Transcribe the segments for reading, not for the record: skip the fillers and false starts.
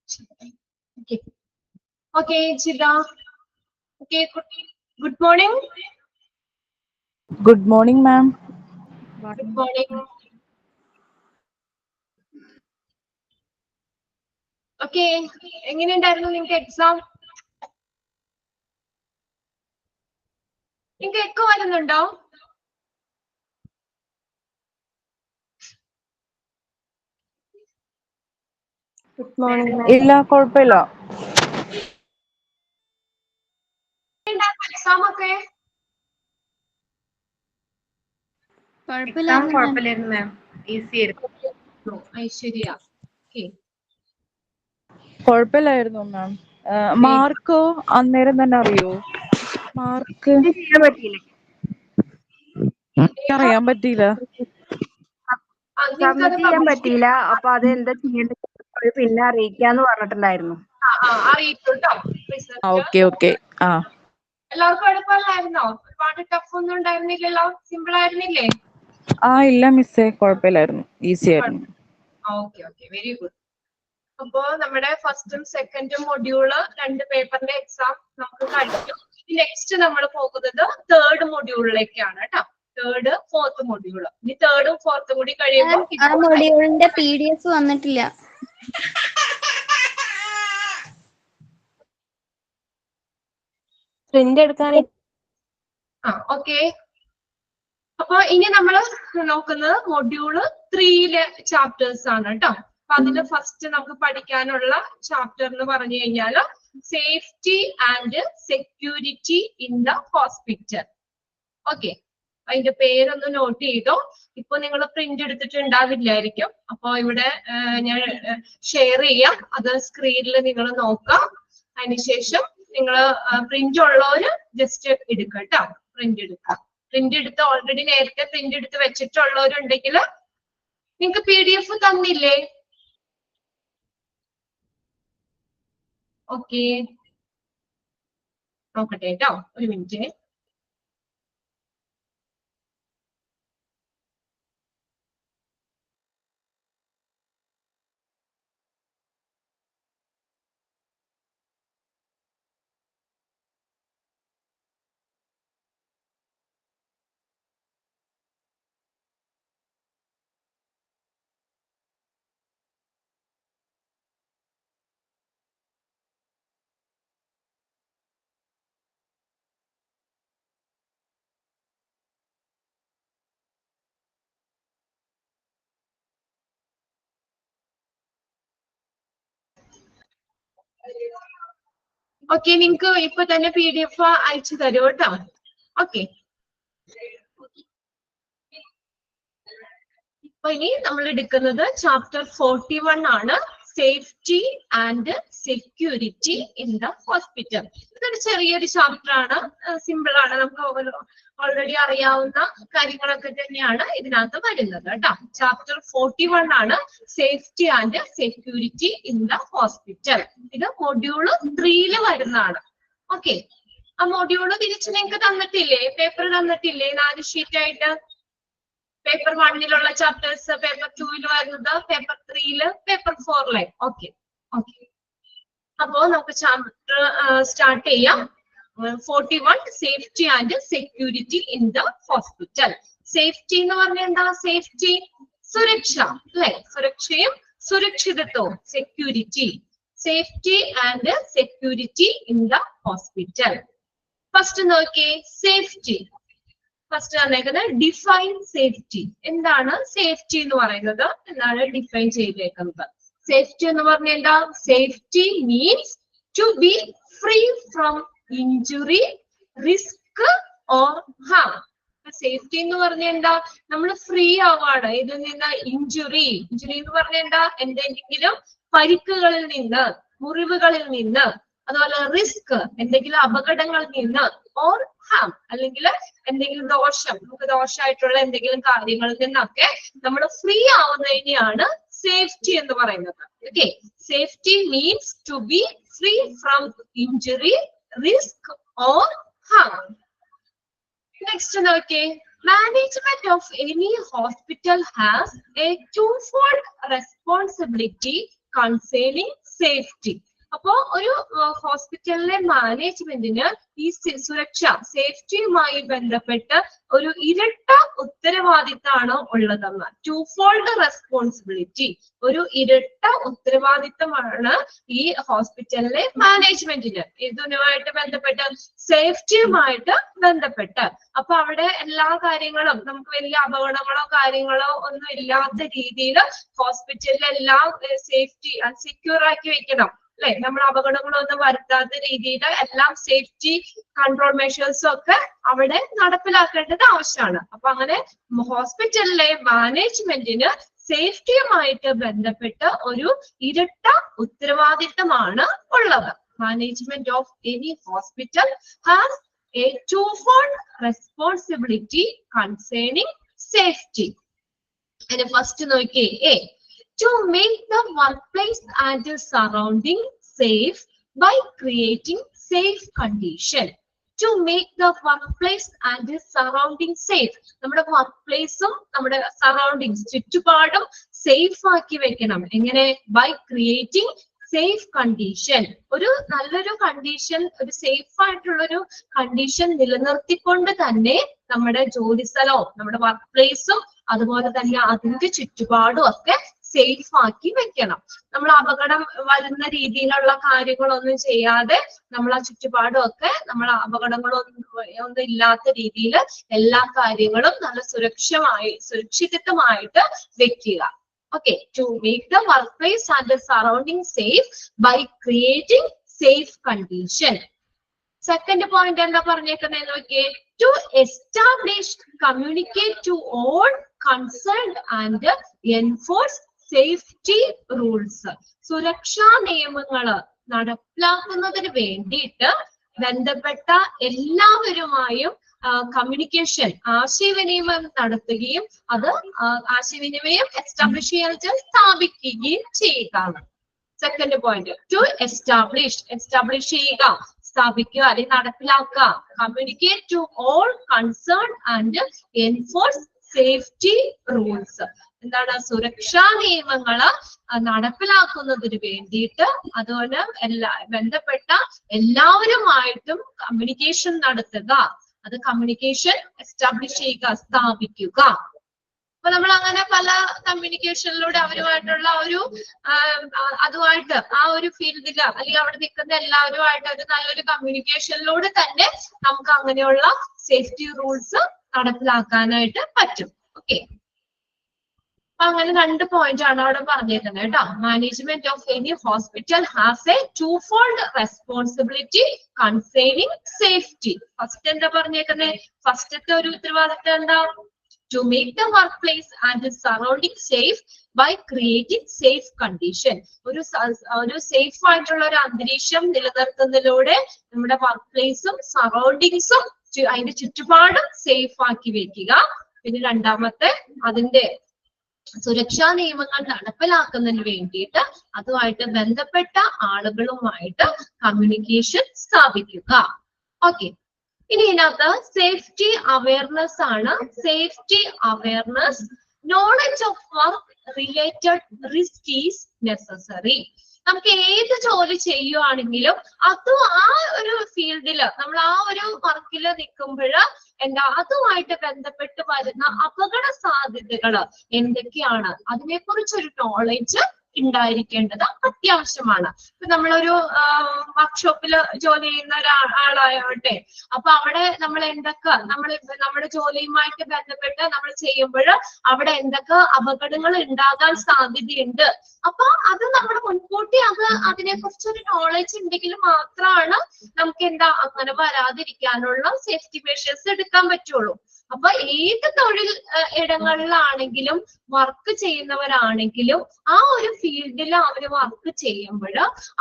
Okay. Okay, Chira. Okay, good morning. Good morning, ma'am. Good morning. Okay, എങ്ങനെയുണ്ടായിരുന്നു നിങ്ങൾക്ക് exam? നിങ്ങൾക്ക് echo വരുന്നുണ്ടോ? Good morning, ma'am. ഇല്ല, കുഴപ്പമില്ല. എക്സാം ഒക്കെ കുഴപ്പമില്ലായിരുന്നു മാം. ഈസി ആയിരുന്നു. ഐശ്വര്യ. ഓക്കെ. കുഴപ്പമില്ലായിരുന്നു മാം. മാർക്കോ അന്നേരം തന്നെ അറിയോ? മാർക്ക് ചെയ്യാൻ പറ്റിയില്ല. അറിയാൻ പറ്റിയില്ല. സബ്മിറ്റ് ചെയ്യാൻ പറ്റിയില്ല. അപ്പൊ അത് എന്താ ചെയ്യേണ്ടത് പിന്നെ അറിയിക്കാന്ന് പറഞ്ഞിട്ടുണ്ടായിരുന്നു. അറിയിട്ടോ. Okay okay. ആ, എല്ലാവർക്കും എളുപ്പമല്ലായിരുന്നോ? ഒരുപാട് ടഫ് ഒന്നും ഉണ്ടായിരുന്നില്ലല്ലോ? സിമ്പിൾ ആയിരുന്നില്ലേ? ഇല്ല മിസ്സേ, കുഴപ്പമില്ലായിരുന്നു, ഈസി ആയിരുന്നു. Okay okay, very good. അപ്പോ നമ്മുടെ ഫസ്റ്റും സെക്കൻഡും മൊഡ്യൂള് 2 പേപ്പറിന്റെ എക്സാം നമുക്ക് കഴിഞ്ഞു. നെക്സ്റ്റ് നമ്മൾ പോകുന്നത് തേർഡ് മൊഡ്യൂളിലേക്കാണ് കേട്ടോ. Third fourth module. ഇനി തേർഡും ഫോർത്തും കൂടി കഴിയുമ്പോൾ ആ മൊഡ്യൂളിന്റെ PDF വന്നിട്ടില്ല. പ്രിന്റ് എടുക്കാൻ ഓക്കെ. അപ്പൊ ഇനി നമ്മൾ നോക്കുന്നത് മൊഡ്യൂള് 3യിലെ ചാപ്റ്റേഴ്സ് ആണ് കേട്ടോ. അപ്പൊ അതിന് ഫസ്റ്റ് നമുക്ക് പഠിക്കാനുള്ള ചാപ്റ്റർ എന്ന് പറഞ്ഞു കഴിഞ്ഞാല് safety and security in the hospital. Okay, അതിന്റെ പേരൊന്ന് നോട്ട് ചെയ്തോ. ഇപ്പൊ നിങ്ങൾ പ്രിന്റ് എടുത്തിട്ടുണ്ടാവില്ലായിരിക്കും. അപ്പൊ ഇവിടെ ഞാൻ ഷെയർ ചെയ്യാം, അത് സ്ക്രീനിൽ നിങ്ങൾ നോക്കാം. അതിനുശേഷം നിങ്ങൾ പ്രിന്റ് ഉള്ളവര് ജസ്റ്റ് എടുക്കുക കേട്ടോ. പ്രിന്റ് എടുക്കുക. പ്രിന്റ് എടുത്ത് ഓൾറെഡി നേരത്തെ പ്രിന്റ് എടുത്ത് വെച്ചിട്ടുള്ളവരുണ്ടെങ്കിൽ നിങ്ങൾക്ക് PDF തന്നില്ലേ? ഓക്കെ, നോക്കട്ടെ കേട്ടോ, ഒരു മിനിറ്റ്. ഓക്കെ, നിങ്ങൾക്ക് ഇപ്പൊ തന്നെ PDF അയച്ചു തരും കേട്ടോ. ഓക്കെ, അപ്പൊ ഇനി നമ്മൾ എടുക്കുന്നത് ചാപ്റ്റർ 41 ആണ്, safety and security in the hospital. ഇതൊരു ചെറിയൊരു ചാപ്റ്റർ ആണ്, സിമ്പിൾ ആണ്, നമുക്ക് ഓൾറെഡി അറിയാവുന്ന കാര്യങ്ങളൊക്കെ തന്നെയാണ് ഇതിനകത്ത് വരുന്നത് കേട്ടോ. ചാപ്റ്റർ 41 ആണ്, safety and security in the hospital. ഇത് മൊഡ്യൂള് 3യില് വരുന്നതാണ്. ഓക്കെ, ആ മൊഡ്യൂള് തിരിച്ച് നിങ്ങൾക്ക് തന്നിട്ടില്ലേ? പേപ്പർ തന്നിട്ടില്ലേ 4 ഷീറ്റ് ആയിട്ട്? പേപ്പർ 1ലുള്ള ചാപ്റ്റേഴ്സ് പേപ്പർ 2ൽ വരുന്നത്, പേപ്പർ 3ല്, പേപ്പർ 4ലെ. ഓക്കെ ഓക്കെ, അപ്പോ നമുക്ക് ചാപ്റ്റർ സ്റ്റാർട്ട് ചെയ്യാം. 41 safety and security in the hospital. Safety എന്ന് പറഞ്ഞാൽ എന്താ? സേഫ്റ്റി സുരക്ഷ അല്ലെ? സുരക്ഷയും സുരക്ഷിതത്വവും, security. Safety and security in the hospital. First നോക്കിയേ, സേഫ്റ്റി. First തന്നേക്കുന്നത് define safety. എന്താണ് സേഫ്റ്റി എന്ന് പറയുന്നത്? എന്താണ് ഡിഫൈൻ ചെയ്തേക്കുന്നത്? സേഫ്റ്റി എന്ന് പറഞ്ഞാൽ എന്താ? Safety means to be free from injury, risk or harm. Safety എന്ന് പറഞ്ഞാൽ എന്താ? നമ്മൾ ഫ്രീ ആവാണ് ഇതിൽ നിന്ന്. ഇഞ്ചുറി എന്ന് പറഞ്ഞാൽ എന്താ? എന്തെങ്കിലും പരിക്കുകളിൽ നിന്ന്, മുറിവുകളിൽ നിന്ന്, അതുപോലെ റിസ്ക് എന്തെങ്കിലും അപകടങ്ങളിൽ നിന്ന്, ഓർ ഹാം അല്ലെങ്കിൽ എന്തെങ്കിലും ദോഷം, നമുക്ക് ദോഷമായിട്ടുള്ള എന്തെങ്കിലും കാര്യങ്ങളിൽ നിന്നൊക്കെ നമ്മൾ ഫ്രീ ആവുന്നതിനെയാണ് സേഫ്റ്റി എന്ന് പറയുന്നത്. Okay, safety means to be free from injury, risk or harm. Next നോക്കിയേ, management of any hospital has a twofold responsibility concerning safety. അപ്പോ ഒരു ഹോസ്പിറ്റലിലെ മാനേജ്മെന്റിന് ഈ സുരക്ഷ സേഫ്റ്റിയുമായി ബന്ധപ്പെട്ട് ഒരു ഇരട്ട ഉത്തരവാദിത്തമാണ് ഉള്ളതെന്ന്. ടു ഫോൾഡ് റെസ്പോൺസിബിലിറ്റി, ഒരു ഇരട്ട ഉത്തരവാദിത്തമാണ് ഈ ഹോസ്പിറ്റലിലെ മാനേജ്മെന്റിന് ഇതിനുമായിട്ട് ബന്ധപ്പെട്ട്, സേഫ്റ്റിയുമായിട്ട് ബന്ധപ്പെട്ട്. അപ്പൊ അവിടെ എല്ലാ കാര്യങ്ങളും നമുക്ക് വലിയ അപകടങ്ങളോ കാര്യങ്ങളോ ഒന്നും ഇല്ലാത്ത രീതിയിൽ ഹോസ്പിറ്റലിലെല്ലാം സേഫ്റ്റി സെക്യൂർ ആക്കി വെക്കണം അല്ലെ. നമ്മൾ അപകടങ്ങളൊന്നും വരുത്താത്ത രീതിയിൽ എല്ലാം സേഫ്റ്റി കൺട്രോൾ മെഷേഴ്സും ഒക്കെ അവിടെ നടപ്പിലാക്കേണ്ടത് ആവശ്യമാണ്. അപ്പൊ അങ്ങനെ ഹോസ്പിറ്റലിലെ മാനേജ്മെന്റിന് സേഫ്റ്റിയുമായിട്ട് ബന്ധപ്പെട്ട് ഒരു ഇരട്ട ഉത്തരവാദിത്തമാണ് ഉള്ളത്. Management of any hospital has a twofold responsibility concerning safety. And first നോക്കിയേ, A, to make the workplace and the surrounding safe by creating safe condition. To make the workplace and the surrounding safe. നമ്മുടെ വർക്ക്പ്ലേസും നമ്മുടെ surroundings ചുറ്റുപാടും safe ആക്കി വെക്കണം. എങ്ങനെ? By creating safe condition. ഒരു നല്ലൊരു condition, ഒരു സേഫ് ആയിട്ടുള്ളൊരു കണ്ടീഷൻ നിലനിർത്തിക്കൊണ്ട് തന്നെ നമ്മുടെ ജോലി സ്ഥലവും നമ്മുടെ വർക്ക് പ്ലേസും അതുപോലെ തന്നെ അതിന്റെ ചുറ്റുപാടും ഒക്കെ സേഫ് ആക്കി വെക്കണം. നമ്മൾ അപകടം വരുന്ന രീതിയിലുള്ള കാര്യങ്ങളൊന്നും ചെയ്യാതെ നമ്മൾ ആ ചുറ്റുപാടും ഒക്കെ നമ്മൾ അപകടങ്ങളൊന്നും ഇല്ലാത്ത രീതിയിൽ എല്ലാ കാര്യങ്ങളും നല്ല സുരക്ഷിതമായിട്ട് വെക്കുക. Okay, to make the workplace and the surrounding safe by creating safe condition. Second point എന്താ പറഞ്ഞേക്കുന്നതെന്ന് നോക്കിയേ, to establish, communicate to all concerned and enforce safety rules. സുരക്ഷാ നിയമങ്ങൾ നടപ്പിലാക്കുന്നതിന് വേണ്ടിയിട്ട് ബന്ധപ്പെട്ട എല്ലാവരുമായും കമ്മ്യൂണിക്കേഷൻ, ആശയവിനിമയം നടത്തുകയും അത് ആശയവിനിമയം എസ്റ്റാബ്ലിഷ് ചെയ്യാൻ സ്ഥാപിക്കുകയും ചെയ്യുക. സെക്കൻഡ് പോയിന്റ്, ടു എസ്റ്റാബ്ലിഷ് ചെയ്യുക, സ്ഥാപിക്കുക അല്ലെങ്കിൽ നടപ്പിലാക്കുക. Communicate to all concern and enforce safety rules. എന്താണ്? സുരക്ഷാ നിയമങ്ങള് നടപ്പിലാക്കുന്നതിന് വേണ്ടിയിട്ട് അതുപോലെ ബന്ധപ്പെട്ട എല്ലാവരുമായിട്ടും കമ്മ്യൂണിക്കേഷൻ നടത്തുക. അത് കമ്മ്യൂണിക്കേഷൻ എസ്റ്റാബ്ലിഷ് ചെയ്യുക, സ്ഥാപിക്കുക. അപ്പൊ നമ്മൾ അങ്ങനെ പല കമ്മ്യൂണിക്കേഷനിലൂടെ അവരുമായിട്ടുള്ള ഒരു അതുമായിട്ട് ആ ഒരു ഫീൽഡില് അല്ലെങ്കിൽ അവിടെ നിൽക്കുന്ന എല്ലാവരുമായിട്ട് ഒരു നല്ലൊരു കമ്മ്യൂണിക്കേഷനിലൂടെ തന്നെ നമുക്ക് അങ്ങനെയുള്ള സേഫ്റ്റി റൂൾസ് നടപ്പിലാക്കാനായിട്ട് പറ്റും. ഓക്കെ, അപ്പൊ അങ്ങനെ 2 പോയിന്റ് ആണ് അവിടെ പറഞ്ഞേക്കുന്നത് കേട്ടോ. Management of any hospital has a twofold responsibility concerning safety. First എന്താ പറഞ്ഞേക്കുന്നത്? ഫസ്റ്റത്തെ ഒരു ഉത്തരവാദിത്തം എന്താ? To make the workplace and the surrounding safe by creating safe condition. ഒരു സേഫ് ആയിട്ടുള്ള ഒരു അന്തരീക്ഷം നിലനിർത്തുന്നതിലൂടെ നമ്മുടെ വർക്ക് പ്ലേസും സറൗണ്ടിങ്സും അതിന്റെ ചുറ്റുപാടും സേഫ് ആക്കി വെക്കുക. പിന്നെ രണ്ടാമത്തെ, അതിന്റെ സുരക്ഷാ നിയമങ്ങൾ നടപ്പിലാക്കുന്നതിന് വേണ്ടിയിട്ട് അതുമായിട്ട് ബന്ധപ്പെട്ട ആളുകളുമായിട്ട് കമ്മ്യൂണിക്കേഷൻ സ്ഥാപിക്കുക. ഓക്കെ, ഇനി ഇതിനകത്ത് സേഫ്റ്റി അവയർനെസ് ആണ്. Safety awareness, knowledge of work related risk is necessary. നമുക്ക് ഏത് ജോലി ചെയ്യുവാണെങ്കിലും അതും ആ ഒരു ഫീൽഡില് നമ്മൾ ആ ഒരു വർക്കില് നിൽക്കുമ്പോൾ എന്താ അതുമായിട്ട് ബന്ധപ്പെട്ട് വരുന്ന അപകട സാധ്യതകള് എന്തൊക്കെയാണ് അതിനെക്കുറിച്ചൊരു നോളജ് ഉണ്ടായിരിക്കേണ്ടത് അത്യാവശ്യമാണ്. ഇപ്പൊ നമ്മളൊരു വർക്ക്ഷോപ്പില് ജോലി ചെയ്യുന്ന ഒരാളായോട്ടെ, അപ്പൊ അവിടെ നമ്മൾ എന്തൊക്കെ നമ്മുടെ ജോലിയുമായിട്ട് ബന്ധപ്പെട്ട് നമ്മൾ ചെയ്യുമ്പോൾ അവിടെ എന്തൊക്കെ അപകടങ്ങൾ ഉണ്ടാകാൻ സാധ്യതയുണ്ട്, അപ്പൊ അത് നമ്മൾ മുൻകൂട്ടി അതിനെ കുറിച്ചൊരു നോളജ് ഉണ്ടെങ്കിൽ മാത്രമാണ് നമുക്ക് എന്താ അങ്ങനെ വരാതിരിക്കാനുള്ള സേഫ്റ്റി മെഷേഴ്സ് എടുക്കാൻ പറ്റുള്ളൂ. അപ്പൊ ഏത് തൊഴിൽ ഇടങ്ങളിലാണെങ്കിലും വർക്ക് ചെയ്യുന്നവരാണെങ്കിലും ആ ഒരു ഫീൽഡിൽ അവർ വർക്ക് ചെയ്യുമ്പോൾ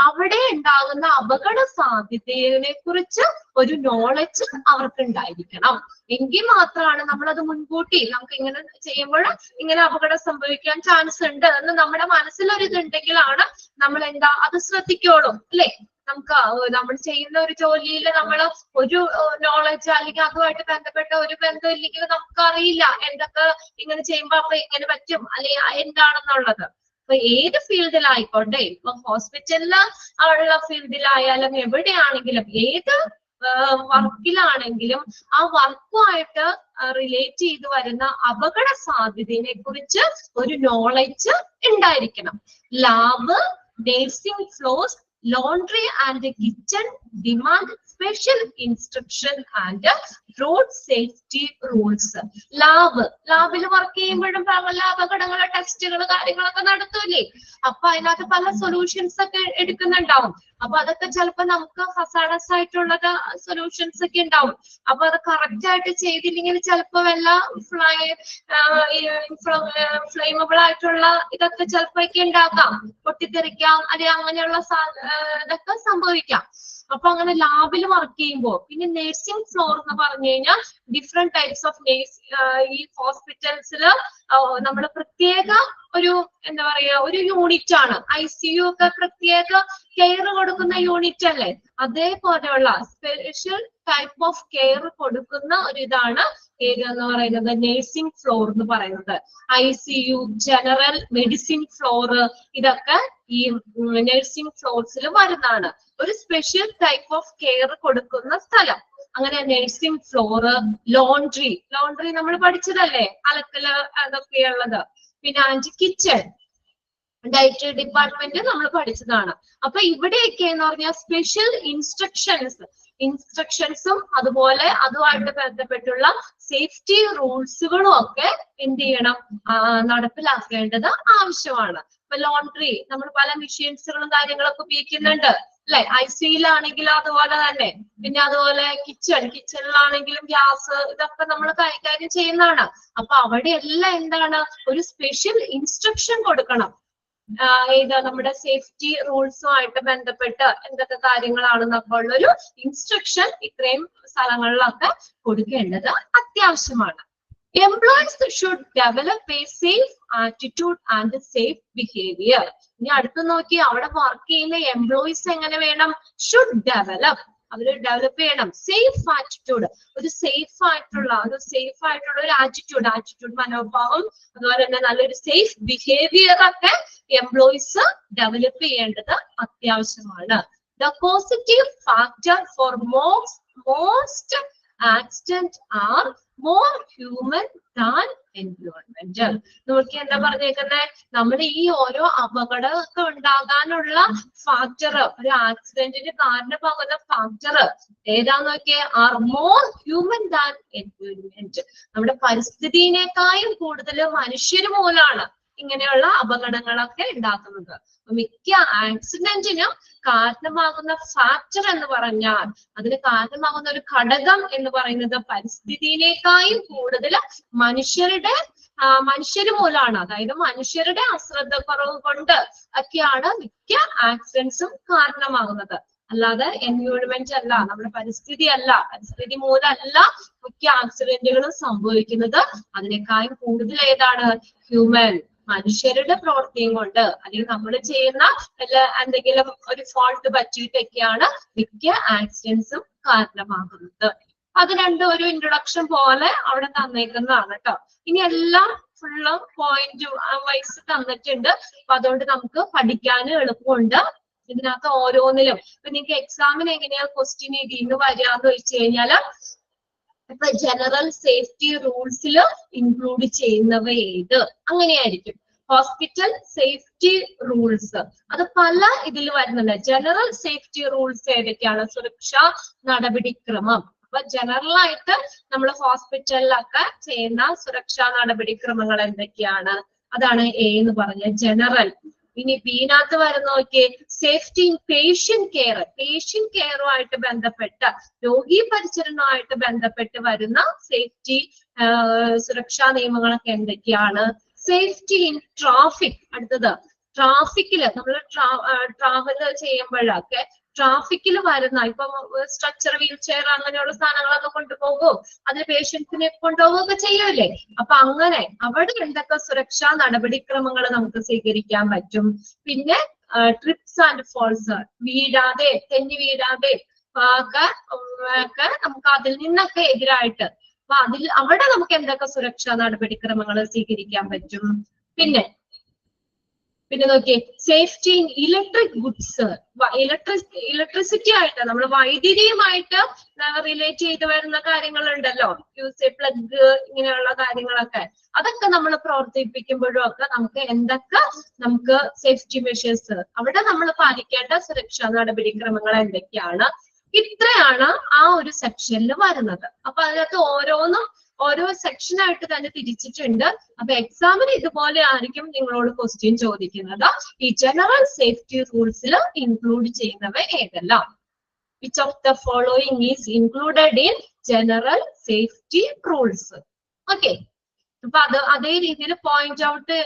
അവിടെ ഉണ്ടാകുന്ന അപകട സാധ്യതയെ കുറിച്ച് ഒരു നോളജ് അവർക്ക് ഉണ്ടായിരിക്കണം. എങ്കിൽ മാത്രമാണ് നമ്മളത് മുൻകൂട്ടി നമുക്ക് ഇങ്ങനെ ചെയ്യുമ്പോൾ ഇങ്ങനെ അപകടം സംഭവിക്കാൻ ചാൻസ് ഉണ്ട് എന്ന് നമ്മുടെ മനസ്സിലൊരിതുണ്ടെങ്കിലാണ് നമ്മൾ എന്താ അത് ശ്രദ്ധിക്കോളും അല്ലെ. നമുക്ക് നമ്മൾ ചെയ്യുന്ന ഒരു ജോലിയിൽ നമ്മൾ ഒരു നോളജ് അല്ലെങ്കിൽ അതുമായിട്ട് ബന്ധപ്പെട്ട ഒരു ബന്ധം ഇല്ലെങ്കിൽ നമുക്ക് അറിയില്ല എന്തൊക്കെ ഇങ്ങനെ ചെയ്യുമ്പോ അപ്പൊ എങ്ങനെ പറ്റും അല്ലെങ്കിൽ എന്താണെന്നുള്ളത്. അപ്പൊ ഏത് ഫീൽഡിലായിക്കോട്ടെ, ഇപ്പൊ ഹോസ്പിറ്റലില് ഉള്ള ഫീൽഡിലായാലും എവിടെയാണെങ്കിലും ഏത് വർക്കിലാണെങ്കിലും ആ വർക്കുമായിട്ട് റിലേറ്റ് ചെയ്ത് വരുന്ന അപകട സാധ്യതയെ കുറിച്ച് ഒരു നോളജ് ഉണ്ടായിരിക്കണം. Lab, nursing floors, laundry and kitchen demand special instruction and road safety rules. ലാബിൽ വർക്ക് ചെയ്യുമ്പോഴും പല അപകടങ്ങള്, ടെസ്റ്റുകൾ, കാര്യങ്ങളൊക്കെ നടത്തൂലേ. അപ്പൊ അതിനകത്ത് പല സൊല്യൂഷൻസ് ഒക്കെ എടുക്കുന്നുണ്ടാവും. അപ്പൊ അതൊക്കെ ചിലപ്പോ നമുക്ക് ഹസാഡസ് ആയിട്ടുള്ളത് സൊല്യൂഷൻസ് ഒക്കെ ഉണ്ടാവും. അപ്പൊ അത് കറക്റ്റ് ആയിട്ട് ചെയ്തില്ലെങ്കിൽ ചിലപ്പോ വല്ല ഫ്ലെയിമബിൾ ആയിട്ടുള്ള ഇതൊക്കെ ചിലപ്പോ ഒക്കെ ഉണ്ടാക്കാം, പൊട്ടിത്തെറിക്കാം, അല്ലെ അങ്ങനെയുള്ള ഇതൊക്കെ സംഭവിക്കാം. അപ്പൊ അങ്ങനെ ലാബിൽ വർക്ക് ചെയ്യുമ്പോൾ, പിന്നെ നഴ്സിംഗ് ഫ്ലോർ എന്ന് പറഞ്ഞു കഴിഞ്ഞാൽ ഡിഫറെന്റ് ടൈപ്സ് ഓഫ് ഈ ഹോസ്പിറ്റൽസില് നമ്മൾ പ്രത്യേക ഒരു എന്താ പറയാ ഒരു യൂണിറ്റ് ആണ്. ICU ഒക്കെ പ്രത്യേക കെയർ കൊടുക്കുന്ന യൂണിറ്റ് അല്ലേ, അതേപോലെയുള്ള സ്പെഷ്യൽ ടൈപ്പ് ഓഫ് കെയർ കൊടുക്കുന്ന ഒരു ഇതാണ് ഏതെന്ന് പറയുന്നത് നഴ്സിംഗ് ഫ്ലോർ എന്ന് പറയുന്നത്. ICU, ജനറൽ മെഡിസിൻ ഫ്ലോർ, ഇതൊക്കെ ഈ നഴ്സിംഗ് ഫ്ലോർസിൽ വരുന്നതാണ്. ഒരു സ്പെഷ്യൽ ടൈപ്പ് ഓഫ് കെയർ കൊടുക്കുന്ന സ്ഥലം. അങ്ങനെ നഴ്സിംഗ് ഫ്ലോറ്, ലോണ്ട്രി നമ്മൾ പഠിച്ചതല്ലേ, അലക്കല് അതൊക്കെയുള്ളത്. പിന്നെ കിച്ചൺ, ഡയറ്ററി ഡിപ്പാർട്ട്മെന്റ് നമ്മൾ പഠിച്ചതാണ്. അപ്പൊ ഇവിടെയൊക്കെ എന്ന് പറഞ്ഞാൽ സ്പെഷ്യൽ ഇൻസ്ട്രക്ഷൻസും അതുപോലെ അതുമായിട്ട് ബന്ധപ്പെട്ടുള്ള സേഫ്റ്റി റൂൾസുകളും ഒക്കെ എന്ത് ചെയ്യണം, നടപ്പിലാക്കേണ്ടത് ആവശ്യമാണ്. ഇപ്പൊ ലോണ്ട്രി നമ്മൾ പല മെഷീൻസുകളും കാര്യങ്ങളൊക്കെ ഉപയോഗിക്കുന്നുണ്ട് അല്ലെ, ICUലാണെങ്കിലും അതുപോലെ തന്നെ. പിന്നെ അതുപോലെ കിച്ചണിലാണെങ്കിലും ഗ്യാസ്, ഇതൊക്കെ നമ്മൾ കൈകാര്യം ചെയ്യുന്നതാണ്. അപ്പൊ അവിടെ എല്ലാം എന്താണ്, ഒരു സ്പെഷ്യൽ ഇൻസ്ട്രക്ഷൻ കൊടുക്കണം. ഇത് നമ്മുടെ സേഫ്റ്റി റൂൾസുമായിട്ട് ബന്ധപ്പെട്ട് എന്തൊക്കെ കാര്യങ്ങളാണെന്നൊക്കെ ഉള്ളൊരു ഇൻസ്ട്രക്ഷൻ ഇത്രയും സ്ഥലങ്ങളിലൊക്കെ കൊടുക്കേണ്ടത് അത്യാവശ്യമാണ്. Employees should develop a safe attitude and safe behaviour. ഇനി അടുത്ത് നോക്കി, അവിടെ വർക്ക് ചെയ്യുന്ന എംപ്ലോയീസ് എങ്ങനെ വേണം, ഷുഡ് ഡെവലപ്പ്, അവര് ഡെവലപ്പ് ചെയ്യണം സേഫ് ആറ്റിറ്റ്യൂഡ്, ഒരു സേഫ് ആയിട്ടുള്ള ഒരു ആറ്റിറ്റ്യൂഡ് മനോഭാവം, അതുപോലെ തന്നെ നല്ലൊരു സേഫ് ബിഹേവിയർ ഒക്കെ എംപ്ലോയീസ് ഡെവലപ്പ് ചെയ്യേണ്ടത് അത്യാവശ്യമാണ്. The positive factor for most accident are more human than എൻവയോൺമെന്റൽ. നോക്കി എന്താ പറഞ്ഞേക്കുന്നത്, നമ്മുടെ ഈ ഓരോ അപകടമൊക്കെ ഉണ്ടാകാനുള്ള ഫാക്ടർ, ഒരു ആക്സിഡന്റിന് കാരണമാകുന്ന ഫാക്ടർ ഏതാന്ന് നോക്കിയേ, R more human than environment. നമ്മുടെ പരിസ്ഥിതിനേക്കാളും കൂടുതൽ മനുഷ്യര് മൂലമാണ് ഇങ്ങനെയുള്ള അപകടങ്ങളൊക്കെ ഉണ്ടാക്കുന്നത്. മിക്ക ആക്സിഡന്റിനും കാരണമാകുന്ന ഫാക്ടർ എന്ന് പറഞ്ഞാൽ, അതിന് കാരണമാകുന്ന ഒരു ഘടകം എന്ന് പറയുന്നത് പരിസ്ഥിതിനേക്കാളും കൂടുതൽ മനുഷ്യര് മൂലമാണ്. അതായത് മനുഷ്യരുടെ അശ്രദ്ധക്കുറവ് കൊണ്ട് ഒക്കെയാണ് മിക്ക ആക്സിഡന്റ്സും കാരണമാകുന്നത്. അല്ലാതെ എൻവയോൺമെന്റ് അല്ല, നമ്മുടെ പരിസ്ഥിതി മൂലമല്ല മിക്ക ആക്സിഡന്റുകളും സംഭവിക്കുന്നത്. അതിനേക്കാളും കൂടുതൽ ഏതാണ്, മനുഷ്യരുടെ പ്രവൃത്തിയും കൊണ്ട്, അല്ലെങ്കിൽ നമ്മൾ ചെയ്യുന്ന എന്തെങ്കിലും ഒരു ഫോൾട്ട് പറ്റിയിട്ടൊക്കെയാണ് മിക്ക ആക്സിഡന്റ്സും കാരണമാകുന്നത്. അത് രണ്ടും ഒരു ഇൻട്രൊഡക്ഷൻ പോലെ അവിടെ തന്നേക്കുന്നതാണ് കേട്ടോ. ഇനി എല്ലാം ഫുള്ള് പോയിന്റ് വൈസ് തന്നിട്ടുണ്ട്. അപ്പൊ അതുകൊണ്ട് നമുക്ക് പഠിക്കാനും എളുപ്പമുണ്ട്. ഇതിനകത്ത് ഓരോന്നിലും ഇപ്പൊ നിങ്ങൾക്ക് എക്സാമിന് എങ്ങനെയാ ക്വസ്റ്റ്യൻ ഇതിന്ന് വരാന്ന് വെച്ച് കഴിഞ്ഞാല്, ഇപ്പൊ ജനറൽ സേഫ്റ്റി റൂൾസിൽ ഇൻക്ലൂഡ് ചെയ്യുന്നവ ഏത്, അങ്ങനെയായിരിക്കും. ഹോസ്പിറ്റൽ സേഫ്റ്റി റൂൾസ് അത് പല ഇതിൽ വരുന്നുണ്ട്. ജനറൽ സേഫ്റ്റി റൂൾസ് ഏതൊക്കെയാണ്, സുരക്ഷാ നടപടിക്രമം. അപ്പൊ ജനറൽ ആയിട്ട് നമ്മൾ ഹോസ്പിറ്റലിലൊക്കെ ചെയ്യുന്ന സുരക്ഷാ നടപടിക്രമങ്ങൾ എന്തൊക്കെയാണ്, അതാണ് A എന്ന് പറഞ്ഞ ജനറൽ. ഇനി ബിനകത്ത് വരുന്ന നോക്കിയേ, സേഫ്റ്റി ഇൻ പേഷ്യന്റ് കെയറുമായിട്ട് ബന്ധപ്പെട്ട, രോഗി പരിചരണവുമായിട്ട് ബന്ധപ്പെട്ട് വരുന്ന സേഫ്റ്റി സുരക്ഷാ നിയമങ്ങളൊക്കെ എന്തൊക്കെയാണ്. സേഫ്റ്റി ഇൻ ട്രാഫിക്, അടുത്തത് ട്രാഫിക്കില് നമ്മൾ ട്രാവൽ ചെയ്യുമ്പോഴൊക്കെ ട്രാഫിക്കിൽ വരുന്ന, ഇപ്പൊ സ്ട്രക്ചർ, വീൽ ചെയർ അങ്ങനെയുള്ള സാധനങ്ങളൊക്കെ കൊണ്ടുപോകും, അതിന് പേഷ്യൻസിനെ കൊണ്ടുപോകുകയൊക്കെ ചെയ്യൂലേ. അപ്പൊ അങ്ങനെ അവിടെ എന്തൊക്കെ സുരക്ഷാ നടപടിക്രമങ്ങൾ നമുക്ക് സ്വീകരിക്കാൻ പറ്റും. പിന്നെ ട്രിപ്സ് ആൻഡ് ഫോൾസ്, തെന്നി വീഴാതെ ഒക്കെ നമുക്ക് അതിൽ നിന്നൊക്കെ എതിരായിട്ട്, അപ്പൊ അവിടെ നമുക്ക് എന്തൊക്കെ സുരക്ഷാ നടപടിക്രമങ്ങൾ സ്വീകരിക്കാൻ പറ്റും. പിന്നെ പിന്നെ നോക്കിയേ, safety in electric goods. Electricity ആയിട്ട് നമ്മൾ വൈദ്യുതിയുമായിട്ട് റിലേറ്റ് ചെയ്ത് വരുന്ന കാര്യങ്ങളുണ്ടല്ലോ, പ്ലഗ് ഇങ്ങനെയുള്ള കാര്യങ്ങളൊക്കെ, അതൊക്കെ നമ്മൾ പ്രവർത്തിപ്പിക്കുമ്പോഴും ഒക്കെ നമുക്ക് സേഫ്റ്റി മെഷേഴ്സ് അവിടെ നമ്മൾ പാലിക്കേണ്ട സുരക്ഷാ നടപടിക്രമങ്ങൾ എന്തൊക്കെയാണ്, ഇത്രയാണ് ആ ഒരു സെക്ഷനിൽ വരുന്നത്. അപ്പൊ അതിനകത്ത് ഓരോ സെക്ഷനായിട്ട് തന്നെ തിരിച്ചിട്ടുണ്ട്. അപ്പൊ എക്സാമിന് ഇതുപോലെ ആയിരിക്കും നിങ്ങളോട് ക്വസ്റ്റ്യൻ ചോദിക്കുന്നത്. ഈ ജനറൽ സേഫ്റ്റി റൂൾസിൽ ഇൻക്ലൂഡ് ചെയ്യുന്നവ ഏതെല്ലാം? Which of the following is included in general safety rules? Okay, അപ്പൊ അതേ രീതിയിൽ പോയിന്റ് ഔട്ട്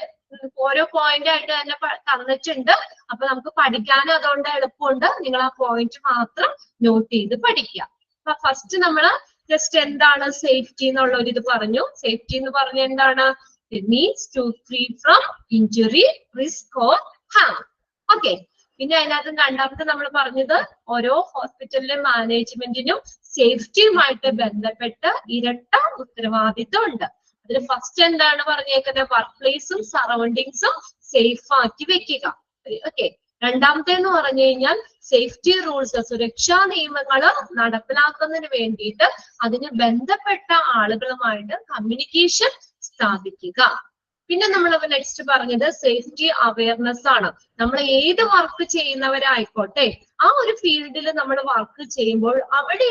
ഓരോ പോയിന്റ് ആയിട്ട് തന്നെ തന്നിട്ടുണ്ട്. അപ്പൊ നമുക്ക് പഠിക്കാനും അതുകൊണ്ട് എളുപ്പമുണ്ട്. നിങ്ങൾ ആ പോയിന്റ് മാത്രം നോട്ട് ചെയ്ത് പഠിക്കുക. അപ്പൊ ഫസ്റ്റ് നമ്മള് ജസ്റ്റ് എന്താണ് സേഫ്റ്റി എന്നുള്ള ഒരു ഇത് പറഞ്ഞു. സേഫ്റ്റി എന്ന് പറഞ്ഞ എന്താണ്? It means to free from injury, risk or harm. Okay, പിന്നെ അതിനകത്ത് രണ്ടാമത്തെ നമ്മൾ പറഞ്ഞത് ഓരോ ഹോസ്പിറ്റലിലെ മാനേജ്മെന്റിനും സേഫ്റ്റിയുമായിട്ട് ബന്ധപ്പെട്ട് ഇരട്ട ഉത്തരവാദിത്വം ഉണ്ട്. അതിൽ ഫസ്റ്റ് എന്താണ് പറഞ്ഞേക്കുന്നത്? വർക്ക് പ്ലേസും സറൗണ്ടിങ്സും സേഫ് ആക്കി വെക്കുക. ഓക്കെ, രണ്ടാമത്തേന്ന് പറഞ്ഞു കഴിഞ്ഞാൽ സേഫ്റ്റി റൂൾസ്, സുരക്ഷാ നിയമങ്ങൾ നടപ്പിലാക്കുന്നതിന് വേണ്ടിയിട്ട് അതിന് ബന്ധപ്പെട്ട ആളുകളുമായിട്ട് കമ്മ്യൂണിക്കേഷൻ സ്ഥാപിക്കുക. പിന്നെ നമ്മൾ നെക്സ്റ്റ് പറഞ്ഞത് സേഫ്റ്റി അവയർനെസ് ആണ്. നമ്മൾ ഏത് വർക്ക് ചെയ്യുന്നവരായിക്കോട്ടെ, ആ ഒരു ഫീൽഡിൽ നമ്മൾ വർക്ക് ചെയ്യുമ്പോൾ അവിടെ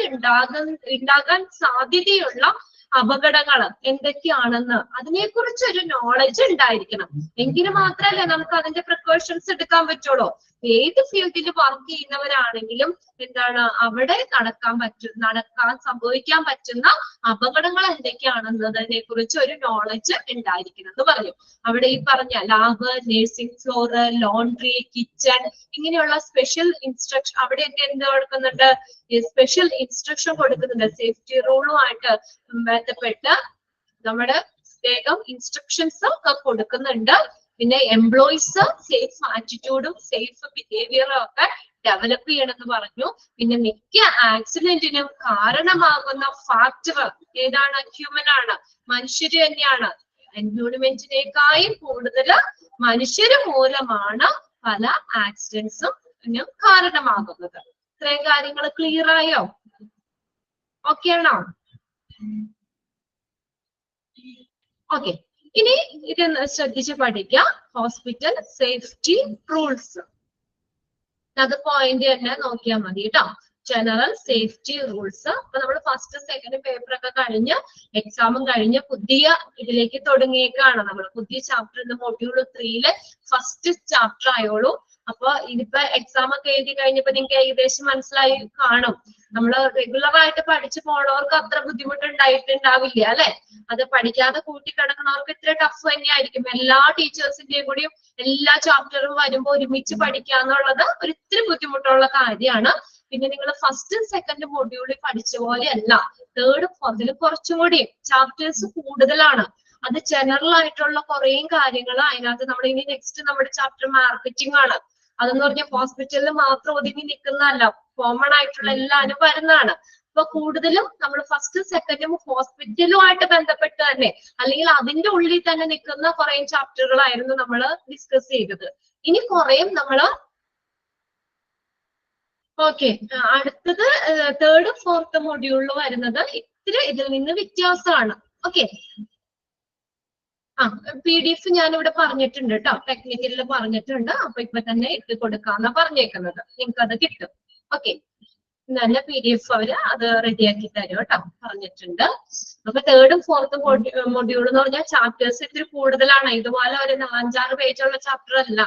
ഉണ്ടാകാൻ സാധ്യതയുള്ള അപകടങ്ങൾ എന്തൊക്കെയാണെന്ന് അതിനെക്കുറിച്ച് ഒരു നോളജ് ഉണ്ടായിരിക്കണം. എങ്കിൽ മാത്രമല്ലേ നമുക്ക് അതിന്റെ പ്രിക്കോഷൻസ് എടുക്കാൻ പറ്റുള്ളൂ. ഏത് ഫീൽഡിൽ വർക്ക് ചെയ്യുന്നവരാണെങ്കിലും എന്താണ് അവിടെ സംഭവിക്കാൻ പറ്റുന്ന അപകടങ്ങൾ എന്തൊക്കെയാണെന്നതിനെ കുറിച്ച് ഒരു നോളജ് ഉണ്ടായിരിക്കണം എന്ന് പറഞ്ഞു. അവിടെ ഈ പറഞ്ഞ lab, nursing floor, laundry, kitchen ഇങ്ങനെയുള്ള സ്പെഷ്യൽ ഇൻസ്ട്രക്ഷൻ അവിടെയൊക്കെ എന്ത് കൊടുക്കുന്നുണ്ട്? സ്പെഷ്യൽ ഇൻസ്ട്രക്ഷൻ കൊടുക്കുന്നുണ്ട്. സേഫ്റ്റി റൂളുമായിട്ട് ബന്ധപ്പെട്ട് നമ്മുടെ വേഗം ഇൻസ്ട്രക്ഷൻസ് ഒക്കെ കൊടുക്കുന്നുണ്ട്. പിന്നെ എംപ്ലോയീസ് സേഫ് ആറ്റിറ്റ്യൂഡും സേഫ് ബിഹേവിയറും ഒക്കെ ഡെവലപ്പ് ചെയ്യണമെന്ന് പറഞ്ഞു. പിന്നെ മിക്ക ആക്സിഡന്റിനും കാരണമാകുന്ന ഫാക്ടർ ഏതാണ്? ഹ്യൂമൻ ആണ്, മനുഷ്യര് തന്നെയാണ്. എൻവയോൺമെന്റിനേക്കാളും കൂടുതൽ മനുഷ്യര് മൂലമാണ് പല ആക്സിഡന്റ്സും കാരണമാകുന്നത്. ഇത്രയും കാര്യങ്ങൾ ക്ലിയർ ആയോ? ഓക്കെ ആണോ? ഓക്കെ, ഇനി ഇത് ശ്രദ്ധിച്ച് പഠിക്കാം. ഹോസ്പിറ്റൽ സേഫ്റ്റി റൂൾസ്, അത് പോയിന്റ് തന്നെ നോക്കിയാൽ മതി കേട്ടോ. General safety rules. അപ്പൊ നമ്മൾ ഫസ്റ്റ് സെക്കൻഡ് പേപ്പർ ഒക്കെ കഴിഞ്ഞ് എക്സാമും കഴിഞ്ഞ് പുതിയ ഇതിലേക്ക് തുടങ്ങിയേക്കാണ്. നമ്മൾ പുതിയ ചാപ്റ്റർ മൊഡ്യൂൾ 3 ഫസ്റ്റ് ചാപ്റ്റർ ആയോളൂ. അപ്പൊ ഇതിപ്പോ എക്സാം ഒക്കെ എഴുതി കഴിഞ്ഞപ്പോ നിങ്ങൾക്ക് ഏകദേശം മനസ്സിലായി കാണും. നമ്മൾ റെഗുലർ ആയിട്ട് പഠിച്ചു പോണവർക്ക് അത്ര ബുദ്ധിമുട്ടുണ്ടായിട്ടുണ്ടാവില്ല അല്ലെ. അത് പഠിക്കാതെ കൂട്ടിക്കിടക്കുന്നവർക്ക് ഇത്ര ടഫ് തന്നെയായിരിക്കും. എല്ലാ ടീച്ചേഴ്സിന്റെയും കൂടിയും എല്ലാ ചാപ്റ്ററും വരുമ്പോൾ ഒരുമിച്ച് പഠിക്കുക എന്നുള്ളത് ഒരു ഇത്തിരി ബുദ്ധിമുട്ടുള്ള കാര്യമാണ്. പിന്നെ നിങ്ങൾ ഫസ്റ്റ് സെക്കൻഡ് മൊഡ്യൂളിൽ പഠിച്ച പോലെയല്ല, തേർഡ് ഫോർത്തിൽ കുറച്ചും കൂടി ചാപ്റ്റേഴ്സ് കൂടുതലാണ്. അത് ജനറൽ ആയിട്ടുള്ള കുറെ കാര്യങ്ങൾ അതിനകത്ത് നമ്മൾ ഇനി നെക്സ്റ്റ് നമ്മുടെ ചാപ്റ്റർ മാർക്കറ്റിംഗ് ആണ്. അതെന്ന് പറഞ്ഞാൽ ഹോസ്പിറ്റലിൽ മാത്രം ഒതുങ്ങി നിൽക്കുന്നതല്ല, കോമൺ ആയിട്ടുള്ള എല്ലാവരും വരുന്നതാണ്. അപ്പൊ കൂടുതലും നമ്മൾ ഫസ്റ്റ് സെക്കൻഡും ഹോസ്പിറ്റലുമായിട്ട് ബന്ധപ്പെട്ട് തന്നെ അല്ലെങ്കിൽ അതിന്റെ ഉള്ളിൽ തന്നെ നിൽക്കുന്ന കുറെ ചാപ്റ്ററുകളായിരുന്നു നമ്മൾ ഡിസ്കസ് ചെയ്തത്. ഇനി കുറേയും നമ്മള് ഓക്കെ, അടുത്തത് തേർഡ് ഫോർത്ത് മൊഡ്യൂളിൽ വരുന്നത് ഇത്തിരി ഇതിൽ നിന്ന് വ്യത്യാസമാണ്. ഓക്കെ, PDF ഞാൻ ഇവിടെ പറഞ്ഞിട്ടുണ്ട് കേട്ടോ, ടെക്നിക്കലിൽ പറഞ്ഞിട്ടുണ്ട്. അപ്പൊ ഇപ്പൊ തന്നെ ഇട്ട് കൊടുക്കാന്നാ പറഞ്ഞേക്കുന്നത്, നിങ്ങൾക്ക് അത് കിട്ടും. ഓക്കെ, തന്നെ PDF അവര് അത് റെഡിയാക്കി തരും കേട്ടോ, പറഞ്ഞിട്ടുണ്ട്. അപ്പൊ തേർഡും ഫോർത്തും മൊഡ്യൂൾ എന്ന് പറഞ്ഞാൽ ചാപ്റ്റേഴ്സ് ഇത്തിരി കൂടുതലാണ്. ഇതുപോലെ ഒരു 4-5 പേജുള്ള ചാപ്റ്റർ അല്ല.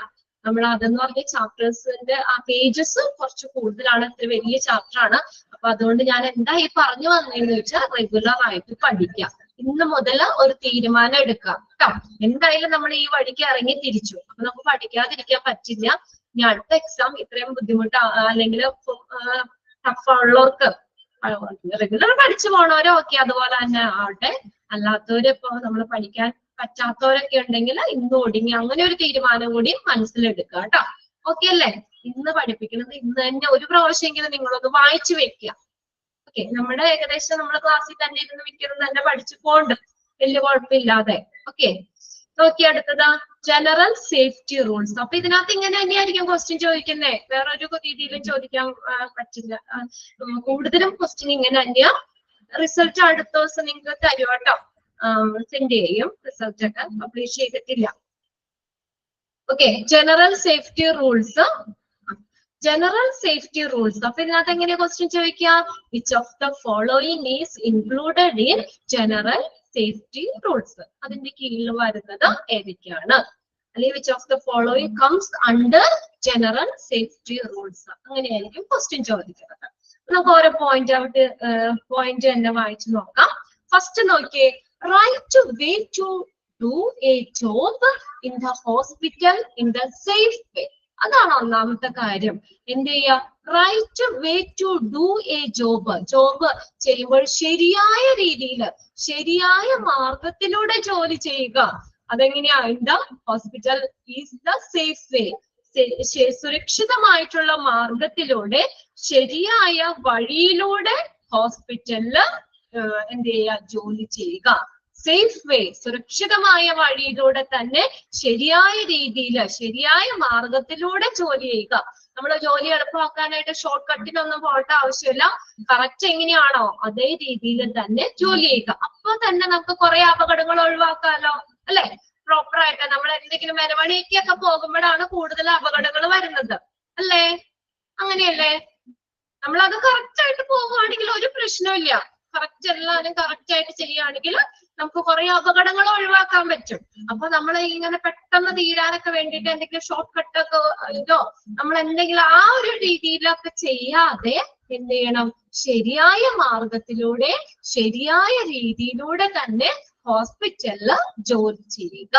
നമ്മൾ അതെന്ന് പറഞ്ഞ ചാപ്റ്റേഴ്സിന്റെ ആ പേജസ് കുറച്ച് കൂടുതലാണ്, ഇത്തിരി വലിയ ചാപ്റ്റർ ആണ്. അപ്പൊ അതുകൊണ്ട് ഞാൻ എന്താ ഈ പറഞ്ഞു വന്നതെന്ന് വെച്ചാൽ റെഗുലർ ആയിട്ട് പഠിക്കാം. ഇന്ന് മുതൽ ഒരു തീരുമാനം എടുക്കാം കേട്ടോ. എന്തായാലും നമ്മൾ ഈ വഴിക്ക് ഇറങ്ങി തിരിച്ചു. അപ്പൊ നമുക്ക് പഠിക്കാതിരിക്കാൻ പറ്റില്ല. ഇനി അടുത്ത എക്സാം ഇത്രയും ബുദ്ധിമുട്ട് അല്ലെങ്കിൽ ടഫ് ഉള്ളവർക്ക് റെഗുലർ പഠിച്ചു പോണവരോ ഓക്കെ അതുപോലെ തന്നെ ആവട്ടെ. അല്ലാത്തവര് ഇപ്പൊ നമ്മൾ പഠിക്കാൻ പറ്റാത്തവരൊക്കെ ഉണ്ടെങ്കിൽ ഇന്ന് ഒടുങ്ങി അങ്ങനെ ഒരു തീരുമാനം കൂടി മനസ്സിലെടുക്കുക കേട്ടോ. ഓക്കെ അല്ലേ? ഇന്ന് പഠിപ്പിക്കുന്നത് ഇന്ന് തന്നെ ഒരു പ്രാവശ്യമെങ്കിലും നിങ്ങളൊന്ന് വായിച്ചു വെക്കുക. ഓക്കെ, നമ്മുടെ ഏകദേശം നമ്മുടെ ക്ലാസ്സിൽ തന്നെ ഇരുന്ന് മിക്കതും തന്നെ പഠിച്ചു പോണ്ട്, വലിയ കുഴപ്പമില്ലാതെ. ഓക്കെ, നോക്കി അടുത്തത് ജനറൽ സേഫ്റ്റി റൂൾസ്. അപ്പൊ ഇതിനകത്ത് ഇങ്ങനെ തന്നെയായിരിക്കും ക്വസ്റ്റ്യൻ ചോദിക്കുന്നേ, വേറൊരു രീതിയിലും ചോദിക്കാൻ പറ്റില്ല. കൂടുതലും ക്വസ്റ്റ്യൻ ഇങ്ങനെ തന്നെയാ. റിസൾട്ട് അടുത്ത ദിവസം നിങ്ങൾക്ക് തരും കേട്ടോ, സെൻഡ് ചെയ്യും. റിസൾട്ട് ഒക്കെ പബ്ലിഷ് ചെയ്തിട്ടില്ല. Okay, general safety rules. General safety rules. അപ്പൊ ഇതിനകത്ത് എങ്ങനെയാ ക്വസ്റ്റ്യൻ ചോദിക്കുക? Which of the following is included in general safety rules. അതിന്റെ കീഴിൽ വരുന്നത് ഏതൊക്കെയാണ്? അല്ലെങ്കിൽ which of the following comes under general safety rules. അങ്ങനെയായിരിക്കും ക്വസ്റ്റ്യൻ ചോദിക്കുന്നത്. നമുക്ക് ഓരോ പോയിന്റ് തന്നെ വായിച്ചു നോക്കാം. ഫസ്റ്റ് നോക്കിയേ, right way to do a job in the hospital in the safe way. അതാണ് ഒന്നാമത്തെ കാര്യം. എന്ത് ചെയ്യുക? Right way to do a job. Job ചെയ്യുമ്പോൾ ശരിയായ രീതിയിൽ, ശരിയായ മാർഗത്തിലൂടെ ജോലി ചെയ്യുക. അതെങ്ങനെയാ? In the hospital is the safe way. സുരക്ഷിതമായിട്ടുള്ള മാർഗത്തിലൂടെ, ശരിയായ വഴിയിലൂടെ ഹോസ്പിറ്റലില് എന്ത് ചെയ്യുക? ജോലി ചെയ്യുക. സേഫ് വേ, സുരക്ഷിതമായ വഴിയിലൂടെ തന്നെ ശരിയായ രീതിയിൽ, ശരിയായ മാർഗത്തിലൂടെ ജോലി ചെയ്യുക. നമ്മള് ജോലി എളുപ്പമാക്കാനായിട്ട് ഷോർട്ട് കട്ടിനൊന്നും പോകേണ്ട ആവശ്യമില്ല. കറക്റ്റ് എങ്ങനെയാണോ അതേ രീതിയിൽ തന്നെ ജോലി ചെയ്യുക. അപ്പൊ തന്നെ നമുക്ക് കുറെ അപകടങ്ങൾ ഒഴിവാക്കാമല്ലോ, അല്ലെ? പ്രോപ്പർ ആയിട്ട് നമ്മൾ എന്തെങ്കിലും മെരവണിക്കൊക്കെ പോകുമ്പോഴാണ് കൂടുതൽ അപകടങ്ങൾ വരുന്നത്, അല്ലേ? അങ്ങനെയല്ലേ? നമ്മളത് കറക്റ്റ് ആയിട്ട് പോവുകയാണെങ്കിൽ ഒരു പ്രശ്നമില്ല. കറക്റ്റ് എല്ലാവരും കറക്റ്റ് ആയിട്ട് ചെയ്യുകയാണെങ്കിൽ നമുക്ക് കുറെ അപകടങ്ങൾ ഒഴിവാക്കാൻ പറ്റും. അപ്പൊ നമ്മൾ ഇങ്ങനെ പെട്ടെന്ന് തീരാനൊക്കെ വേണ്ടിയിട്ട് എന്തെങ്കിലും ഷോർട്ട് കട്ടൊക്കെ ഇതോ നമ്മൾ എന്തെങ്കിലും ആ ഒരു രീതിയിലൊക്കെ ചെയ്യാതെ എന്ത് ചെയ്യണം? ശരിയായ മാർഗത്തിലൂടെ, ശരിയായ രീതിയിലൂടെ തന്നെ ഹോസ്പിറ്റലില് ജോലി ചെയ്യുക.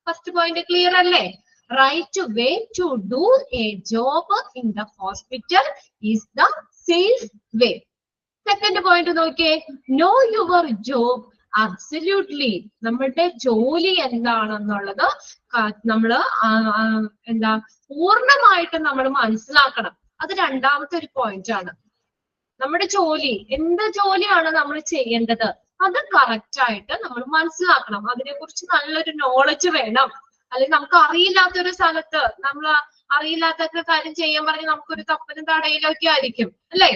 ഫസ്റ്റ് പോയിന്റ് ക്ലിയർ അല്ലേ? Right way to do a job in the hospital is the safe way. Second point നോക്കിയേ, നോ യുവർ ജോബ് അബ്സല്യൂട്ട്ലി. നമ്മളുടെ ജോലി എന്താണെന്നുള്ളത് നമ്മള് പൂർണ്ണമായിട്ട് നമ്മൾ മനസ്സിലാക്കണം. അത് രണ്ടാമത്തെ ഒരു പോയിന്റ് ആണ്. നമ്മുടെ ജോലി, എന്ത് ജോലിയാണ് നമ്മൾ ചെയ്യേണ്ടത്, അത് കറക്റ്റ് ആയിട്ട് നമ്മൾ മനസ്സിലാക്കണം. അതിനെ കുറിച്ച് നല്ലൊരു നോളജ് വേണം. അല്ലെങ്കിൽ നമുക്ക് അറിയില്ലാത്തൊരു സ്ഥലത്ത് നമ്മൾ അറിയില്ലാത്ത കാര്യം ചെയ്യാൻ പറഞ്ഞ് നമുക്കൊരു തപ്പനും തടയിലൊക്കെ ആയിരിക്കും, അല്ലേ?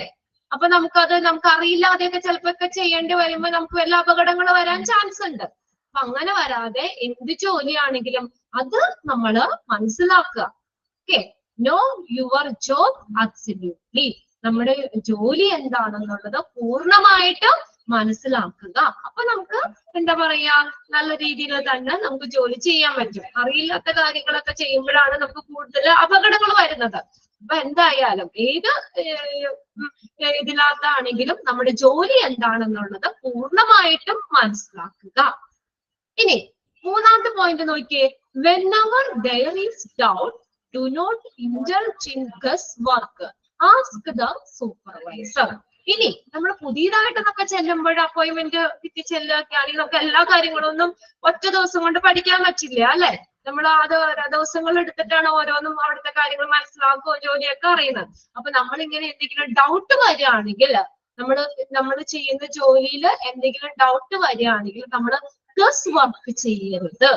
അപ്പൊ നമുക്ക് അറിയില്ലാതെയൊക്കെ ചിലപ്പോ ഒക്കെ ചെയ്യേണ്ടി വരുമ്പോൾ നമുക്ക് വല്ല അപകടങ്ങൾ വരാൻ ചാൻസ് ഉണ്ട്. അപ്പൊ അങ്ങനെ വരാതെ എന്ത് ജോലിയാണെങ്കിലും അത് നമ്മള് മനസ്സിലാക്കുക. Okay, no your job absolutely. നമ്മുടെ ജോലി എന്താണെന്നുള്ളത് പൂർണ്ണമായിട്ടും മനസ്സിലാക്കുക. അപ്പൊ നമുക്ക് എന്താ പറയാ, നല്ല രീതിയിൽ തന്നെ നമുക്ക് ജോലി ചെയ്യാൻ പറ്റും. അറിയില്ലാത്ത കാര്യങ്ങളൊക്കെ ചെയ്യുമ്പോഴാണ് നമുക്ക് കൂടുതൽ അപകടങ്ങൾ വരുന്നത്. അപ്പൊ എന്തായാലും ഏത് ഇതിനകത്താണെങ്കിലും നമ്മുടെ ജോലി എന്താണെന്നുള്ളത് പൂർണ്ണമായിട്ടും മനസ്സിലാക്കുക. ഇനി മൂന്നാമത്തെ പോയിന്റ് നോക്കിയേ, whenever there is doubt, do not indulge in guesswork. Ask the supervisor. ഇനി നമ്മൾ പുതിയതായിട്ടൊക്കെ ചെല്ലുമ്പോൾ അപ്പോയിന്റ്മെന്റ് കിട്ടി ചെല്ലുകയൊക്കെ ആണെങ്കിൽ നമുക്ക് എല്ലാ കാര്യങ്ങളൊന്നും ഒറ്റ ദിവസം കൊണ്ട് പഠിക്കാൻ പറ്റില്ല, അല്ലെ? നമ്മൾ അത് ഓരോ ദിവസങ്ങൾ എടുത്തിട്ടാണ് ഓരോന്നും അവിടുത്തെ കാര്യങ്ങൾ മനസ്സിലാക്കുകയോ ജോലിയൊക്കെ അറിയുന്നത്. അപ്പൊ നമ്മൾ ഇങ്ങനെ എന്തെങ്കിലും ഡൗട്ട് വരികയാണെങ്കിൽ, നമ്മൾ ചെയ്യുന്ന ജോലിയിൽ എന്തെങ്കിലും ഡൗട്ട് വരികയാണെങ്കിൽ നമ്മൾ ഗസ് വർക്ക് ചെയ്യരുത്.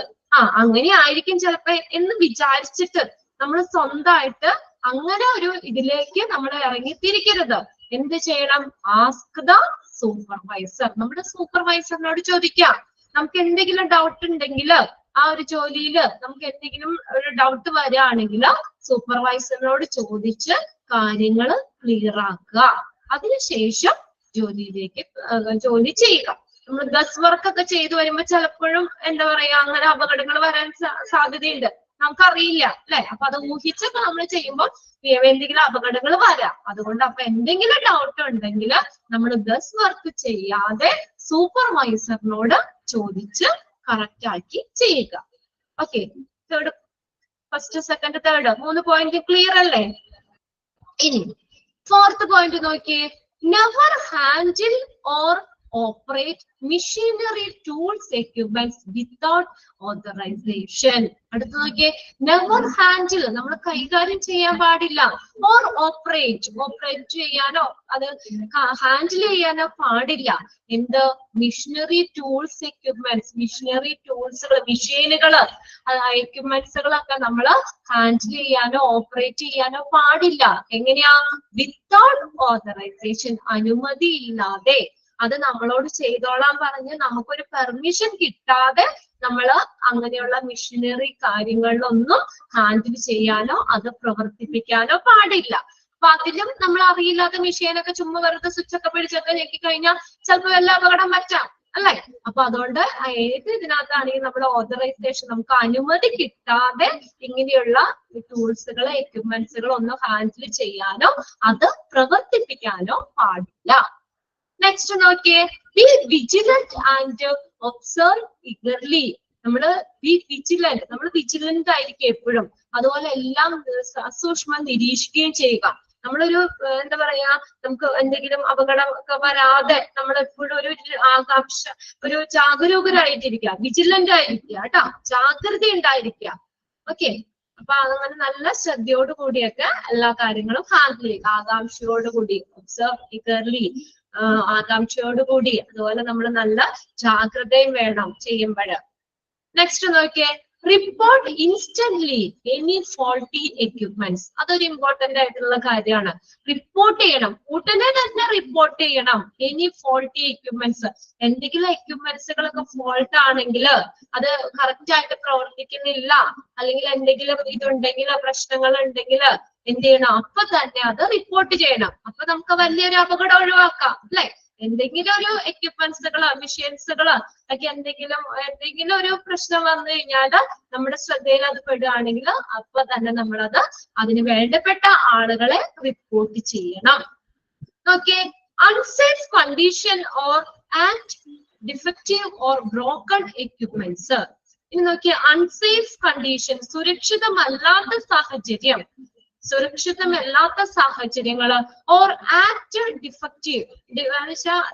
അങ്ങനെ ആയിരിക്കും ചിലപ്പോ എന്ന് വിചാരിച്ചിട്ട് നമ്മൾ സ്വന്തമായിട്ട് അങ്ങനെ ഒരു ഇതിലേക്ക് നമ്മൾ ഇറങ്ങിത്തിരിക്കരുത്. എന്ത് ചെയ്യണം? Ask the supervisor. നമ്മുടെ സൂപ്പർവൈസറിനോട് ചോദിക്കാം. നമുക്ക് എന്തെങ്കിലും ഡൗട്ട് ഉണ്ടെങ്കിൽ ആ ഒരു ജോലിയിൽ നമുക്ക് എന്തെങ്കിലും ഒരു ഡൗട്ട് വരികയാണെങ്കിൽ സൂപ്പർവൈസറിനോട് ചോദിച്ച് കാര്യങ്ങൾ ക്ലിയർ ആക്കുക. അതിനുശേഷം ജോലി ചെയ്യുക. നമ്മൾ ഗസ് വർക്ക് ഒക്കെ ചെയ്തു വരുമ്പോൾ ചിലപ്പോഴും എന്താ പറയാ, അങ്ങനെ അപകടങ്ങൾ വരാൻ സാധ്യതയുണ്ട്. നമുക്കറിയില്ല, അല്ലെ? അപ്പൊ അത് ഊഹിച്ചൊക്കെ നമ്മൾ ചെയ്യുമ്പോൾ എന്തെങ്കിലും അപകടങ്ങൾ വരാം. അതുകൊണ്ട് അപ്പൊ എന്തെങ്കിലും ഡൗട്ട് ഉണ്ടെങ്കിൽ നമ്മൾ ഗസ് വർക്ക് ചെയ്യാതെ സൂപ്പർവൈസറിനോട് ചോദിച്ച് കറക്റ്റ് ആക്കി ചെയ്യുക. Okay, third, first, second, third 3 point clear അല്ലേ? ഇനി ഫോർത്ത് പോയിന്റ് നോക്കിയേ, never handle or operate machinery, tools, equipments without authorization. അടുത്ത നോക്കിയേ, never handle, നമ്മൾ കൈകാര്യം ചെയ്യാൻ പാടില്ല, or operate ചെയ്യാനോ അത് ഹാൻഡിൽ ചെയ്യാനോ പാടില്ല. എന്ത്? മിഷനറി ടൂൾസ്, എക്യുപ്മെന്റ്സ്, മിഷനറി ടൂൾസുകൾ, മെഷീനുകള്, എക്യുപ്മെന്റ്സുകളൊക്കെ നമ്മൾ ഹാൻഡിൽ ചെയ്യാനോ ഓപ്പറേറ്റ് ചെയ്യാനോ പാടില്ല. എങ്ങനെയാ? വിത്തൗട്ട് ഓതറൈസേഷൻ, അനുമതി ഇല്ലാതെ. അത് നമ്മളോട് ചെയ്തോളാൻ പറഞ്ഞ് നമുക്കൊരു പെർമിഷൻ കിട്ടാതെ നമ്മൾ അങ്ങനെയുള്ള മിഷനറി കാര്യങ്ങളിലൊന്നും ഹാൻഡിൽ ചെയ്യാനോ അത് പ്രവർത്തിപ്പിക്കാനോ പാടില്ല. അപ്പൊ അതിലും നമ്മൾ അറിയില്ലാത്ത മെഷീനൊക്കെ ചുമ്മാ വെറുതെ സ്വിച്ച് ഒക്കെ പിടിച്ചൊക്കെ ഞെക്കി കഴിഞ്ഞാൽ ചിലപ്പോൾ വല്ല അപകടം പറ്റാം അല്ലെ. അപ്പൊ അതുകൊണ്ട് ഏത് ഇതിനകത്താണെങ്കിൽ നമ്മൾ ഓതറൈസേഷൻ, നമുക്ക് അനുമതി കിട്ടാതെ ഇങ്ങനെയുള്ള ടൂൾസുകളോ എക്യുപ്മെന്റ്സുകളോ ഒന്നും ഹാൻഡിൽ ചെയ്യാനോ അത് പ്രവർത്തിപ്പിക്കാനോ പാടില്ല. നെക്സ്റ്റ് നോക്കിയേ, ബി വിജിലന്റ് ആൻഡ് ഒബ്സർവ് ഇഗർലി. നമ്മള് ബി വിജിലന്റ്, നമ്മൾ വിജിലന്റ് ആയിരിക്കും എപ്പോഴും. അതുപോലെ എല്ലാം സസൂക്ഷ്മം നിരീക്ഷിക്കുകയും ചെയ്യുക. നമ്മളൊരു എന്താ പറയാ, നമുക്ക് എന്തെങ്കിലും അപകടം ഒക്കെ വരാതെ നമ്മൾ എപ്പോഴും ഒരു ആകാംക്ഷ, ഒരു ജാഗരൂകരായിട്ടിരിക്കുക, വിജിലന്റ് ആയിരിക്കുക കേട്ടോ, ജാഗ്രത ഉണ്ടായിരിക്കുക. ഓക്കെ, അപ്പൊ അങ്ങനെ നല്ല ശ്രദ്ധയോട് കൂടിയൊക്കെ എല്ലാ കാര്യങ്ങളും ഹാൻഡിൽ ചെയ്യുക. ആകാംക്ഷയോടുകൂടി, ഒബ്സർവ് ഇഗർലി, ആകാംക്ഷയോടുകൂടി. അതുപോലെ നമ്മൾ നല്ല ജാഗ്രതയും വേണം ചെയ്യുമ്പോൾ. നെക്സ്റ്റ് നോക്കിയേ, report instantly any faulty equipments. അതൊരു ഇമ്പോർട്ടന്റ് ആയിട്ടുള്ള കാര്യമാണ്. റിപ്പോർട്ട് ചെയ്യണം, ഉടനെ തന്നെ റിപ്പോർട്ട് ചെയ്യണം. എനി ഫോൾട്ടി എക്യുപ്മെന്റ്സ്, എന്തെങ്കിലും എക്യുപ്മെന്റ്സുകളൊക്കെ ഫോൾട്ട് ആണെങ്കിൽ, അത് കറക്റ്റ് ആയിട്ട് പ്രവർത്തിക്കുന്നില്ല, അല്ലെങ്കിൽ എന്തെങ്കിലും ഇതുണ്ടെങ്കിൽ, പ്രശ്നങ്ങൾ ഉണ്ടെങ്കിൽ എന്ത് ചെയ്യണം? അപ്പൊ തന്നെ അത് റിപ്പോർട്ട് ചെയ്യണം. അപ്പൊ നമുക്ക് വലിയൊരു അപകടം ഒഴിവാക്കാം അല്ലെ. എന്തെങ്കിലും ഒരു എക്യുപ്മെന്റ്സുകളോ മെഷീൻസുകളോ ഒക്കെ എന്തെങ്കിലും ഒരു പ്രശ്നം വന്നു കഴിഞ്ഞാൽ നമ്മുടെ ശ്രദ്ധയിൽ അത് പെടുകയാണെങ്കിൽ അപ്പൊ തന്നെ നമ്മളത് അതിന് വേണ്ടപ്പെട്ട ആളുകളെ റിപ്പോർട്ട് ചെയ്യണം. Okay, unsafe condition or and defective or broken equipments. ഇനി നോക്കിയ അൺസേഫ് കണ്ടീഷൻ, സുരക്ഷിതമല്ലാത്ത സാഹചര്യം, സുരക്ഷിതമല്ലാത്ത സാഹചര്യങ്ങള്, ഓർ ആക്ട് ഡിഫക്റ്റീവ്,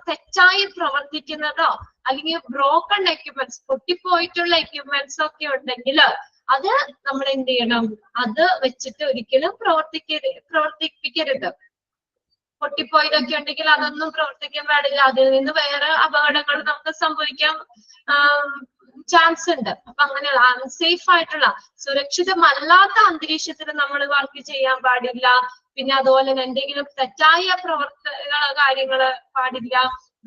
തെറ്റായി പ്രവർത്തിക്കുന്നതോ അല്ലെങ്കിൽ ബ്രോക്കൺ എക്യുപ്മെന്റ്സ്, പൊട്ടിപ്പോയിട്ടുള്ള എക്യുപ്മെന്റ്സ് ഒക്കെ ഉണ്ടെങ്കിൽ അത് നമ്മൾ എന്ത് ചെയ്യണം? അത് വെച്ചിട്ട് ഒരിക്കലും പ്രവർത്തിപ്പിക്കരുത്. പൊട്ടിപ്പോയതൊക്കെ ഉണ്ടെങ്കിൽ അതൊന്നും പ്രവർത്തിക്കാൻ പാടില്ല. അതിൽ നിന്ന് വേറെ അപകടങ്ങൾ നമുക്ക് സംഭവിക്കാൻ ചാൻസ് ഉണ്ട്. അപ്പൊ അങ്ങനെ അൺസേഫ് ആയിട്ടുള്ള, സുരക്ഷിതമല്ലാത്ത അന്തരീക്ഷത്തിൽ നമ്മൾ വർക്ക് ചെയ്യാൻ പാടില്ല. പിന്നെ അതുപോലെ തന്നെ എന്തെങ്കിലും തെറ്റായ കാര്യങ്ങള് പാടില്ല.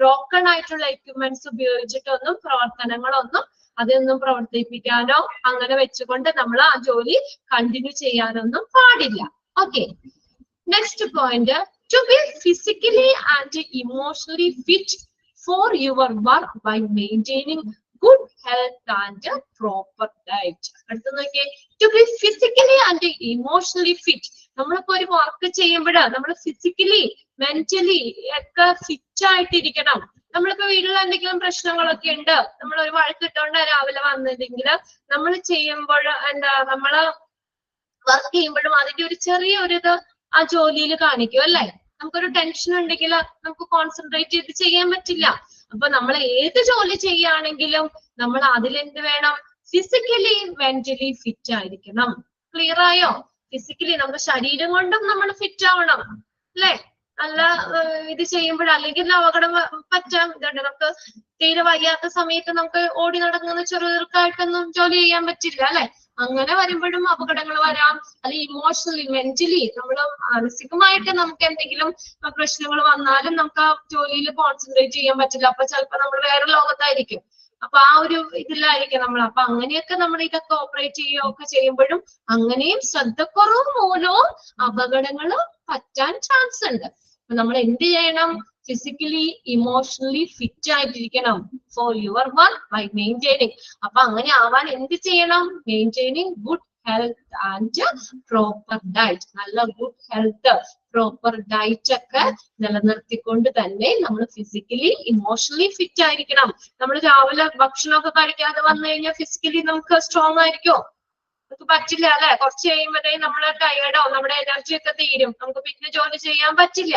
ബ്രോക്കൺ ആയിട്ടുള്ള എക്യുപ്മെന്റ്സ് ഉപയോഗിച്ചിട്ടൊന്നും പ്രവർത്തനങ്ങളൊന്നും അതൊന്നും പ്രവർത്തിപ്പിക്കാനോ അങ്ങനെ വെച്ചുകൊണ്ട് നമ്മൾ ആ ജോലി കണ്ടിന്യൂ ചെയ്യാനൊന്നും പാടില്ല. Okay, next point, to be physically and emotionally fit for your work by maintaining good health and proper diet. അടുത്ത നോക്കിയേ, to be physically and emotionally fit. നമ്മളിപ്പോ ഒരു വർക്ക് ചെയ്യുമ്പോൾ നമ്മൾ ഫിസിക്കലി മെന്റലി ഒക്കെ ഫിറ്റ് ആയിട്ടിരിക്കണം. നമ്മളിപ്പോ വീട്ടിൽ എന്തെങ്കിലും പ്രശ്നങ്ങളൊക്കെ ഉണ്ട്, നമ്മൾ ഒരു വഴക്കിട്ടോണ്ട് രാവിലെ വന്നില്ലെങ്കിൽ നമ്മൾ ചെയ്യുമ്പോൾ നമ്മള് വർക്ക് ചെയ്യുമ്പോഴും അതിന്റെ ഒരു ചെറിയൊരിത് ആ ജോലിയിൽ കാണിക്കും അല്ലെ. നമുക്കൊരു ടെൻഷൻ ഉണ്ടെങ്കിൽ നമുക്ക് കോൺസെൻട്രേറ്റ് ചെയ്ത് ചെയ്യാൻ പറ്റില്ല. അപ്പൊ നമ്മൾ ഏത് ജോലി ചെയ്യുകയാണെങ്കിലും നമ്മൾ അതിലെന്ത് വേണം? ഫിസിക്കലി മെന്റലി ഫിറ്റ് ആയിരിക്കണം. ക്ലിയർ ആയോ? ഫിസിക്കലി നമ്മുടെ ശരീരം കൊണ്ടും നമ്മൾ ഫിറ്റ് ആവണം അല്ലെ. നല്ല ഇത് ചെയ്യുമ്പോൾ അല്ലെങ്കിൽ അപകടം പറ്റാം. ഇതുണ്ട്, നമുക്ക് തീരെ വയ്യാത്ത സമയത്ത് നമുക്ക് ഓടി നടക്കുന്ന ചെറുതായിട്ടൊന്നും ജോലി ചെയ്യാൻ പറ്റില്ല അല്ലെ. അങ്ങനെ വരുമ്പോഴും അപകടങ്ങൾ വരാം. അല്ലെങ്കിൽ ഇമോഷണലി മെന്റലി നമ്മൾ മാനസികമായിട്ട് നമുക്ക് എന്തെങ്കിലും പ്രശ്നങ്ങൾ വന്നാലും നമുക്ക് ആ ജോലിയിൽ കോൺസെൻട്രേറ്റ് ചെയ്യാൻ പറ്റില്ല. അപ്പൊ ചിലപ്പോ നമ്മൾ വേറെ ലോകത്തായിരിക്കും. അപ്പൊ ആ ഒരു ഇതിലായിരിക്കും നമ്മൾ. അപ്പൊ അങ്ങനെയൊക്കെ നമ്മൾ ഇതൊക്കെ ഓപ്പറേറ്റ് ചെയ്യുകയൊക്കെ ചെയ്യുമ്പോഴും അങ്ങനെയും ശ്രദ്ധക്കുറവ് മൂലവും അപകടങ്ങൾ പറ്റാൻ ചാൻസ് ഉണ്ട്. അപ്പൊ നമ്മൾ എന്ത് ചെയ്യണം? ഫിസിക്കലി ഇമോഷണലി ഫിറ്റ് ആയിട്ടിരിക്കണം for your work by maintaining. അപ്പൊ അങ്ങനെ ആവാൻ എന്ത് ചെയ്യണം? Maintaining good health and proper diet. നല്ല ഗുഡ് ഹെൽത്ത്, പ്രോപ്പർ ഡയറ്റ് ഒക്കെ നിലനിർത്തിക്കൊണ്ട് തന്നെ നമ്മൾ ഫിസിക്കലി ഇമോഷണലി ഫിറ്റ് ആയിരിക്കണം. നമ്മൾ രാവിലെ ഭക്ഷണമൊക്കെ കഴിക്കാതെ വന്നു കഴിഞ്ഞാൽ ഫിസിക്കലി നമുക്ക് സ്ട്രോങ് ആയിരിക്കും? നമുക്ക് പറ്റില്ല അല്ലെ. കുറച്ച് കഴിയുമ്പോഴേ നമ്മളെ ടയേർഡോ നമ്മുടെ എനർജി ഒക്കെ തീരും, നമുക്ക് പിന്നെ ജോലി ചെയ്യാൻ പറ്റില്ല.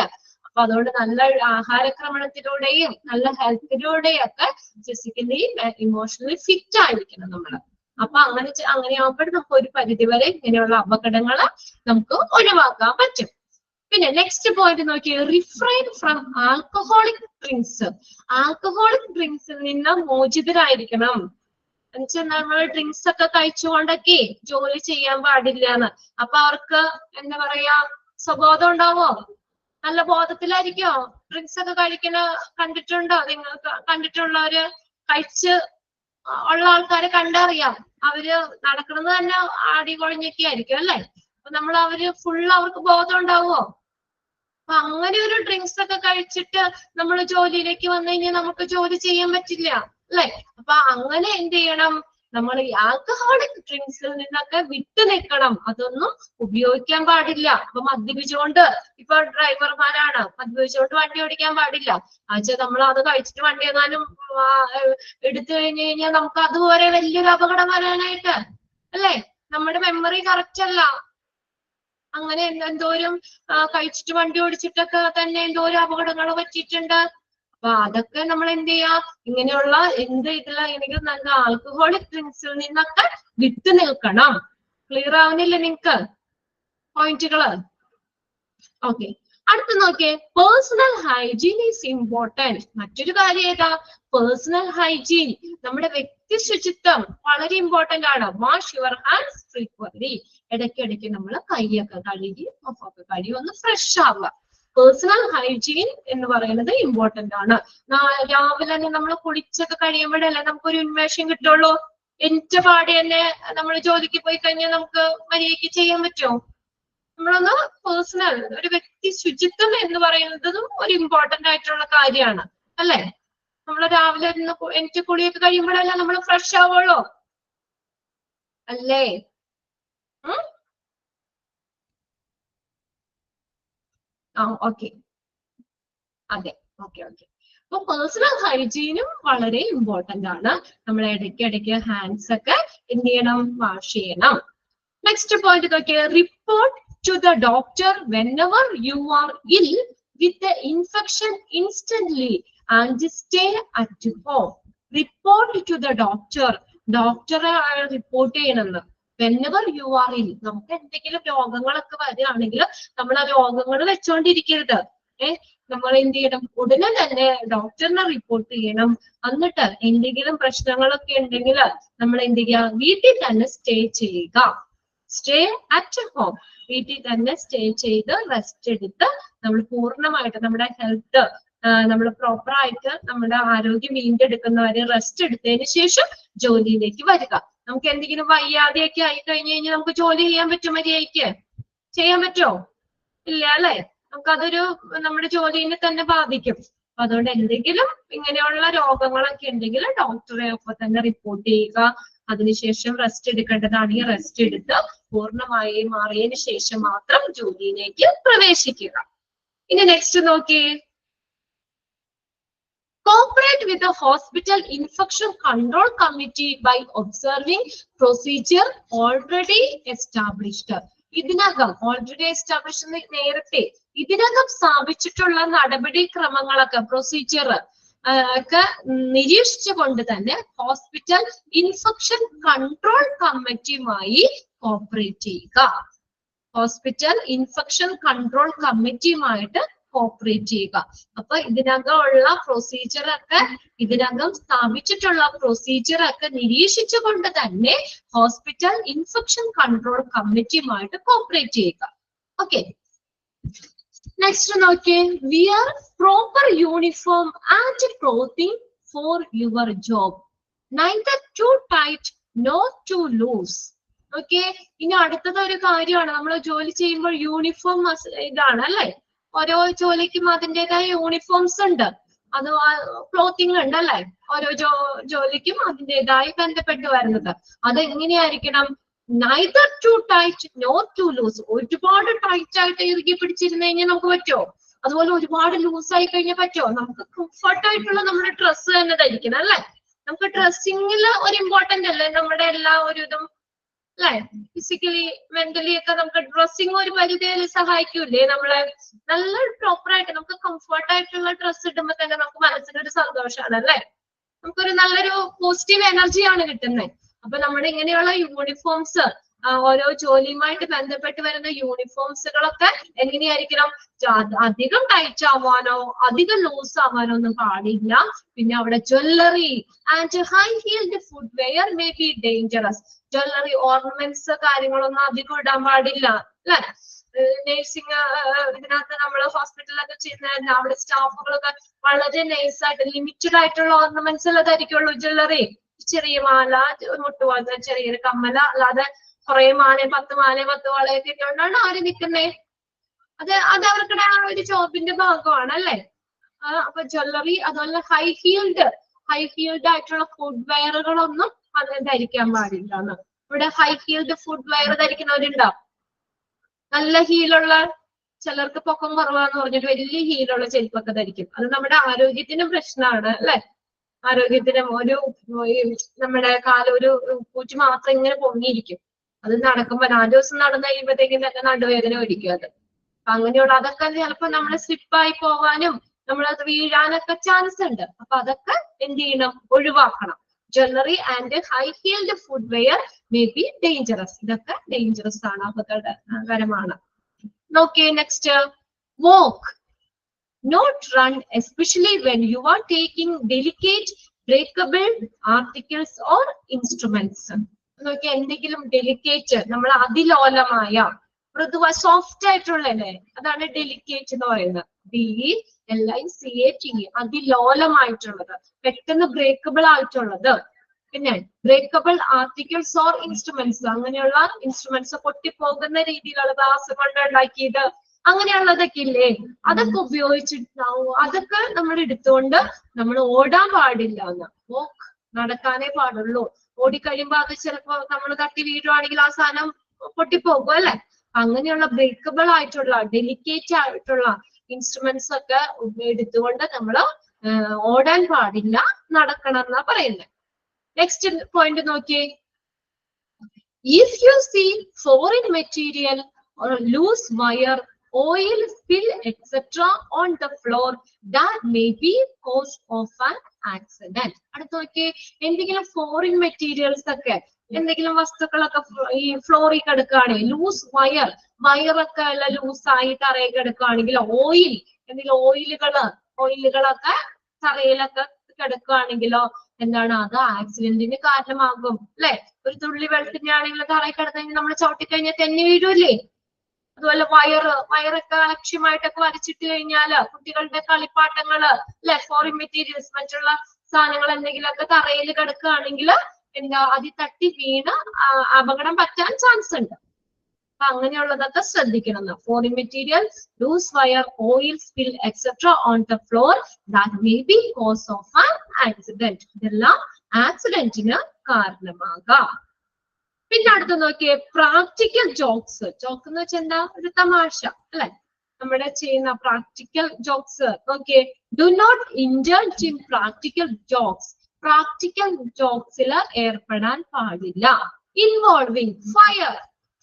അപ്പൊ അതുകൊണ്ട് നല്ല ആഹാരക്രമണത്തിലൂടെയും നല്ല ഹെൽത്തിലൂടെയും ഒക്കെ ഫിസിക്കലി ഇമോഷണലി ഫിറ്റ് ആയിരിക്കണം നമ്മള്. അപ്പൊ അങ്ങനെയാകുമ്പോൾ നമുക്ക് ഒരു പരിധിവരെ ഇങ്ങനെയുള്ള അപകടങ്ങള് നമുക്ക് ഒഴിവാക്കാൻ പറ്റും. പിന്നെ നെക്സ്റ്റ് പോയിന്റ് നോക്കിയേ, refrain from alcoholic drinks. Alcoholic ഡ്രിങ്ക്സിൽ നിന്ന് മോചിതരായിരിക്കണം. എന്നുവെച്ചാൽ നമ്മൾ ഡ്രിങ്ക്സ് ഒക്കെ കഴിച്ചുകൊണ്ടൊക്കെ ജോലി ചെയ്യാൻ പാടില്ല എന്ന്. അപ്പൊ അവർക്ക് എന്താ പറയാ, സ്വബോധം ഉണ്ടാവോ? നല്ല ബോധത്തിലായിരിക്കോ? ഡ്രിങ്ക്സ് ഒക്കെ കണ്ടിട്ടുണ്ടോ? നിങ്ങൾ കണ്ടിട്ടുള്ളവര്, കഴിച്ച് ഉള്ള ആൾക്കാരെ കണ്ടറിയാം. അവര് നടക്കുന്നത് തന്നെ ആടി കൊഴിഞ്ഞൊക്കെ ആയിരിക്കും അല്ലെ. അപ്പൊ അവര് അവർക്ക് ബോധം ഉണ്ടാവോ? അപ്പൊ അങ്ങനെ ഒരു ഡ്രിങ്ക്സ് ഒക്കെ കഴിച്ചിട്ട് നമ്മൾ ജോലിയിലേക്ക് വന്നു കഴിഞ്ഞാൽ നമുക്ക് ജോലി ചെയ്യാൻ പറ്റില്ല അല്ലെ. അപ്പൊ അങ്ങനെ എന്ത് ചെയ്യണം, നമ്മൾ ഈ ആൽക്കഹോളിക് ഡ്രിങ്ക്സിൽ നിന്നൊക്കെ വിട്ടു നിൽക്കണം. അതൊന്നും ഉപയോഗിക്കാൻ പാടില്ല. അപ്പൊ മദ്യപിച്ചുകൊണ്ട്, ഇപ്പൊ ഡ്രൈവർമാരാണ്, മദ്യപിച്ചുകൊണ്ട് വണ്ടി ഓടിക്കാൻ പാടില്ല. ആച്ചാ നമ്മൾ അത് കഴിച്ചിട്ട് വണ്ടി എങ്ങാനും എടുത്തു കഴിഞ്ഞു കഴിഞ്ഞാൽ നമുക്ക് അതുപോലെ വലിയൊരു അപകടം വരാനായിട്ട് അല്ലെ. നമ്മുടെ മെമ്മറി കറക്റ്റ് അല്ല. അങ്ങനെ എന്തോരം കഴിച്ചിട്ട് വണ്ടി ഓടിച്ചിട്ടൊക്കെ തന്നെ എന്തോരം അപകടങ്ങൾ പറ്റിയിട്ടുണ്ട്. അപ്പൊ അതൊക്കെ നമ്മൾ എന്ത് ചെയ്യാ, ഇങ്ങനെയുള്ള ഇതിലാണെങ്കിലും നല്ല ആൽക്കഹോളിക് ഡ്രിങ്ക്സിൽ നിന്നൊക്കെ വിട്ടു നിൽക്കണം. ക്ലിയർ ആവുന്നില്ല നിങ്ങക്ക് പോയിന്റുകള്? ഓക്കെ, അടുത്ത് നോക്കിയേ, പേഴ്സണൽ ഹൈജീൻ ഈസ് ഇമ്പോർട്ടന്റ്. മറ്റൊരു കാര്യം ഏതാ? പേഴ്സണൽ ഹൈജീൻ, നമ്മുടെ വ്യക്തി ശുചിത്വം വളരെ ഇമ്പോർട്ടന്റ് ആണ്. Wash your hands frequently. ഇടയ്ക്കിടയ്ക്ക് നമ്മൾ കൈയൊക്കെ കഴുകി മുഖമൊക്കെ കഴുകി ഒന്ന് ഫ്രഷ് ആവുക. പേഴ്സണൽ ഹൈജീൻ എന്ന് പറയുന്നത് ഇമ്പോർട്ടന്റ് ആണ്. രാവിലെ തന്നെ നമ്മൾ കുളിച്ചൊക്കെ കഴിയുമ്പോഴല്ലേ നമുക്കൊരു ഉന്മേഷം കിട്ടുള്ളൂ. എന്റെ പാടെ തന്നെ നമ്മൾ ജോലിക്ക് പോയി കഴിഞ്ഞാൽ നമുക്ക് മര്യാദയ്ക്ക് ചെയ്യാൻ പറ്റുമോ? നമ്മളൊന്ന് പേഴ്സണൽ, ഒരു വ്യക്തി ശുചിത്വം എന്ന് പറയുന്നതും ഒരു ഇമ്പോർട്ടന്റ് ആയിട്ടുള്ള കാര്യമാണ് അല്ലെ. നമ്മൾ രാവിലെ എനിക്ക് കുളിയൊക്കെ കഴിയുമ്പോഴല്ല നമ്മൾ ഫ്രഷ് ആവുള്ളൂ അല്ലേ? ഓക്കെ, അതെ, ഓക്കെ. അപ്പൊ പേഴ്സണൽ ഹൈജീനും വളരെ ഇമ്പോർട്ടന്റ് ആണ്. നമ്മൾ ഇടയ്ക്കിടയ്ക്ക് ഹാൻഡ്സ് ഒക്കെ എന്ത് ചെയ്യണം? വാഷ് ചെയ്യണം. നെക്സ്റ്റ് പോയിന്റ് നോക്കിയാൽ, report to the doctor whenever you are ill with the infection instantly and stay at home. Report to the doctor. ഡോക്ടറെ റിപ്പോർട്ട് ചെയ്യണമെന്ന്. whenever you are ill. നമുക്ക് എന്തെങ്കിലും രോഗങ്ങളൊക്കെ വരികയാണെങ്കിൽ നമ്മൾ ആ രോഗങ്ങൾ വെച്ചോണ്ടിരിക്കരുത്. നമ്മൾ എന്ത് ചെയ്യണം? ഉടനെ തന്നെ ഡോക്ടറിനെ റിപ്പോർട്ട് ചെയ്യണം. എന്നിട്ട് എന്തെങ്കിലും പ്രശ്നങ്ങളൊക്കെ ഉണ്ടെങ്കിൽ നമ്മൾ എന്ത് ചെയ്യുക? വീട്ടിൽ തന്നെ സ്റ്റേ ചെയ്യുക. Stay at home. വീട്ടിൽ തന്നെ സ്റ്റേ ചെയ്ത് റെസ്റ്റ് എടുത്ത് നമ്മൾ പൂർണ്ണമായിട്ട് നമ്മുടെ ഹെൽത്ത് നമ്മൾ പ്രോപ്പർ ആയിട്ട് നമ്മുടെ ആരോഗ്യം വീണ്ടെടുക്കുന്നവരെ റെസ്റ്റ് എടുത്തതിന് ശേഷം ജോലിയിലേക്ക് വരിക. നമുക്ക് എന്തെങ്കിലും വയ്യാതെയൊക്കെ ആയി കഴിഞ്ഞു കഴിഞ്ഞാൽ നമുക്ക് ജോലി ചെയ്യാൻ പറ്റുമോ? മര്യാദയ്ക്ക് ചെയ്യാൻ പറ്റുമോ? ഇല്ല അല്ലെ. നമുക്കതൊരു നമ്മുടെ ജോലിനെ തന്നെ ബാധിക്കും. അപ്പൊ അതുകൊണ്ട് എന്തെങ്കിലും ഇങ്ങനെയുള്ള രോഗങ്ങളൊക്കെ ഉണ്ടെങ്കിൽ ഡോക്ടറെ ഒപ്പം തന്നെ റിപ്പോർട്ട് ചെയ്യുക. അതിനുശേഷം റെസ്റ്റ് എടുക്കേണ്ടതാണെങ്കിൽ റെസ്റ്റ് എടുത്ത് പൂർണ്ണമായി മാറിയതിനു ശേഷം മാത്രം ജോലിയിലേക്ക് പ്രവേശിക്കുക. ഇനി നെക്സ്റ്റ് നോക്കിയേ, cooperate with the hospital infection control committee by observing procedure already established. ഇതിനകം ഓൾറെഡി എസ്റ്റാബ്ലിഷ് നേരത്തെ ഇതിനകം സ്ഥാപിച്ചിട്ടുള്ള നടപടിക്രമങ്ങളൊക്കെ പ്രൊസീജിയർ ഒക്കെ നിരീക്ഷിച്ചുകൊണ്ട് തന്നെ ഹോസ്പിറ്റൽ ഇൻഫെക്ഷൻ കൺട്രോൾ കമ്മിറ്റിയുമായി കോപ്പറേറ്റ് ചെയ്യുക. ഹോസ്പിറ്റൽ ഇൻഫെക്ഷൻ കൺട്രോൾ കമ്മിറ്റിയുമായിട്ട് കോപ്പറേറ്റ് ചെയ്യുക. അപ്പൊ ഇതിനകമുള്ള പ്രൊസീജിയറൊക്കെ ഇതിനകം സ്ഥാപിച്ചിട്ടുള്ള പ്രൊസീജിയറൊക്കെ നിരീക്ഷിച്ചുകൊണ്ട് തന്നെ ഹോസ്പിറ്റൽ ഇൻഫെക്ഷൻ കൺട്രോൾ കമ്മിറ്റിയുമായിട്ട് കോപ്പറേറ്റ് ചെയ്യുക. ഓക്കെ, നെക്സ്റ്റ് നോക്കിയേ, wear proper uniform and clothing for your job. Neither too tight nor too loose. Okay, ഇനി അടുത്തത് ഒരു കാര്യമാണ്. നമ്മൾ ജോലി ചെയ്യുമ്പോൾ യൂണിഫോം ഇതാണ് അല്ലെ. ഓരോ ജോലിക്കും അതിൻ്റെതായ യൂണിഫോംസ് ഉണ്ട്, അത് ക്ലോത്തിങ് ഉണ്ട് അല്ലെ. ഓരോ ജോലിക്കും അതിൻ്റെതായ ബന്ധപ്പെട്ട് വരുന്നത്. അതെങ്ങനെയായിരിക്കണം? Neither too tight nor too loose. ഒരുപാട് ടൈറ്റ് ആയിട്ട് ഇറുകി പിടിച്ചിരുന്നു കഴിഞ്ഞാൽ നമുക്ക് പറ്റുമോ? അതുപോലെ ഒരുപാട് ലൂസ് ആയി കഴിഞ്ഞാൽ പറ്റുമോ? നമുക്ക് കംഫർട്ട് ആയിട്ടുള്ള നമ്മുടെ ഡ്രസ്സ് തന്നെ ധരിക്കണം അല്ലെ. നമുക്ക് ഡ്രസ്സിങ്ങിൽ ഒരു ഇമ്പോർട്ടന്റ് അല്ലേ നമ്മുടെ എല്ലാ ഒരു ഇതും. അല്ലെ? ഫിസിക്കലി മെന്റലി ഒക്കെ നമുക്ക് ഡ്രസ്സിങ് ഒരു പരിധിയിൽ സഹായിക്കൂലേ നമ്മളെ? നല്ല പ്രോപ്പർ ആയിട്ട് നമുക്ക് കംഫർട്ട് ആയിട്ടുള്ള ഡ്രസ്സ് ഇടുമ്പോ തന്നെ നമുക്ക് മനസ്സിനൊരു സന്തോഷമാണ് അല്ലെ? നമുക്കൊരു നല്ലൊരു പോസിറ്റീവ് എനർജിയാണ് കിട്ടുന്നത്. അപ്പൊ നമ്മുടെ ഇങ്ങനെയുള്ള യൂണിഫോംസ്, ഓരോ ജോലിയുമായിട്ട് ബന്ധപ്പെട്ട് വരുന്ന യൂണിഫോംസുകളൊക്കെ എങ്ങനെയായിരിക്കണം? അധികം ടൈറ്റ് ആവാനോ അധികം ലൂസ് ആവാനോ ഒന്നും പാടില്ല. പിന്നെ അവിടെ jewellery and high heeled footwear may be dangerous. Jewellery ornaments കാര്യങ്ങളൊന്നും അധികം ഇടാൻ പാടില്ല അല്ലെ? നേഴ്സിംഗ് ഇതിനകത്ത് നമ്മള് ഹോസ്പിറ്റലിലൊക്കെ ചെയ്യുന്ന അവിടെ സ്റ്റാഫുകളൊക്കെ വളരെ നൈസായിട്ട് ലിമിറ്റഡ് ആയിട്ടുള്ള ഓർണമെന്റ്സ് ഉള്ളതായിരിക്കുള്ളൂ ജ്വല്ലറി. ചെറിയ മാല, മുട്ടുപോലത്തെ ചെറിയൊരു കമ്മല, അല്ലാതെ കുറെ മാല, 10 മാല 10 വളയൊക്കെ ഇട്ടുകൊണ്ടാണ് ആര് നിൽക്കുന്നേ? അത് അവർക്കുടെ ആ ഒരു ജോബിന്റെ ഭാഗമാണ് അല്ലെ? അപ്പൊ ജ്വല്ലറി, അതുപോലെ ഹൈ ഹീൽഡ് ആയിട്ടുള്ള ഫുഡ് വെയറുകളൊന്നും അത് ധരിക്കാൻ പാടില്ല. ഇവിടെ ഹൈ ഹീൽഡ് ഫുഡ് വെയർ ധരിക്കുന്നവരുണ്ടോ? നല്ല ഹീലുള്ള, ചിലർക്ക് പൊക്കം കുറവാന്ന് പറഞ്ഞിട്ട് വലിയ ഹീലുള്ള ചെരുപ്പൊക്കെ ധരിക്കും. അത് നമ്മുടെ ആരോഗ്യത്തിനും പ്രശ്നമാണ് അല്ലെ? ആരോഗ്യത്തിനും നമ്മുടെ കാലൊരു പൂറ്റി മാത്രം ഇങ്ങനെ പൊങ്ങിയിരിക്കും. അത് നടക്കുമ്പോ 4 ദിവസം നടന്നു കഴിയുമ്പോഴത്തേക്കും തന്നെ നടുവേദന ഒരിക്കും അത്. അപ്പൊ അങ്ങനെയുള്ള അതൊക്കെ ചിലപ്പോ നമ്മൾ സ്ലിപ്പായി പോവാനും നമ്മളത് വീഴാനൊക്കെ ചാൻസ് ഉണ്ട്. അപ്പൊ അതൊക്കെ എന്ത് ചെയ്യണം? ഒഴിവാക്കണം. Jewellery and high heeled footwear may be dangerous. ഇതൊക്കെ ഡേഞ്ചറസ് ആണ്, അപകടകരമാണ്. നോക്കിയേ next, walk, not run, especially when you are taking delicate breakable articles or instruments. നോക്കിയ എന്തെങ്കിലും ഡെലിക്കേറ്റ്, നമ്മൾ അതിലോലമായ മൃദുവ സോഫ്റ്റ് ആയിട്ടുള്ളല്ലേ, അതാണ് ഡെലിക്കേറ്റ് എന്ന് പറയുന്നത്. DELICATE, അതിലോലമായിട്ടുള്ളത്, പെട്ടെന്ന് ബ്രേക്കബിൾ ആയിട്ടുള്ളത്. പിന്നെ ബ്രേക്കബിൾ ആർട്ടിക്കിൾസ് ഓർ ഇൻസ്ട്രുമെന്റ്സ്, അങ്ങനെയുള്ള ഇൻസ്ട്രുമെന്റ്സ് പൊട്ടിപ്പോകുന്ന രീതിയിലുള്ള ഗ്ലാസ് കൊണ്ട് ഉണ്ടാക്കിയത്, അങ്ങനെയുള്ളതൊക്കെ ഇല്ലേ, അതൊക്കെ ഉപയോഗിച്ചിട്ടുണ്ടാവും. അതൊക്കെ നമ്മൾ എടുത്തുകൊണ്ട് നമ്മൾ ഓടാൻ പാടില്ല എന്ന്. വോക്ക്, നടക്കാനേ പാടുള്ളൂ. ഓടിക്കഴിയുമ്പോ അത് ചിലപ്പോ നമ്മൾ തട്ടി വീഴുവാണെങ്കിൽ ആ സാധനം പൊട്ടിപ്പോകും അല്ലെ? അങ്ങനെയുള്ള ബ്രേക്കബിൾ ആയിട്ടുള്ള ഡെലിക്കേറ്റ് ആയിട്ടുള്ള ഇൻസ്ട്രുമെന്റ്സ് ഒക്കെ എടുത്തുകൊണ്ട് നമ്മൾ ഓടാൻ പാടില്ല, നടക്കണം എന്നാ പറയുന്നത്. നെക്സ്റ്റ് പോയിന്റ് നോക്കിയേ, if you see foreign material or loose wire, oil spill etc. on the floor, that may be cause of an accident. അടുത്ത നോക്കിയേ, എന്തെങ്കിലും ഫോറിൻ മെറ്റീരിയൽസ് ഒക്കെ, എന്തെങ്കിലും വസ്തുക്കളൊക്കെ ഈ ഫ്ലോറിൽ കിടക്കുകയാണെങ്കിൽ, ലൂസ് വയറൊക്കെ അല്ല ലൂസായി തറയിൽ കിടക്കുകയാണെങ്കിൽ, ഓയിൽ, എന്തെങ്കിലും ഓയിലുകളൊക്കെ തറയിലൊക്കെ കിടക്കുകയാണെങ്കിലോ എന്താണ്? അത് ആക്സിഡന്റിന് കാരണമാകും അല്ലെ? ഒരു തുള്ളി വെള്ളത്തിന്റെ ആണെങ്കിലും തറയിൽ കിടന്നെങ്കിൽ നമ്മൾ ചവിട്ടിക്കഴിഞ്ഞാൽ തെന്നി വീഴൂല്ലേ? അതുപോലെ വയറൊക്കെ അലക്ഷ്യമായിട്ടൊക്കെ വരച്ചിട്ട് കഴിഞ്ഞാല് കുട്ടികളുടെ കളിപ്പാട്ടങ്ങള് അല്ലെ, ഫോറിൻ മെറ്റീരിയൽസ്, മറ്റുള്ള സാധനങ്ങൾ എന്തെങ്കിലുമൊക്കെ തറയിൽ കിടക്കുകയാണെങ്കിൽ എന്താ, അതിൽ തട്ടി വീണ് അപകടം പറ്റാൻ ചാൻസ് ഉണ്ട്. അപ്പൊ അങ്ങനെയുള്ളതൊക്കെ ശ്രദ്ധിക്കണം. Foreign material, loose wire, oil spill etcetera on the floor, that may be cause of an accident. ഇതെല്ലാം ആക്സിഡന്റിന് കാരണമാകാം. പിന്നെ അടുത്ത് നോക്കിയേ, പ്രാക്ടിക്കൽ ജോക്സ്. ജോക്ക് എന്ന് വെച്ചാൽ എന്താ? ഒരു തമാശ അല്ലെ? നമ്മുടെ ചെയ്യുന്ന പ്രാക്ടിക്കൽ ജോക്സ് നോക്കിയേ. Do not indulge in practical jokes. Practical ജോക്സിൽ ഏർപ്പെടാൻ പാടില്ല. ഇൻവോൾവിങ്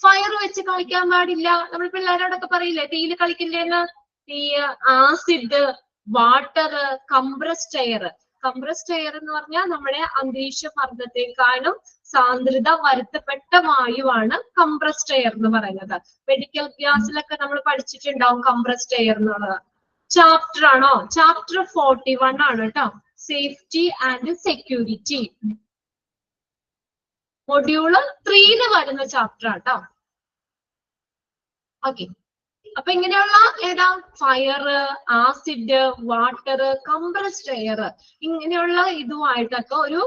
ഫയർ വെച്ച് കളിക്കാൻ പാടില്ല. നമ്മൾ പിള്ളേരോടൊക്കെ പറയില്ലേ തീയിൽ കളിക്കില്ലേന്ന്? തീ, acid, water, compressed air. Compressed air എന്ന് പറഞ്ഞാൽ നമ്മുടെ അന്തരീക്ഷ മർദ്ദത്തെക്കാളും സാന്ദ്രത വരുത്തപ്പെട്ട വായുവാണ് കംപ്രസ്ഡ് എയർ എന്ന് പറയുന്നത്. മെഡിക്കൽ ക്ലാസ്സിലൊക്കെ നമ്മൾ പഠിച്ചിട്ടുണ്ടാവും കംപ്രസ്ഡ് എയർ എന്നുള്ളത്. ചാപ്റ്റർ ആണോ? ചാപ്റ്റർ 41 ആണ് കേട്ടോ, സേഫ്റ്റി ആൻഡ് സെക്യൂരിറ്റി. മൊഡ്യൂള് 3 വരുന്ന ചാപ്റ്റർ ആട്ടോ. ഓക്കെ, അപ്പൊ ഇങ്ങനെയുള്ള ഏതാ? Fire, acid, water, compressed air, ഇങ്ങനെയുള്ള ഇതുമായിട്ടൊക്കെ ഒരു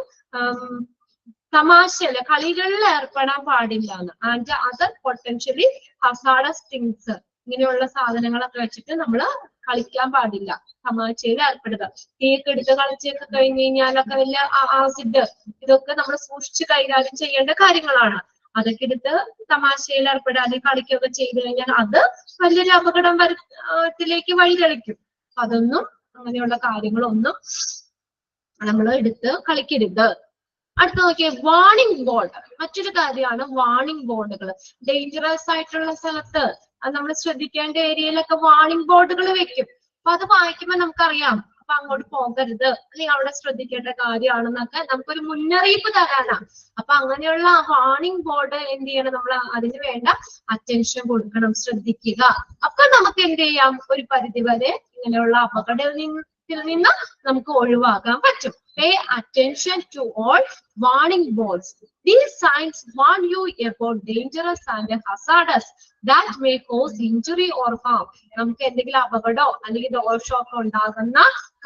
തമാശയില് കളികളിൽ ഏർപ്പെടാൻ പാടില്ല എന്ന്. And other potentially hazardous things, ഇങ്ങനെയുള്ള സാധനങ്ങളൊക്കെ വെച്ചിട്ട് നമ്മള് കളിക്കാൻ പാടില്ല, തമാശയിൽ ഏർപ്പെടുക. തീയൊക്കെ എടുത്ത് കളിച്ചൊക്കെ കഴിഞ്ഞ് കഴിഞ്ഞാലൊക്കെ വലിയ ആസിഡ്, ഇതൊക്കെ നമ്മൾ സൂക്ഷിച്ച് കൈകാര്യം ചെയ്യേണ്ട കാര്യങ്ങളാണ്. അതൊക്കെ എടുത്ത് തമാശയിൽ ഏർപ്പെടാതെ കളിക്കുകയൊക്കെ ചെയ്തു കഴിഞ്ഞാൽ അത് വലിയൊരു അപകടത്തിലേക്ക് വഴിതെളിക്കും. അതൊന്നും, അങ്ങനെയുള്ള കാര്യങ്ങളൊന്നും നമ്മൾ എടുത്ത് കളിക്കരുത്. അടുത്ത നോക്കിയേ, വാർണിംഗ് ബോർഡ്. മറ്റൊരു കാര്യമാണ് വാർണിംഗ് ബോർഡുകൾ. ഡേഞ്ചറസ് ആയിട്ടുള്ള സ്ഥലത്ത് അത് നമ്മൾ ശ്രദ്ധിക്കേണ്ട ഏരിയയിലൊക്കെ വാർണിംഗ് ബോർഡുകൾ വെക്കും. അപ്പൊ അത് വായിക്കുമ്പോൾ നമുക്കറിയാം അപ്പൊ അങ്ങോട്ട് പോകരുത്, അല്ലെങ്കിൽ അവിടെ ശ്രദ്ധിക്കേണ്ട കാര്യമാണെന്നൊക്കെ നമുക്കൊരു മുന്നറിയിപ്പ് തരാനാണ്. അപ്പൊ അങ്ങനെയുള്ള വാർണിംഗ് ബോർഡ് എന്ത് ചെയ്യണം, നമ്മൾ അതിന് വേണ്ട അറ്റൻഷൻ കൊടുക്കണം, ശ്രദ്ധിക്കുക. അപ്പൊ നമുക്ക് എന്ത് ചെയ്യാം, ഒരു പരിധി വരെ ഇങ്ങനെയുള്ള അപകടത്തിൽ നിന്ന് നമുക്ക് ഒഴിവാക്കാൻ പറ്റും. Pay attention to all warning boards. These signs warn you about dangerous and hazardous that may cause injury or harm. നമുക്ക് എന്തെങ്കിലും അപകടമോ അല്ലെങ്കിൽ ദോഷമൊക്കെ ഉണ്ടാകുന്ന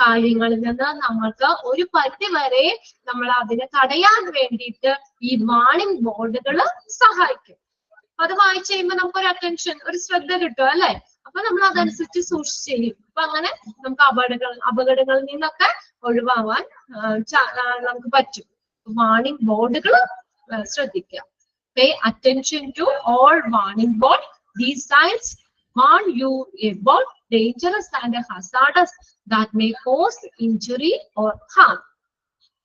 കാര്യങ്ങളിൽ നിന്ന് നമ്മൾക്ക് ഒരു പരിധി വരെ നമ്മൾ അതിനെ തടയാൻ വേണ്ടിയിട്ട് ഈ വാർണിംഗ് ബോർഡുകൾ സഹായിക്കും. അത് വായിച്ചു കഴിയുമ്പോൾ നമുക്കൊരു അറ്റൻഷൻ, ഒരു ശ്രദ്ധ കിട്ടും അല്ലെ. അപ്പൊ നമ്മൾ അതനുസരിച്ച് സൂക്ഷിച്ച് ചെയ്യും. അപ്പൊ അങ്ങനെ നമുക്ക് അപകടങ്ങളിൽ നിന്നൊക്കെ ഒഴിവാവാൻ നമുക്ക് പറ്റും. വാർണിംഗ് ബോർഡുകൾ ശ്രദ്ധിക്കുക. Pay attention to all warning boards. These signs warn you about dangerous and hazardous that may cause injury or harm.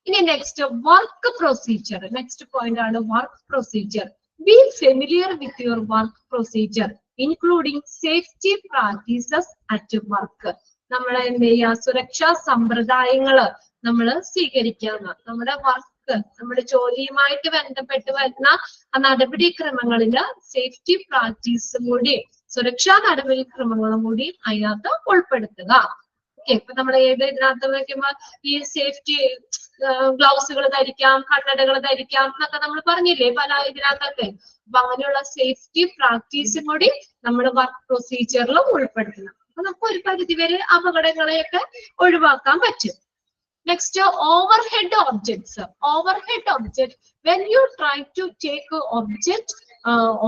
ഇനി next work procedure. Next point ആണ് work procedure. Be familiar with your work procedure, including safety practices at work. നമ്മൾ എന്ത് ചെയ്യുക, സുരക്ഷാ സമ്പ്രദായങ്ങള് നമ്മൾ സ്വീകരിക്കുക. നമ്മുടെ work, നമ്മുടെ ജോലിയുമായിട്ട് ബന്ധപ്പെട്ട് വരുന്ന നടപടിക്രമങ്ങളില് സേഫ്റ്റി പ്രാക്ടീസും കൂടി, സുരക്ഷാ നടപടിക്രമങ്ങളും കൂടി അതിനകത്ത് ഉൾപ്പെടുത്തുക. ഓക്കെ, ഇപ്പൊ നമ്മൾ ഇതിനകത്ത് വയ്ക്കുമ്പോ ഈ സേഫ്റ്റി ഗ്ലൗസുകൾ ധരിക്കാം, കണ്ണടകൾ ധരിക്കാം എന്നൊക്കെ നമ്മൾ പറഞ്ഞില്ലേ പല ഇതിനകത്തൊക്കെ. അപ്പൊ അങ്ങനെയുള്ള സേഫ്റ്റി പ്രാക്ടീസും കൂടി നമ്മുടെ വർക്ക് പ്രൊസീജിയറിലും ഉൾപ്പെടുത്തണം. അപ്പൊ നമുക്ക് ഒരു പരിധി വരെ അപകടങ്ങളെയൊക്കെ ഒഴിവാക്കാൻ പറ്റും. Next, overhead objects. Overhead object. When you try to take an object,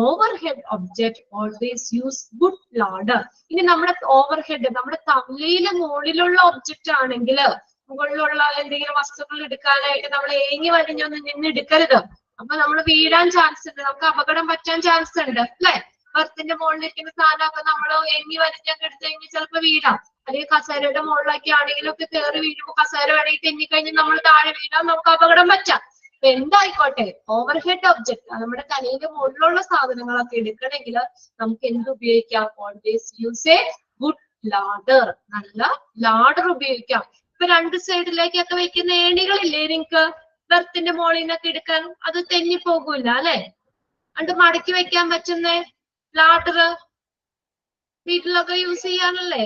overhead object, always use good ladder. ഇനി നമ്മുടെ ഓവർഹെഡ്, നമ്മുടെ തലയിലെ മുകളിലുള്ള ഒബ്ജക്റ്റ് ആണെങ്കിൽ, മുകളിലുള്ള എന്തെങ്കിലും വസ്തുക്കൾ എടുക്കാനായിട്ട് നമ്മൾ ഏങ്ങി വലിഞ്ഞൊന്നും നിന്ന് എടുക്കരുത്. അപ്പൊ നമ്മൾ വീഴാൻ ചാൻസ് ഉണ്ട്, നമുക്ക് അപകടം പറ്റാൻ ചാൻസ് ഉണ്ട് അല്ലെ. ബർത്തിന്റെ മുകളിലിരിക്കുന്ന സാധനമൊക്കെ നമ്മൾ ഏങ്ങി വലിഞ്ഞൊക്കെ എടുത്തു കഴിഞ്ഞാൽ ചിലപ്പോൾ വീഴാം. അല്ലെങ്കിൽ കസേരയുടെ മുകളിലൊക്കെ ആണെങ്കിലും ഒക്കെ കയറി വീഴുമ്പോൾ കസേര വേണമെങ്കിൽ തെന്നിക്കഴിഞ്ഞാൽ നമ്മൾ താഴെ വീഴാം, നമുക്ക് അപകടം പറ്റാം. അപ്പൊ എന്തായിക്കോട്ടെ, ഓവർഹെഡ് ഒബ്ജക്ട്, നമ്മുടെ തലയിലെ മുകളിലുള്ള സാധനങ്ങളൊക്കെ എടുക്കണമെങ്കിൽ നമുക്ക് എന്ത് ഉപയോഗിക്കാം? Always use A good ladder. നല്ല ലാഡർ ഉപയോഗിക്കാം. ഇപ്പൊ രണ്ട് സൈഡിലേക്കൊക്കെ വെക്കുന്ന ഏണികളില്ലേ നിങ്ങൾക്ക്, ബർത്തിന്റെ മുകളിൽ നിന്നൊക്കെ എടുക്കാൻ, അത് തെന്നിപ്പോകൂല അല്ലെ. അത് മടക്കി വെക്കാൻ പറ്റുന്ന ലാഡർ വീട്ടിലൊക്കെ യൂസ് ചെയ്യാനല്ലേ.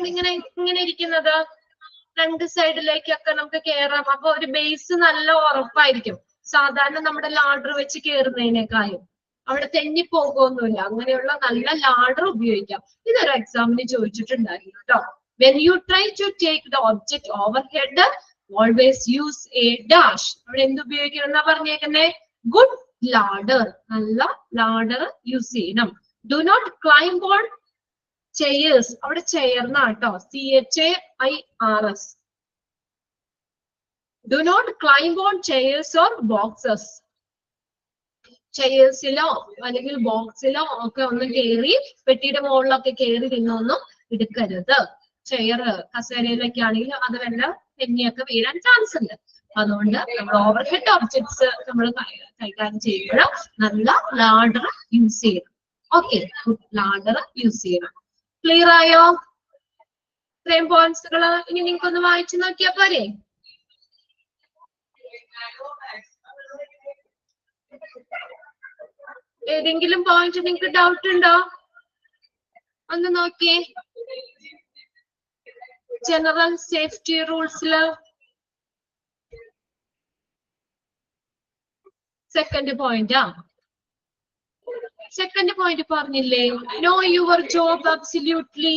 ഇങ്ങനെ ഇങ്ങനെ ഇരിക്കുന്നത്, രണ്ട് സൈഡിലേക്കൊക്കെ നമുക്ക് കയറാം. അപ്പൊ ഒരു ബേസ് നല്ല ഉറപ്പായിരിക്കും സാധാരണ നമ്മുടെ ലാഡർ വെച്ച് കയറുന്നതിനേക്കാളും. അവിടെ തെന്നിപ്പോകൊന്നുമില്ല. അങ്ങനെയുള്ള നല്ല ലാഡർ ഉപയോഗിക്കാം. ഇതൊരു എക്സാമിന് ചോദിച്ചിട്ടുണ്ടായിരുന്നു കേട്ടോ. When you try to take the object overhead, always use a dash. അവിടെ എന്ത് ഉപയോഗിക്കണം എന്നാ പറഞ്ഞേക്കുന്നേ? Good ladder. നല്ല ലാഡർ യൂസ് ചെയ്യണം. Do not climb on chairs. അവിടെ ചെയർന്നാട്ടോ, CHAIRS. Do not climb on chairs or boxes. ചെയേഴ്സിലോ അല്ലെങ്കിൽ ബോക്സിലോ ഒക്കെ ഒന്ന് കയറി, പെട്ടിയുടെ മുകളിലൊക്കെ കയറി നിന്നൊന്നും എടുക്കരുത്. ചെയർ, കസേരയിലൊക്കെ ആണെങ്കിൽ അത് വല്ല തെന്നിയൊക്കെ വീഴാൻ ചാൻസ് ഉണ്ട്. അതുകൊണ്ട് നമ്മൾ ഓവർഹെഡ് ഒബ്ജക്ട്സ് നമ്മൾ കൈകാര്യം ചെയ്യുമ്പോൾ നല്ല ലാഡർ യൂസ് ചെയ്യണം. ഓക്കെ, ഗുഡ് ലാഡർ യൂസ് ചെയ്യണം. ക്ലിയർ ആയോ? ഇത്രയും പോയിന്റ്സുകള് ഇനി നിങ്ങൾക്കൊന്ന് വായിച്ചു നോക്കിയാ പോരെ? ഏതെങ്കിലും പോയിന്റ് നിങ്ങൾക്ക് ഡൗട്ട് ഉണ്ടോ? ഒന്ന് നോക്കിയേ. ജനറൽ സേഫ്റ്റി റൂൾസില് സെക്കൻഡ് പോയിന്റാ. സെക്കൻഡ് പോയിന്റ് പറഞ്ഞില്ലേ, നോ യുവർ ജോബ് അബ്സല്യൂട്ട്ലി.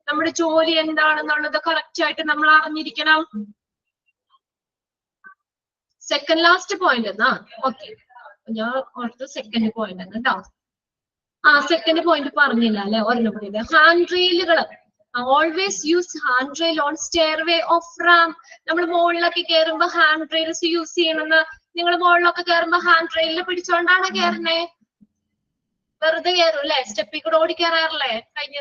നമ്മുടെ ജോലി എന്താണെന്നുള്ളത് കറക്റ്റ് ആയിട്ട് നമ്മൾ അറിഞ്ഞിരിക്കണം. സെക്കൻഡ് ലാസ്റ്റ് പോയിന്റ് എന്നാ. ഓക്കെ, ഞാൻ ഓർത്ത് സെക്കൻഡ് പോയിന്റ് ആണ് കേട്ടോ. സെക്കൻഡ് പോയിന്റ് പറഞ്ഞില്ല അല്ലെ, ഒരെണ്ണം കൂടി. ഹാൻഡ് റെയിലുകൾ. Always use hand rail on stairway of ramp. നമ്മൾ മുകളിലൊക്കെ കയറുമ്പോ ഹാൻഡ് റെയിൽസ് യൂസ് ചെയ്യണമെന്ന്. നിങ്ങൾ മുകളിലൊക്കെ കയറുമ്പോ ഹാൻഡ് റെയിലിൽ പിടിച്ചോണ്ടാണ് കയറുന്നേ? വെറുതെ കയറും അല്ലെ, സ്റ്റെപ്പിൽ കൂടെ ഓടി കയറാറില്ലേ? കഴിഞ്ഞ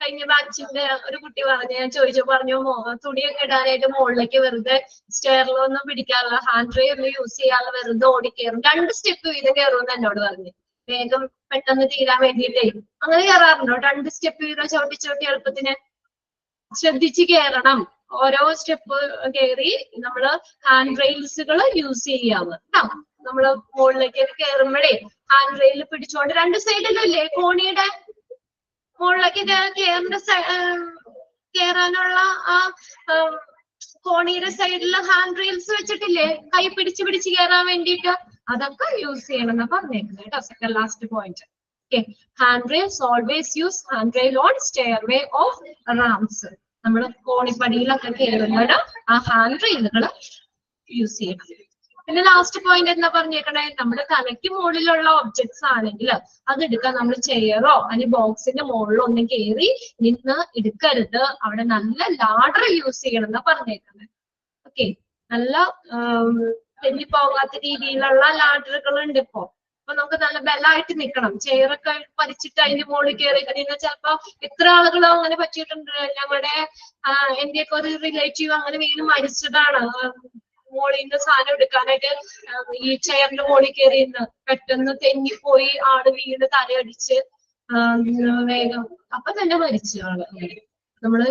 കഴിഞ്ഞ ബാച്ചിന്റെ ഒരു കുട്ടി പറഞ്ഞു, ഞാൻ പറഞ്ഞു തുണിയൊക്കെ ഇടാനായിട്ട് മുകളിലേക്ക് വെറുതെ സ്റ്റെയറിലൊന്നും പിടിക്കാറില്ല, ഹാൻഡ് റെയിൽ ഒന്നും യൂസ് ചെയ്യാറില്ല, വെറുതെ ഓടിക്കയറും, 2 സ്റ്റെപ്പ് വീതം കയറുമെന്ന് എന്നോട് പറഞ്ഞു. വേഗം പെട്ടെന്ന് തീരാൻ വേണ്ടിയിട്ടേ. അങ്ങനെ കയറാറുണ്ടോ? 2 സ്റ്റെപ്പ് വീതം ചവിട്ടി ചവിട്ടി എളുപ്പത്തിന്. ശ്രദ്ധിച്ച് കയറണം. ഓരോ സ്റ്റെപ്പ് കയറി നമ്മള് ഹാൻഡ് റെയിൽസുകൾ യൂസ് ചെയ്യാന്ന് കേട്ടോ. നമ്മള് മുകളിലേക്ക് കയറുമ്പോഴേ ഹാൻഡ് റെയിൽ പിടിച്ചോണ്ട് 2 സൈഡിലല്ലേ കോണിയുടെ മുകളിലേക്ക് കയറാനുള്ള ആ കോണിയുടെ സൈഡിൽ ഹാൻഡ് റെയിൽസ് വെച്ചിട്ടില്ലേ, കൈ പിടിച്ച് പിടിച്ച് കയറാൻ വേണ്ടിയിട്ട്, അതൊക്കെ യൂസ് ചെയ്യണം എന്നാ പറഞ്ഞേക്കുന്നത് കേട്ടോ. Second last point. Okay, hand rails always use hand rail on stairway of rams. നമ്മൾ കോണിപ്പടിയിലൊക്കെ കയറുമ്പോൾ ആ ഹാൻഡ് റെയിലുകൾ യൂസ് ചെയ്യണം. പിന്നെ ലാസ്റ്റ് പോയിന്റ് എന്താ പറഞ്ഞേക്കണേ, നമ്മുടെ തലയ്ക്ക് മുകളിലുള്ള ഒബ്ജക്ട്സ് ആണെങ്കിൽ അത് എടുക്കാൻ നമ്മൾ ചെയറോ അല്ലെങ്കിൽ ബോക്സിന്റെ മുകളിലോ ഒന്നും കയറി നിന്ന് എടുക്കരുത്. അവിടെ നല്ല ലാഡർ യൂസ് ചെയ്യണം എന്നാ പറഞ്ഞേക്കുന്നത്. ഓക്കെ, നല്ല തെന്നിപ്പോകാത്ത രീതിയിലുള്ള ലാഡറുകൾ ഉണ്ട് ഇപ്പോ. അപ്പൊ നമുക്ക് നല്ല ബലമായിട്ട് നിൽക്കണം. ചെയറൊക്കെ വലിച്ചിട്ട് അതിന്റെ മുകളിൽ കയറി കഴിഞ്ഞാൽ ചിലപ്പോ എത്ര ആളുകളോ അങ്ങനെ പറ്റിയിട്ടുണ്ട്. ഞങ്ങളുടെ എന്റെയൊക്കെ ഒരു റിലേറ്റീവ് അങ്ങനെ വീണ് മരിച്ചതാണ്. മോളിൽ നിന്ന് സാധനം എടുക്കാനായിട്ട് ഈ ചെയറിന്റെ മുകളിൽ കയറി നിന്ന് പെട്ടെന്ന് തെന്നിപ്പോയി, ആള് വീണ് തലയടിച്ച് വേഗം അപ്പൊ തന്നെ മരിച്ചു ആള്. നമ്മള്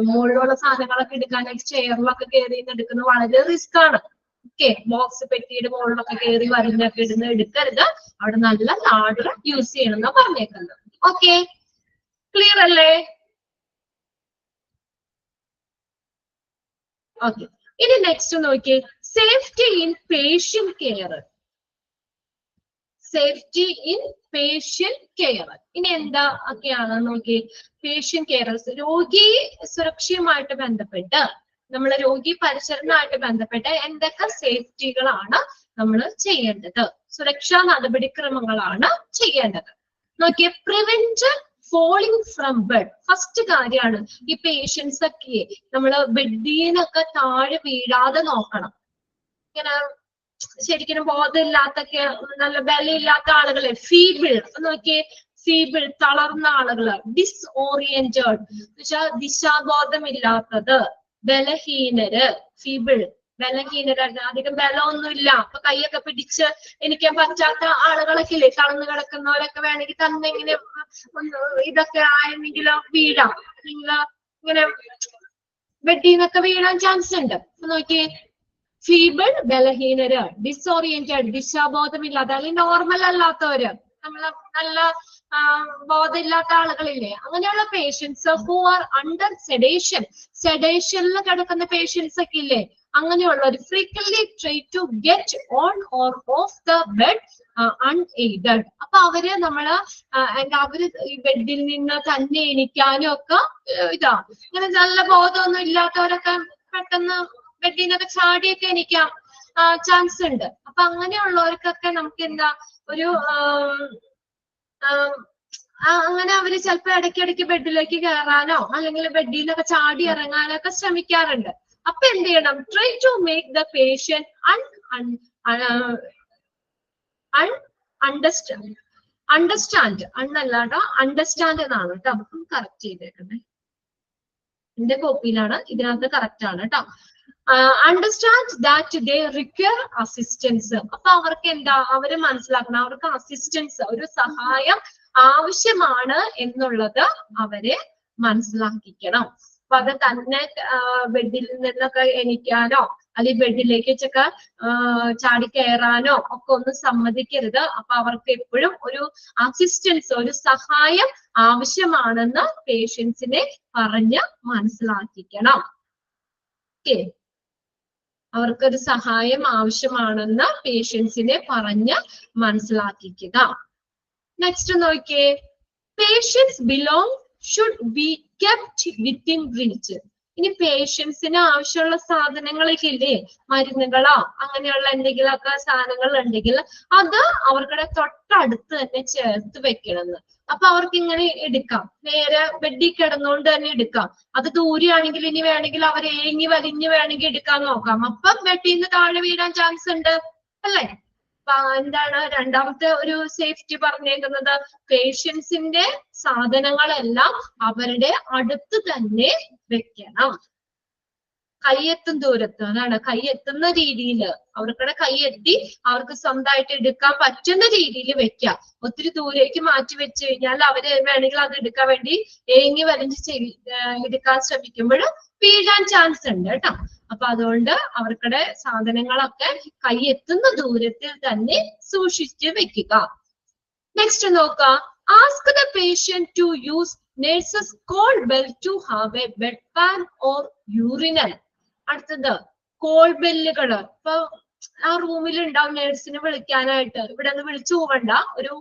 മുകളിലുള്ള സാധനങ്ങളൊക്കെ എടുക്കാനായിട്ട് ചെയറിലൊക്കെ കയറി എടുക്കുന്നത് വളരെ റിസ്ക് ആണ്. ഓക്കെ, ബോക്സ് പെട്ടിയുടെ മുകളിലൊക്കെ കയറി വരിഞ്ഞൊക്കെ ഇടുന്ന എടുക്കരുത്. അവിടെ നല്ല ലാഡർ യൂസ് ചെയ്യണം എന്നാ പറഞ്ഞേക്കുന്നത്. ഓക്കെ, ക്ലിയർ അല്ലേ? ഓക്കെ, ഇനി നെക്സ്റ്റ് നോക്കിയേ, safety in patient care. Safety in patient care ഇനി എന്താ ഒക്കെയാണ് നോക്കി. പേഷ്യന്റ് കെയർ, രോഗി സുരക്ഷയുമായിട്ട് ബന്ധപ്പെട്ട്, നമ്മളെ രോഗി പരിചരണമായിട്ട് ബന്ധപ്പെട്ട് എന്തൊക്കെ സേഫ്റ്റികളാണ് നമ്മൾ ചെയ്യേണ്ടത്, സുരക്ഷാ നടപടിക്രമങ്ങളാണ് ചെയ്യേണ്ടത് നോക്കിയേ. Prevent falling from bed. First കാര്യമാണ് ഈ പേഷ്യൻസ് ഒക്കെ നമ്മള് ബെഡിനൊക്കെ താഴെ വീഴാതെ നോക്കണം. ഇങ്ങനെ ശരിക്കും ബോധമില്ലാത്തൊക്കെ, നല്ല ബലമില്ലാത്ത ആളുകളെ, ഫീബിൾ നോക്കിയേ, ഫീബിൾ തളർന്ന ആളുകള്, ഡിസ്ഓറിയന്റഡ് എന്നുവെച്ചാൽ ദിശാബോധമില്ലാത്തത്, ബലഹീനര്, ഫീബിൾ ബലഹീനര്, അധികം ബലമൊന്നുമില്ല, അപ്പൊ കൈയൊക്കെ പിടിച്ച് എനിക്കാൻ പറ്റാത്ത ആളുകളൊക്കെ ഇല്ലേ, തളർന്നു കിടക്കുന്നവരൊക്കെ വേണമെങ്കിൽ തന്നെ ഇങ്ങനെ ഇതൊക്കെ ആയെങ്കിലോ വീഴാം, അല്ലെങ്കിൽ ഇങ്ങനെ ബെഡിന്നൊക്കെ വീഴാൻ ചാൻസ് ഉണ്ട്. നോക്കിയേ, ഫീബിൾ ബലഹീനര്, ഡിസ്ഓറിയന്റഡ് ദിശാബോധമില്ലാത്ത അല്ലെങ്കിൽ നോർമൽ അല്ലാത്തവര്, നമ്മള് നല്ല ബോധമില്ലാത്ത ആളുകളില്ലേ, അങ്ങനെയുള്ള patients who are under sedation, സെഡേഷനിൽ കിടക്കുന്ന പേഷ്യൻസ് ഒക്കെ ഇല്ലേ, അങ്ങനെയുള്ളവർ frequently try to get on or off the bed unaided. അപ്പൊ അവര് നമ്മള് അവര് ഈ ബെഡിൽ നിന്ന് തന്നെ എണീക്കാനും ഒക്കെ ഇതാ, ഇങ്ങനെ നല്ല ബോധമൊന്നും ഇല്ലാത്തവരൊക്കെ പെട്ടെന്ന് ബെഡിനൊക്കെ ചാടിയൊക്കെ എണീക്കാം ചാൻസ് ഉണ്ട്. അപ്പൊ അങ്ങനെയുള്ളവർക്കൊക്കെ നമുക്ക് എന്താ ഒരു അങ്ങനെ അവര് ചിലപ്പോ ഇടയ്ക്കിടയ്ക്ക് ബെഡിലേക്ക് കയറാനോ അല്ലെങ്കിൽ ബെഡിൽ നിന്നൊക്കെ ചാടി ഇറങ്ങാനോ ഒക്കെ ശ്രമിക്കാറുണ്ട്. അപ്പൊ എന്ത് ചെയ്യണം? Try to make the patient understand അണ്ണല്ലാട്ടോ, അണ്ടർസ്റ്റാൻഡ് എന്നാണ് കേട്ടോ. നമുക്ക് കറക്റ്റ് ചെയ്തേക്കണേ, എന്റെ കോപ്പിയിലാണ്, ഇതിനകത്ത് കറക്റ്റ് ആണ് കേട്ടോ. Understand that they require assistance. അപ്പൊ അവർക്ക് എന്താ, അവര് മനസ്സിലാക്കണം അവർക്ക് അസിസ്റ്റൻസ്, ഒരു സഹായം ആവശ്യമാണ് എന്നുള്ളത് അവരെ മനസ്സിലാക്കിക്കണം. അപ്പൊ അത് തന്നെ ബെഡിൽ നിന്നൊക്കെ എണീക്കാനോ അല്ലെങ്കിൽ ബെഡിലേക്ക് വെച്ചൊക്കെ ചാടി കയറാനോ ഒക്കെ ഒന്നും സമ്മതിക്കരുത്. അപ്പൊ അവർക്ക് എപ്പോഴും ഒരു അസിസ്റ്റൻസ്, ഒരു സഹായം ആവശ്യമാണെന്ന് പേഷ്യൻസിനെ പറഞ്ഞ് മനസ്സിലാക്കിക്കണം. ഓക്കെ, അവർക്കൊരു സഹായം ആവശ്യമാണെന്ന് പേഷ്യൻസിനെ പറഞ്ഞ് മനസ്സിലാക്കിക്കുക. നെക്സ്റ്റ് നോക്കിയേ, patients belong should be kept within reach. ഇനി പേഷ്യൻസിന് ആവശ്യമുള്ള സാധനങ്ങളൊക്കെ ഇല്ലേ, മരുന്നുകളോ അങ്ങനെയുള്ള എന്തെങ്കിലുമൊക്കെ സാധനങ്ങൾ ഉണ്ടെങ്കിൽ അത് അവർക്കുടെ തൊട്ടടുത്ത് തന്നെ ചേർത്ത് വെക്കണമെന്ന്. അപ്പൊ അവർക്ക് ഇങ്ങനെ എടുക്കാം, നേരെ ബെഡിൽ കിടന്നുകൊണ്ട് തന്നെ എടുക്കാം. അത് ദൂരെയാണെങ്കിൽ ഇനി വേണമെങ്കിൽ അവർ ഏങ്ങി വലിഞ്ഞ് വേണമെങ്കിൽ എടുക്കാൻ നോക്കാം. അപ്പം ബെഡിൽ നിന്ന് താഴെ വീഴാൻ ചാൻസ് ഉണ്ട് അല്ലേ? എന്താണ് രണ്ടാമത്തെ ഒരു സേഫ്റ്റി പറഞ്ഞേക്കുന്നത്? പേഷ്യൻസിന്റെ സാധനങ്ങളെല്ലാം അവരുടെ അടുത്ത് തന്നെ വെക്കണം. കൈയെത്തും ദൂരത്ത്, അതാണ് കൈയെത്തുന്ന രീതിയിൽ, അവർക്കുടെ കൈയെത്തി അവർക്ക് സ്വന്തമായിട്ട് എടുക്കാൻ പറ്റുന്ന രീതിയിൽ വെക്കാം. ഒത്തിരി ദൂരേക്ക് മാറ്റി വെച്ച് കഴിഞ്ഞാൽ അവര് വേണമെങ്കിൽ അത് എടുക്കാൻ വേണ്ടി ഏങ്ങി വലിഞ്ഞ് എടുക്കാൻ ശ്രമിക്കുമ്പോൾ വീഴാൻ ചാൻസ് ഉണ്ട് കേട്ടോ. അപ്പൊ അതുകൊണ്ട് അവർക്കുടെ സാധനങ്ങളൊക്കെ കൈയെത്തുന്ന ദൂരത്തിൽ തന്നെ സൂക്ഷിച്ച് വെക്കുക. നെക്സ്റ്റ് നോക്കാം. Ask the patient to use nurses call bell to have a bedpan or urinal. അടുത്തത് കോൾ ബെല്ലുകള്. ഇപ്പൊ ആ റൂമിൽ ഉണ്ടാവും നേഴ്സിനെ വിളിക്കാനായിട്ട്. ഇവിടെ നിന്ന് വിളിച്ചു പോവണ്ട, ഒരു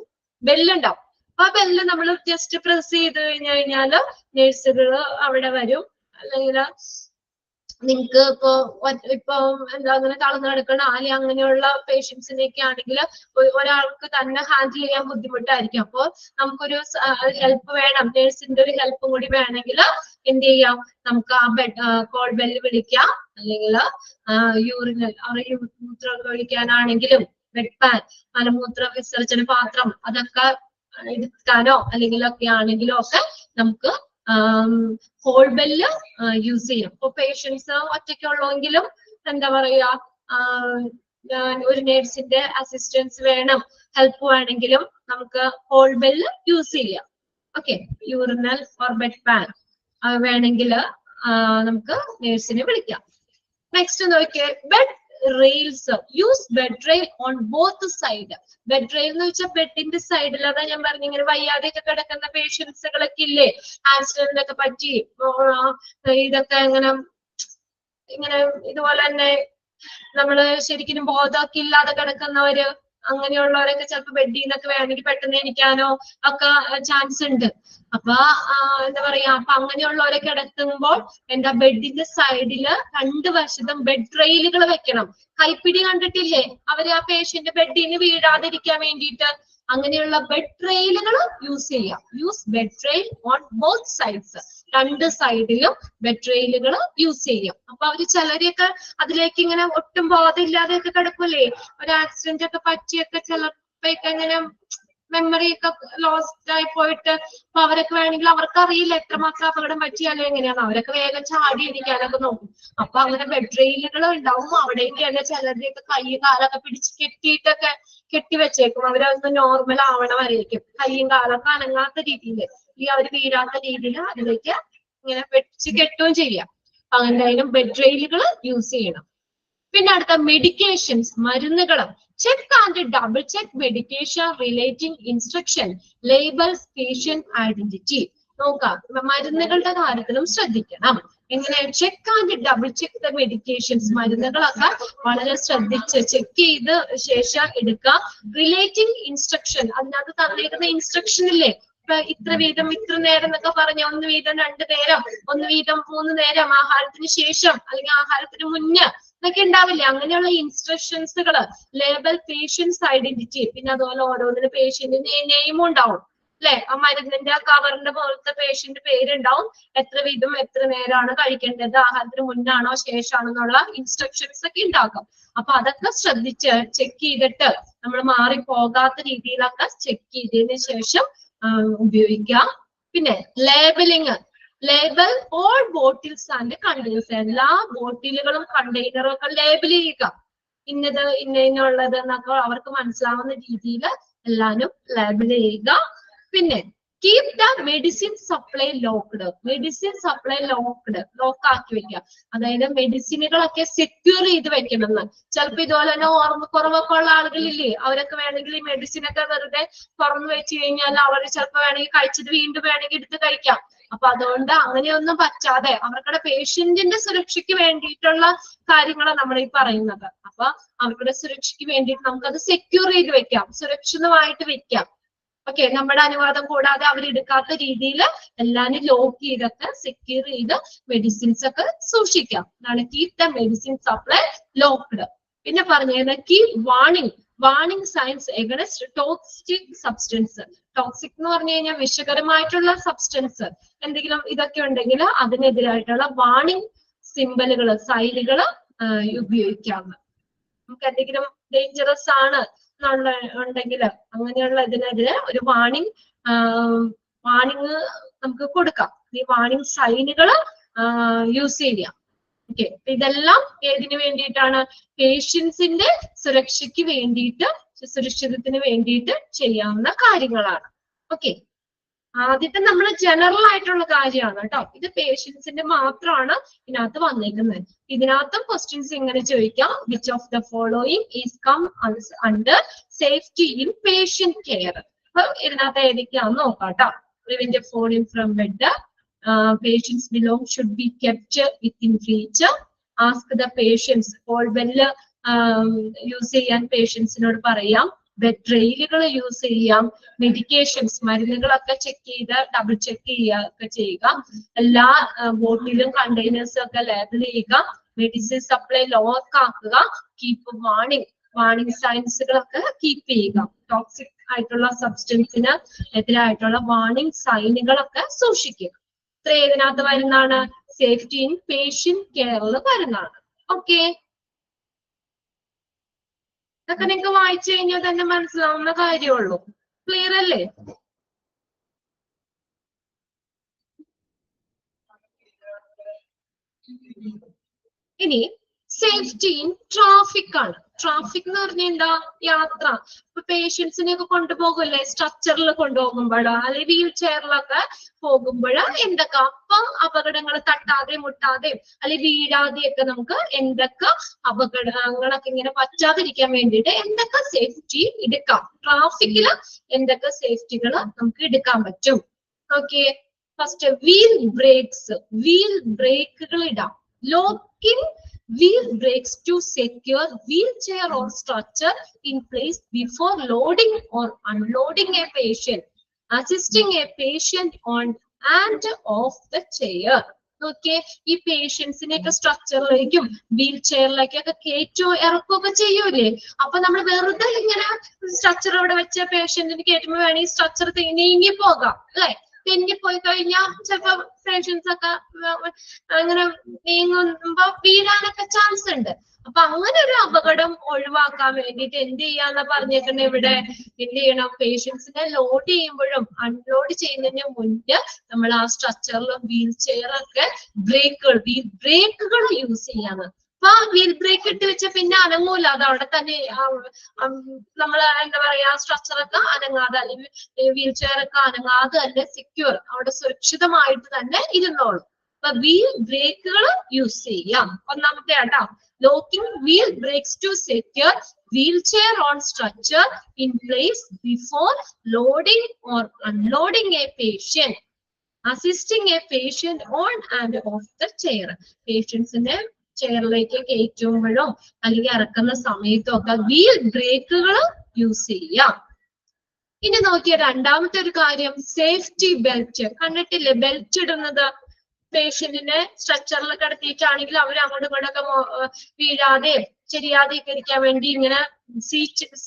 ബെല്ലുണ്ടാവും. ആ ബെല്ല് നമ്മൾ ജസ്റ്റ് പ്രസ് ചെയ്ത് കഴിഞ്ഞാല് നേഴ്സുകള് അവിടെ വരും. അല്ലെങ്കിൽ നിങ്ങൾക്ക് ഇപ്പൊ എന്താ അങ്ങനെ തളർന്നു കിടക്കണ അല്ലെങ്കിൽ അങ്ങനെയുള്ള പേഷ്യൻസിനെയൊക്കെ ആണെങ്കിൽ ഒരാൾക്ക് തന്നെ ഹാൻഡിൽ ചെയ്യാൻ ബുദ്ധിമുട്ടായിരിക്കും. അപ്പോൾ നമുക്കൊരു ഹെൽപ്പ് വേണം, നേഴ്സിന്റെ ഒരു ഹെൽപ്പും കൂടി വേണമെങ്കിൽ എന്ത് ചെയ്യാം, നമുക്ക് ആ കോൾ ബെല്ല് വിളിക്കാം. അല്ലെങ്കിൽ യൂറിനൽ മൂത്രം ഒഴിക്കാനാണെങ്കിലും ബെഡ് പാൻ, മലമൂത്ര വിസർജന പാത്രം അതൊക്കെ എടുക്കാനോ അല്ലെങ്കിൽ ഒക്കെ ആണെങ്കിലോ ഒക്കെ നമുക്ക് കോൾ ബെല്ല് യൂസ് ചെയ്യും. ഇപ്പൊ പേഷ്യൻസ് ഒറ്റയ്ക്കുള്ളെങ്കിലും എന്താ പറയാ, ഒരു നേഴ്സിന്റെ അസിസ്റ്റൻസ് വേണം, ഹെൽപ്പ് വേണമെങ്കിലും നമുക്ക് കോൾ ബെല്ല് യൂസ് ചെയ്യാം. Okay, urinal or bed pan വേണമെങ്കിൽ നമുക്ക് നേഴ്സിനെ വിളിക്കാം. നെക്സ്റ്റ് നോക്കിയേ, bed rails. Use bed rail on both side. Bed rail എന്ന് വെച്ചാൽ ബെഡിന്റെ സൈഡിൽ, അതാ ഞാൻ പറഞ്ഞു, ഇങ്ങനെ വയ്യാതെയൊക്കെ കിടക്കുന്ന പേഷ്യൻസുകളൊക്കെ ഇല്ലേ, ആക്സിഡന്റ് ഒക്കെ പറ്റി ഇതൊക്കെ ഇങ്ങനെ ഇതുപോലെ തന്നെ നമ്മള് ശരിക്കും ബോധമൊക്കെ ഇല്ലാതെ കിടക്കുന്നവര്, അങ്ങനെയുള്ളവരൊക്കെ ചിലപ്പോൾ ബെഡിൽ നിന്നൊക്കെ വേണമെങ്കിൽ പെട്ടെന്ന് എണീക്കാനോ ഒക്കെ ചാൻസ് ഉണ്ട്. അപ്പൊ എന്താ പറയാ, അപ്പൊ അങ്ങനെയുള്ളവരെ കിടത്തുമ്പോൾ എന്താ ബെഡിന്റെ സൈഡില് രണ്ട് വശത്തും ബെഡ് റെയിലുകൾ വെക്കണം. കൈപ്പിടി കണ്ടിട്ടില്ലേ അവര് ആ പേഷ്യന്റ് ബെഡിന് വീഴാതിരിക്കാൻ വേണ്ടിയിട്ട്, അങ്ങനെയുള്ള ബെഡ് റെയിലുകൾ യൂസ് ചെയ്യാം. Use bed rail on both sides. രണ്ട് സൈഡിലും ബെഡ് റെയിലുകൾ യൂസ് ചെയ്യാം. അപ്പൊ അവര് ചിലരെയൊക്കെ അതിലേക്ക് ഇങ്ങനെ ഒട്ടും ബോധമില്ലാതെയൊക്കെ കിടക്കൂലേ, ഒരു ആക്സിഡന്റ് ഒക്കെ പറ്റിയൊക്കെ ചിലപ്പോഴൊക്കെ ഇങ്ങനെ മെമ്മറി ഒക്കെ ലോസ്റ്റ് ആയി പോയിട്ട്, അപ്പൊ അവരൊക്കെ വേണമെങ്കിൽ അവർക്ക് അറിയില്ല എത്രമാത്രം അപകടം പറ്റിയാലും എങ്ങനെയാണ്, അവരൊക്കെ വേഗം ചാടി ഇരിക്കാനൊക്കെ നോക്കും. അപ്പൊ അങ്ങനെ ബെഡ് റെയിലുകൾ ഉണ്ടാവും. അവിടേക്ക് തന്നെ ചിലരുടെയൊക്കെ കൈ കാലൊക്കെ പിടിച്ച് കെട്ടിയിട്ടൊക്കെ കെട്ടി വെച്ചേക്കും. അവരൊന്ന് നോർമൽ ആവണ വരേക്കും കൈയും കാലൊക്കെ അനങ്ങാത്ത രീതിയിൽ, ഈ അവര് വീഴാത്ത രീതിയിൽ അതിലേക്ക് ഇങ്ങനെ വെച്ച് കെട്ടുകയും ചെയ്യാം. എന്തായാലും ബെഡ് റെയിലുകൾ യൂസ് ചെയ്യണം. പിന്നെ അടുത്ത മെഡിക്കേഷൻസ്, മരുന്നുകൾ. Check and double check medication relating instruction, labels, patient identity. നോക്കാം, മരുന്നുകളുടെ കാര്യത്തിലും ശ്രദ്ധിക്കണം. എങ്ങനെ check and double check the medications, മരുന്നുകളൊക്കെ വളരെ ശ്രദ്ധിച്ച് ചെക്ക് ചെയ്ത് ശേഷം എടുക്കുക. റിലേറ്റിംഗ് ഇൻസ്ട്രക്ഷൻ, അതിനകത്ത് തന്നിരിക്കുന്ന ഇൻസ്ട്രക്ഷൻ ഇല്ലേ, ഇപ്പൊ ഇത്ര വീതം ഇത്ര നേരം എന്നൊക്കെ പറഞ്ഞ 1 വീതം 2 നേരം, 1 വീതം 3 നേരം, ആഹാരത്തിന് ശേഷം അല്ലെങ്കിൽ ആഹാരത്തിന് മുന്നേ എന്നൊക്കെ ഉണ്ടാവില്ലേ, അങ്ങനെയുള്ള ഇൻസ്ട്രക്ഷൻസുകൾ. ലേബൽ, പേഷ്യൻസ് ഐഡന്റിറ്റി, പിന്നെ അതുപോലെ ഓരോന്നിന് പേഷ്യന്റിന് നെയിമും ഉണ്ടാവും അല്ലെ, ആ മരുന്നിന്റെ കവറിന്റെ പോലത്തെ പേഷ്യന്റ് പേരുണ്ടാവും, എത്ര വീതം എത്ര നേരമാണ് കഴിക്കേണ്ടത്, ആഹാരത്തിന് മുന്നാണോ ശേഷമാണോ എന്നുള്ള ഇൻസ്ട്രക്ഷൻസ് ഒക്കെ ഉണ്ടാക്കും. അപ്പൊ അതൊക്കെ ശ്രദ്ധിച്ച് ചെക്ക് ചെയ്തിട്ട് നമ്മൾ മാറിപ്പോകാത്ത രീതിയിലൊക്കെ ചെക്ക് ചെയ്തതിന് ശേഷം ഉപയോഗിക്കാം. പിന്നെ labelling. Label all bottles and containers. എല്ലാ ബോട്ടിലുകളും കണ്ടെയ്നറും ഒക്കെ ലേബൽ ചെയ്യുക. ഇന്നത് ഇന്നുള്ളത് എന്നൊക്കെ അവർക്ക് മനസ്സിലാവുന്ന രീതിയിൽ എല്ലാവരും ലേബൽ ചെയ്യുക. പിന്നെ keep the medicine supply locked. Medicine supply lock ആക്കി വെക്കുക. അതായത് മെഡിസിനുകളൊക്കെ സെക്യൂർ ചെയ്ത് വെക്കണം എന്ന്. ചിലപ്പോ ഇതുപോലെ തന്നെ ഓർമ്മക്കുറവൊക്കെ ഉള്ള ആളുകളില്ലേ, അവരൊക്കെ വേണമെങ്കിൽ ഈ മെഡിസിൻ ഒക്കെ വെറുതെ തുറന്നു വെച്ച് കഴിഞ്ഞാൽ അവർ ചിലപ്പോ വേണമെങ്കിൽ കഴിച്ചത് വീണ്ടും വേണമെങ്കിൽ എടുത്ത് കഴിക്കാം. അപ്പൊ അതുകൊണ്ട് അങ്ങനെയൊന്നും പറ്റാതെ അവർക്കുടെ പേഷ്യന്റിന്റെ സുരക്ഷയ്ക്ക് വേണ്ടിയിട്ടുള്ള കാര്യങ്ങളാണ് നമ്മൾ ഈ പറയുന്നത്. അപ്പൊ അവരുടെ സുരക്ഷയ്ക്ക് വേണ്ടിയിട്ട് നമുക്കത് സെക്യൂർ ചെയ്ത് വെക്കാം, സുരക്ഷിതമായിട്ട് വെക്കാം. ഓക്കെ, നമ്മുടെ അനുവാദം കൂടാതെ അവരെടുക്കാത്ത രീതിയിൽ എല്ലാരും ലോക്ക് ചെയ്തൊക്കെ സെക്യൂർ ചെയ്ത് മെഡിസിൻസ് ഒക്കെ സൂക്ഷിക്കാം. അതാണ് keep the medicine supply locked. പിന്നെ പറഞ്ഞത് keep warning signs against toxic substance. Toxic എന്ന് പറഞ്ഞു കഴിഞ്ഞാൽ വിഷകരമായിട്ടുള്ള സബ്സ്റ്റൻസ് എന്തെങ്കിലും ഇതൊക്കെ ഉണ്ടെങ്കിൽ അതിനെതിരായിട്ടുള്ള വാർണിംഗ് സിമ്പലുകൾ, സൈനുകൾ ഉപയോഗിക്കാം. നമുക്ക് എന്തെങ്കിലും ഡേഞ്ചറസ് ആണ് ഉണ്ടെങ്കിൽ അങ്ങനെയുള്ള ഇതിനെതിരെ ഒരു വാണിംഗ് നമുക്ക് കൊടുക്കാം. ഈ വാണിംഗ് സൈനുകൾ യൂസ് ചെയ്യാം. ഓക്കെ, ഇതെല്ലാം ഏതിനു വേണ്ടിയിട്ടാണ്? പേഷ്യൻസിന്റെ സുരക്ഷയ്ക്ക് വേണ്ടിയിട്ട്, സുരക്ഷിതത്തിന് വേണ്ടിയിട്ട് ചെയ്യാവുന്ന കാര്യങ്ങളാണ്. ഓക്കെ, ആദ്യത്തെ നമ്മൾ ജനറൽ ആയിട്ടുള്ള കാര്യമാണ് കേട്ടോ. ഇത് പേഷ്യൻസിന്റെ മാത്രമാണ് ഇതിനകത്ത് വന്നിരിക്കുന്നത്. ഇതിനകത്തും ക്വസ്റ്റ്യൻസ് ഇങ്ങനെ ചോദിക്കാം. Which of the following is come under safety in patient care? അപ്പൊ ഇതിനകത്ത് ഏതൊക്കെയാന്ന് നോക്കാം കേട്ടോ. Prevent falling from bed, patients below should be kept within reach. Ask the patients. All well use ചെയ്യാൻ പേഷ്യൻസിനോട് പറയാം. ബെഡ് റെയിലുകൾ യൂസ് ചെയ്യാം. മെഡിക്കേഷൻസ്, മരുന്നുകളൊക്കെ check ചെയ്ത് ഡബിൾ ചെക്ക് ചെയ്യുക. എല്ലാ ബോട്ടിലും കണ്ടെയ്നേഴ്സും ഒക്കെ ലേബിൾ ചെയ്യുക. മെഡിസിൻ സപ്ലൈ ലോക്ക് ആക്കുക. കീപ്പ് വാണിംഗ് സൈൻസുകളൊക്കെ കീപ്പ് ചെയ്യുക. ടോക്സിക് ആയിട്ടുള്ള സബ്സ്റ്റൻസിന് എതിരായിട്ടുള്ള വാണിംഗ് സൈനുകളൊക്കെ സൂക്ഷിക്കുക. ഇത്ര ഏതിനകത്ത് വരുന്നതാണ്? സേഫ്റ്റി ഇൻ പേഷ്യന്റ് കെയറിൽ വരുന്നതാണ്. ഓക്കെ, ഇതൊക്കെ നിങ്ങൾക്ക് വായിച്ചു കഴിഞ്ഞാൽ തന്നെ മനസ്സിലാവുന്ന കാര്യമുള്ളൂ. ക്ലിയർ അല്ലേ? ഇനി സേഫ്റ്റി ഇൻ ട്രാഫിക് ആണ്. ട്രാഫിക് എന്ന് പറഞ്ഞാൽ എന്താ? യാത്ര. ഇപ്പൊ പേഷ്യൻസിനെ ഒക്കെ കൊണ്ടുപോകില്ലേ, സ്ട്രക്ചറിൽ കൊണ്ടുപോകുമ്പോഴോ അല്ലെങ്കിൽ വീൽ ചെയറിലൊക്കെ പോകുമ്പോൾ എന്തൊക്കെ അപ്പം അപകടങ്ങൾ തട്ടാതെ മുട്ടാതെയും അല്ലെങ്കിൽ വീഴാതെയൊക്കെ നമുക്ക് എന്തൊക്കെ അപകടങ്ങളൊക്കെ ഇങ്ങനെ പറ്റാതിരിക്കാൻ വേണ്ടിയിട്ട് എന്തൊക്കെ സേഫ്റ്റി എടുക്കാം? ട്രാഫിക്കില് എന്തൊക്കെ സേഫ്റ്റികൾ നമുക്ക് എടുക്കാൻ പറ്റും? ഓക്കെ, ഫസ്റ്റ് വീൽ ബ്രേക്കുകൾ ഇടാം. Locking wheel brakes to secure wheelchair or structure in place before loading or unloading a patient, assisting a patient on and off the chair. Okay, ഈ പേഷ്യൻസിനെയൊക്കെ സ്ട്രക്ചറിലേക്കും വീൽ ചെയറിലേക്കൊക്കെ കയറ്റോ ഇറക്കുകയൊക്കെ ചെയ്യൂലേ? അപ്പൊ നമ്മൾ വെറുതെ ഇങ്ങനെ സ്ട്രക്ചർ അവിടെ വെച്ച പേഷ്യന്റിന് കയറ്റുമ്പോൾ വേണമെങ്കിൽ സ്ട്രക്ചർ നീങ്ങി പോകാം അല്ലെ? തെന്നിപ്പോയി കഴിഞ്ഞാൽ ചിലപ്പോ പേഷ്യൻസ് ഒക്കെ അങ്ങനെ നീങ്ങുമ്പോ വീഴാനൊക്കെ ചാൻസ് ഉണ്ട്. അപ്പൊ അങ്ങനെ ഒരു അപകടം ഒഴിവാക്കാൻ വേണ്ടിയിട്ട് എന്ത് ചെയ്യാന്ന് പറഞ്ഞേക്കുന്നത് ഇവിടെ? എന്ത് ചെയ്യണം? പേഷ്യൻസിനെ ലോഡ് ചെയ്യുമ്പോഴും അൺലോഡ് ചെയ്യുന്നതിന് മുന്നേ നമ്മൾ ആ സ്ട്രക്ചറിലും വീൽ ചെയറൊക്കെ ബ്രേക്കുകൾ യൂസ് ചെയ്യാന്ന്. അപ്പൊ വീൽ ബ്രേക്ക് ഇട്ട് വെച്ച പിന്നെ അനങ്ങൂല, അത് അവിടെ തന്നെ നമ്മള് എന്താ പറയാ സ്ട്രക്ചറൊക്കെ അനങ്ങാതെ അല്ലെങ്കിൽ വീൽ ചെയറൊക്കെ അനങ്ങാതെ തന്നെ സെക്യൂർ അവിടെ സുരക്ഷിതമായിട്ട് തന്നെ ഇരുന്നോളും. അപ്പൊ വീൽ ബ്രേക്കുകൾ യൂസ് ചെയ്യാം. ഒന്നാമത്തെ ആട്ടോ, locking wheel brakes to secure wheel chair on stretcher in place before loading or unloading a patient, assisting a patient on and off the chair. പേഷ്യൻസിന്റെ ചെയറിലേക്ക് കയറ്റുമ്പോഴോ അല്ലെങ്കിൽ ഇറക്കുന്ന സമയത്തോ ഒക്കെ വീൽ ബ്രേക്കുകൾ യൂസ് ചെയ്യാം. ഇനി നോക്കിയ രണ്ടാമത്തെ ഒരു കാര്യം, സേഫ്റ്റി ബെൽറ്റ്. കണ്ടിട്ടില്ലേ ബെൽറ്റ് ഇടുന്നത്? പേഷ്യന്റിനെ സ്ട്രക്ചറിൽ കിടത്തിയിട്ടാണെങ്കിൽ അവർ അങ്ങോട്ടും ഇങ്ങോട്ടൊക്കെ വീഴാതെ ശരിയാതെയൊക്കെ ഇരിക്കാൻ വേണ്ടി ഇങ്ങനെ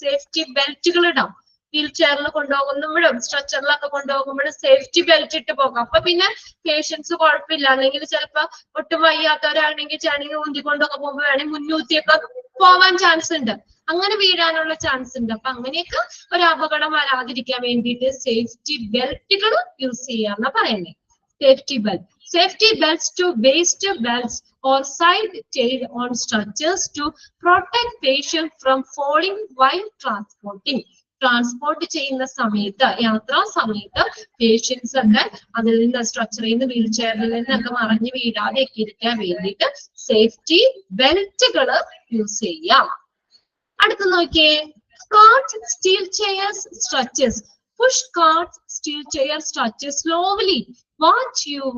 സേഫ്റ്റി ബെൽറ്റുകൾ ഇടാം. വീൽ ചെയറിൽ കൊണ്ടുപോകുമ്പോഴും സ്ട്രക്ചറിലൊക്കെ കൊണ്ടുപോകുമ്പോഴും സേഫ്റ്റി ബെൽറ്റ് ഇട്ട് പോകാം. അപ്പൊ പിന്നെ പേഷ്യൻസ് കുഴപ്പമില്ല. അല്ലെങ്കിൽ ചിലപ്പോ ഒട്ടും വയ്യാത്തവരാണെങ്കിൽ ചാണെങ്കിൽ ഊന്തിക്കൊണ്ടൊക്കെ പോകുമ്പോൾ വേണമെങ്കിൽ മുന്നൂത്തിയൊക്കെ പോവാൻ ചാൻസ് ഉണ്ട്. അങ്ങനെ വീഴാനുള്ള ചാൻസ് ഉണ്ട്. അപ്പൊ അങ്ങനെയൊക്കെ ഒരു അപകടം വരാതിരിക്കാൻ വേണ്ടിയിട്ട് സേഫ്റ്റി ബെൽറ്റുകൾ യൂസ് ചെയ്യാന്നാ പറയുന്നത്. Safety belts to waist belts or side tail on structures to protect patient from falling while transporting. Transport ചെയ്യുന്ന സമയത്ത്, യാത്രാ സമയത്ത് പേഷ്യൻസ് ഒക്കെ അതിൽ നിന്ന് സ്ട്രക്ചറിൽ നിന്ന് വീൽ ചെയറിൽ നിന്നൊക്കെ മറിഞ്ഞ് വീഴാതെയൊക്കെ ഇരിക്കാൻ വേണ്ടിയിട്ട് സേഫ്റ്റി ബെൽറ്റുകൾ യൂസ് ചെയ്യാം. അടുത്ത് നോക്കിയേ, cart steel chairs stretchers. Push cart steel chair stretchers slowly. Watch your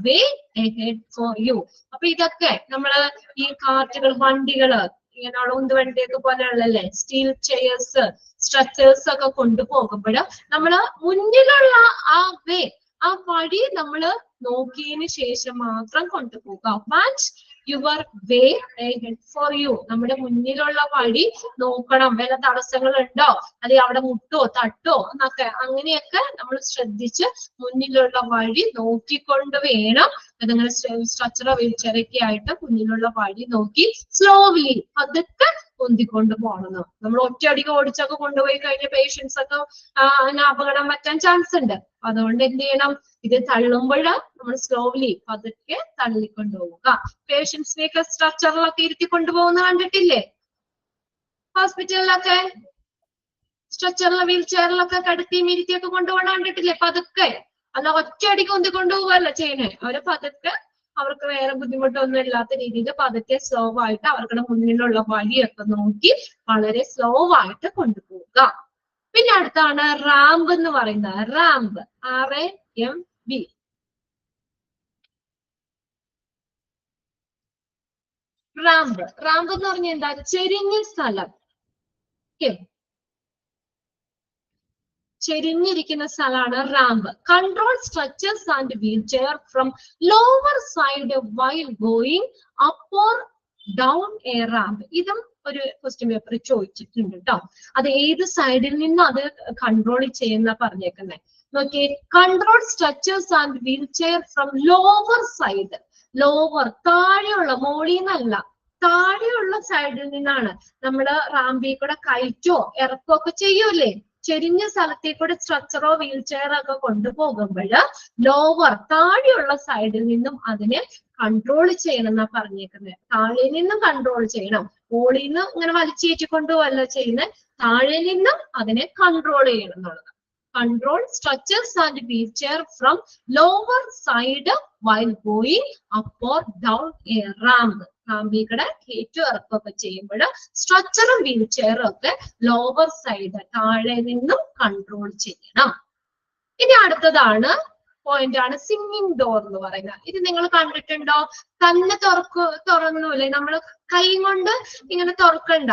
way ahead for you. അപ്പൊ ഇതൊക്കെ നമ്മള് ഈ കാർട്ടുകൾ, വണ്ടികള്, ഇങ്ങനെയുള്ള ഉന്തുവണ്ടിയൊക്കെ പോലെയുള്ളല്ലേ സ്റ്റീൽ ചെയർസ് സ്ട്രക്ചേഴ്സ് ഒക്കെ കൊണ്ടുപോകുമ്പോൾ നമ്മള് മുന്നിലുള്ള ആ വഴി നമ്മള് നോക്കിയതിന് ശേഷം മാത്രം കൊണ്ടുപോകുക. Watch your way ahead for you. നമ്മുടെ മുന്നിലുള്ള വഴി നോക്കണം. വല്ല തടസ്സങ്ങൾ ഉണ്ടോ, അല്ലെങ്കിൽ അവിടെ മുട്ടോ തട്ടോ എന്നൊക്കെ അങ്ങനെയൊക്കെ നമ്മൾ ശ്രദ്ധിച്ച് മുന്നിലുള്ള വഴി നോക്കിക്കൊണ്ട് വേണം അതങ്ങനെ സ്ട്രക്ചറോ വീൽ ചെയറൊക്കെ ആയിട്ട് മുന്നിലുള്ള വഴി നോക്കി സ്ലോലി അതൊക്കെ ഉന്തിക്കൊണ്ട് പോകണം. നമ്മൾ ഒറ്റയടിക്ക് ഓടിച്ചൊക്കെ കൊണ്ടുപോയി കഴിഞ്ഞ പേഷ്യൻസ് ഒക്കെ അപകടം പറ്റാൻ ചാൻസ് ഉണ്ട്. അതുകൊണ്ട് എന്ത് ചെയ്യണം, ഇത് തള്ളുമ്പോൾ നമ്മൾ സ്ലോലി പതുക്കെ തള്ളിക്കൊണ്ടുപോവുക. പേഷ്യൻസിനെയൊക്കെ സ്ട്രക്ചറിലൊക്കെ ഇരുത്തി കൊണ്ടുപോകുന്ന കണ്ടിട്ടില്ലേ ഹോസ്പിറ്റലിലൊക്കെ? സ്ട്രക്ചറിലെ വീൽ ചെയറിലൊക്കെ കടത്തിയും ഇരുത്തിയൊക്കെ കൊണ്ടുപോകണ കണ്ടിട്ടില്ലേ? പതുക്കെ, അല്ല ഒറ്റയടിക്ക് കൊണ്ടുപോവുകയല്ല ചെയ്യണേ. അവര് പതുക്കെ, അവർക്ക് വേറെ ബുദ്ധിമുട്ടൊന്നും ഇല്ലാത്ത രീതിയിൽ പതുക്കെ സ്ലോ ആയിട്ട് അവരുടെ മുന്നിലുള്ള വഴിയൊക്കെ നോക്കി വളരെ സ്ലോ ആയിട്ട് കൊണ്ടുപോവുക. പിന്നെ അടുത്താണ് റാമ്പ് എന്ന് പറയുന്നത്. Ramp, RAMB. റാമ്പ് എന്ന് പറഞ്ഞാൽ എന്താ? ചെരിഞ്ഞ സ്ഥലം, ചെരിഞ്ഞിരിക്കുന്ന സ്ഥലമാണ് ramp. Control structures and wheel chair from lower side while going up or down A ramp. ഇതും ഒരു ക്വസ്റ്റ്യൻ പേപ്പർ ചോദിച്ചിട്ടുണ്ട് കേട്ടോ. അത് ഏത് സൈഡിൽ നിന്നും അത് കൺട്രോൾ ചെയ്യുന്ന പറഞ്ഞേക്കുന്നത് നോക്കിയേ. Control structures and wheel chair from lower side. Lower താഴെയുള്ള, മോളിൽ നിന്നല്ല, താഴെയുള്ള സൈഡിൽ നിന്നാണ്. നമ്മള് റാമ്പിൽ കൂടെ കയറ്റോ ഇറക്കോ ഒക്കെ ചെയ്യൂലേ? ചെരിഞ്ഞ സ്ഥലത്തേക്ക് കൂടെ സ്ട്രക്ചറോ വീൽ ചെയറോ ഒക്കെ കൊണ്ടുപോകുമ്പോൾ ലോവർ താഴെയുള്ള സൈഡിൽ നിന്നും അതിനെ കൺട്രോൾ ചെയ്യണം എന്നാ പറഞ്ഞേക്കുന്നത്. താഴെ നിന്നും കൺട്രോൾ ചെയ്യണം. മോളിൽ നിന്ന് ഇങ്ങനെ വലിച്ചേറ്റി കൊണ്ടുപോകല്ല ചെയ്യുന്നത്, താഴെ നിന്നും അതിനെ കൺട്രോൾ ചെയ്യണം എന്നുള്ളത്. Control structures and wheel chair from lower side while going up or down a ramp. റാമ്പിൽ കൂടെ കയറ്റം ഇറക്കൊക്കെ ചെയ്യുമ്പോൾ സ്ട്രക്ചറും വീൽ ചെയറും ഒക്കെ ലോവർ സൈഡ് താഴെ നിന്നും കൺട്രോൾ ചെയ്യണം. ഇനി അടുത്തതാണ് പോയിന്റ് ആണ് സിംഗിങ് ഡോർ എന്ന് പറയുന്നത്. ഇത് നിങ്ങൾ കണ്ടിട്ടുണ്ടോ? തന്നെ തുറന്നൂല്ലേ, നമ്മൾ കൈ കൊണ്ട് ഇങ്ങനെ തുറക്കണ്ട.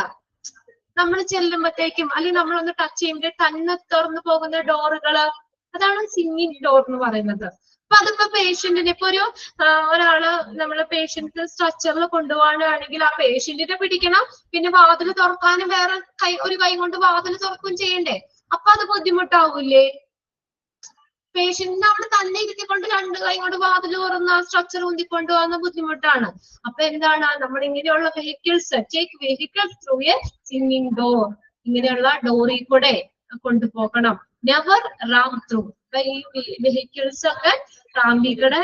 നമ്മൾ ചെല്ലുമ്പോഴത്തേക്കും അല്ലെങ്കിൽ നമ്മളൊന്ന് ടച്ച് ചെയ്യുമ്പോൾ തന്നെ തുറന്നു പോകുന്ന ഡോറുകള്, അതാണ് സിംഗിങ് ഡോർ എന്ന് പറയുന്നത്. അപ്പൊ അതിപ്പോ പേഷ്യന്റിന് ഇപ്പൊ ഒരാള് നമ്മള് പേഷ്യന്റ് സ്ട്രക്ചറിൽ കൊണ്ടുപോകാനാണെങ്കിൽ ആ പേഷ്യന്റിനെ പിടിക്കണം, പിന്നെ വാതിൽ തുറക്കാനും വേറെ ഒരു കൈ കൊണ്ട് വാതിൽ തുറക്കുകയും ചെയ്യണ്ടേ? അപ്പൊ അത് ബുദ്ധിമുട്ടാവൂലേ? പേഷ്യന്റിനെ അവിടെ തന്നെ ഇരുത്തിക്കൊണ്ട് രണ്ട് കൈ കൊണ്ട് വാതിൽ തുറന്ന് ആ സ്ട്രക്ചർ ഉന്തിക്കൊണ്ടു പോകുന്ന ബുദ്ധിമുട്ടാണ്. അപ്പൊ എന്താണ്, നമ്മൾ ഇങ്ങനെയുള്ള vehicles, take vehicles through A swinging door. ഇങ്ങനെയുള്ള ഡോറിൽ കൂടെ കൊണ്ടുപോകണം. Never Ram through. ഈ വെഹിക്കിൾസ് ഒക്കെ റാമ്പിൽ കൂടെ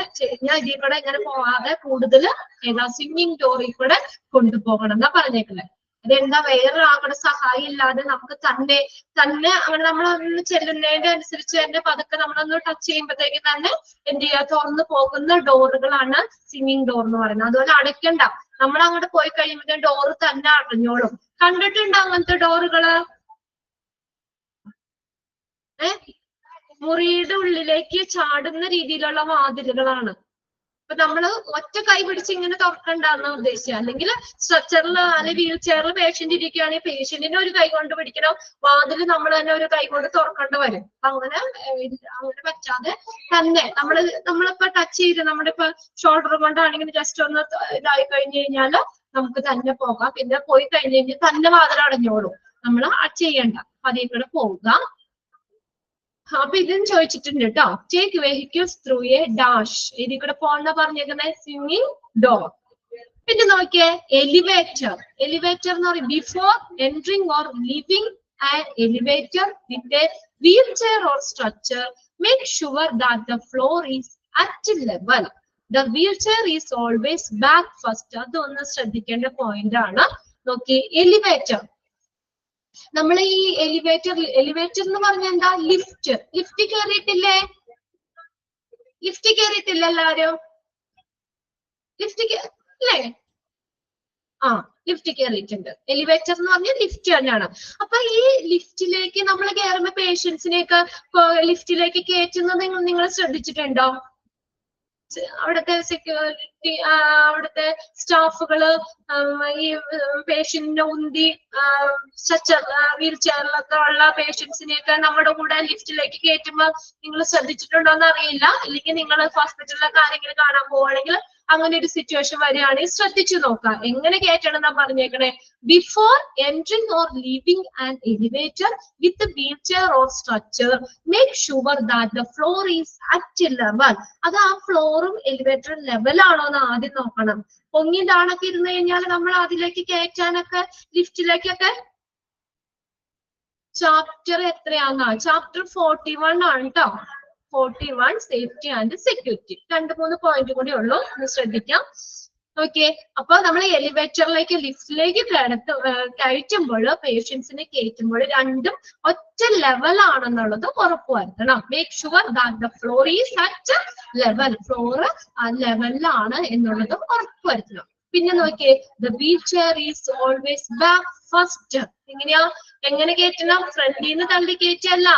ഇതിൽ കൂടെ ഇങ്ങനെ പോവാതെ കൂടുതൽ ഏതാ സ്വിമ്മിങ് ഡോറിൽ കൂടെ കൊണ്ടുപോകണം എന്നാ പറഞ്ഞേക്കുന്നത്. അതെന്താ, വേറൊരാളുടെ സഹായം ഇല്ലാതെ നമുക്ക് തന്നെ അങ്ങനെ നമ്മളൊന്ന് ചെല്ലുന്നതിന്റെ അനുസരിച്ച് തന്നെ പതുക്കെ നമ്മളൊന്ന് ടച്ച് ചെയ്യുമ്പോഴത്തേക്ക് തന്നെ എന്ത് ചെയ്യുക, തുറന്നു പോകുന്ന ഡോറുകളാണ് സ്വിമ്മിങ് ഡോർ എന്ന് പറയുന്നത്. അതുപോലെ അടയ്ക്കണ്ട, നമ്മൾ അങ്ങോട്ട് പോയി കഴിയുമ്പോഴത്തേക്കും ഡോറ് തന്നെ അടഞ്ഞോളും. കണ്ടിട്ടുണ്ടോ അങ്ങനത്തെ ഡോറുകള്? മുറിയുടെ ഉള്ളിലേക്ക് ചാടുന്ന രീതിയിലുള്ള വാതിലുകളാണ്. അപ്പൊ നമ്മള് ഒറ്റ കൈ പിടിച്ച് ഇങ്ങനെ തുറക്കണ്ടെന്ന് ഉദ്ദേശിക്കുക. അല്ലെങ്കിൽ സ്ട്രക്ചറിൽ അല്ലെങ്കിൽ വീൽ ചെയറിൽ പേഷ്യന്റ് ഇരിക്കുകയാണെങ്കിൽ പേഷ്യന്റിനെ ഒരു കൈ കൊണ്ട് പിടിക്കണം, വാതിൽ നമ്മൾ തന്നെ ഒരു കൈ കൊണ്ട് തുറക്കേണ്ടി വരും. അങ്ങനെ പറ്റാതെ തന്നെ നമ്മളിപ്പോ ടച്ച് ചെയ്ത് നമ്മുടെ ഇപ്പൊ ഷോൾഡർ കൊണ്ടാണെങ്കിൽ ജസ്റ്റ് ഒന്ന് ഇതായി കഴിഞ്ഞു കഴിഞ്ഞാല് നമുക്ക് തന്നെ പോകാം. പിന്നെ പോയി കഴിഞ്ഞ് കഴിഞ്ഞാൽ തന്നെ വാതിൽ അടഞ്ഞോളും, നമ്മൾ ചെയ്യണ്ട, അതിൽ കൂടെ പോവുക. അപ്പൊ ഇതും ചോദിച്ചിട്ടുണ്ട് കേട്ടോ. Take vehicles through A dash. ഇതിൽ കൂടെ പോകണ പറഞ്ഞേക്കുന്നത് സ്വിമ്മിങ് ഡോർ. പിന്നെ നോക്കിയേ, എലിവേറ്റർ. എലിവേറ്റർ എന്ന് പറയും before entering or leaving an elevator with a wheel chair or stretcher make sure that the floor is at level. The wheel chair is always back first. അതൊന്ന് ശ്രദ്ധിക്കേണ്ട point ആണ്. നോക്കി, elevator. നമ്മൾ ഈ elevator എന്ന് പറഞ്ഞാൽ എന്താ? ലിഫ്റ്റ് കയറിയിട്ടില്ലേ? ലിഫ്റ്റ് കയറിയിട്ടില്ല എല്ലാരും? ലിഫ്റ്റ് അല്ലേ? ലിഫ്റ്റ് കയറിയിട്ടുണ്ട്. എലിവേറ്റർ എന്ന് പറഞ്ഞാൽ ലിഫ്റ്റ് തന്നെയാണ്. അപ്പൊ ഈ ലിഫ്റ്റിലേക്ക് നമ്മൾ കയറുമ്പോ പേഷ്യൻസിനെയൊക്കെ ലിഫ്റ്റിലേക്ക് കയറ്റുന്നത് നിങ്ങൾ ശ്രദ്ധിച്ചിട്ടുണ്ടോ? അവിടുത്തെ സെക്യൂരിറ്റി, അവിടുത്തെ സ്റ്റാഫുകള് ഈ പേഷ്യന്റിനെ ഉന്തി സ്ട്രെച്ചർ വീൽ ചെയറിലൊക്കെ ഉള്ള പേഷ്യൻസിനെയൊക്കെ നമ്മുടെ കൂടെ ലിഫ്റ്റിലേക്ക് കയറ്റുമ്പോ നിങ്ങൾ ശ്രദ്ധിച്ചിട്ടുണ്ടോ എന്ന് അറിയില്ല. അല്ലെങ്കിൽ നിങ്ങൾ ഹോസ്പിറ്റലിലൊക്കെ ആരെങ്കിലും കാണാൻ പോവുകയാണെങ്കിൽ അങ്ങനെ ഒരു സിറ്റുവേഷൻ വരികയാണെങ്കിൽ ശ്രദ്ധിച്ചു നോക്കാം. എങ്ങനെ കയറ്റണം എന്നാ പറഞ്ഞേക്കണേ? Before entering or leaving an elevator with wheel chair or stretcher make sure that the floor is at level. അത് ആ ഫ്ലോറും എലിവേറ്ററും ലെവൽ ആണോ എന്ന് ആദ്യം നോക്കണം. പൊങ്ങി താണൊക്കെ ഇരുന്ന് കഴിഞ്ഞാൽ നമ്മൾ അതിലേക്ക് കയറ്റാനൊക്കെ ലിഫ്റ്റിലേക്കൊക്കെ ചാപ്റ്റർ എത്രയാന്നാ? ചാപ്റ്റർ 41 ആണ് കേട്ടോ. 41 സേഫ്റ്റി ആൻഡ് സെക്യൂരിറ്റി. 2-3 പോയിന്റ് കൂടി ഉള്ളൂ, ഒന്ന് ശ്രദ്ധിക്കാം. ഓക്കെ, അപ്പൊ നമ്മൾ എലിവേറ്ററിലേക്ക് ലിഫ്റ്റിലേക്ക് കയറ്റുമ്പോൾ പേഷ്യൻസിനെ കയറ്റുമ്പോൾ രണ്ടും ഒറ്റ ലെവൽ ആണെന്നുള്ളത് ഉറപ്പുവരുത്തണം. Make sure that the floor is at level. Floor ആ ലെവലിലാണ് എന്നുള്ളത് ഉറപ്പുവരുത്തണം. പിന്നെ നോക്കിയേ, the wheel chair is always back first. എങ്ങനെ കയറ്റണം? ഫ്രണ്ടിൽ നിന്ന് തള്ളി കയറ്റല്ല,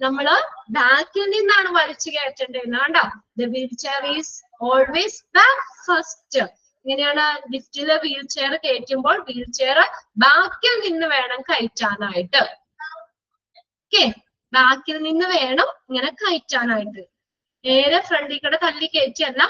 നമ്മള് ബാക്കിൽ നിന്നാണ് വലിച്ചു കയറ്റേണ്ടത്. കണ്ടോ? The wheel chair is always back first. ഇങ്ങനെയാണ് ലിഫ്റ്റില് വീൽ ചെയർ കയറ്റുമ്പോൾ വീൽ ചെയർ ബാക്കിൽ നിന്ന് വേണം കയറ്റാനായിട്ട്. ഓക്കെ, ബാക്കിൽ നിന്ന് വേണം ഇങ്ങനെ കയറ്റാനായിട്ട്. നേരെ ഫ്രണ്ടിൽ കൂടെ തള്ളി കയറ്റിയല്ല,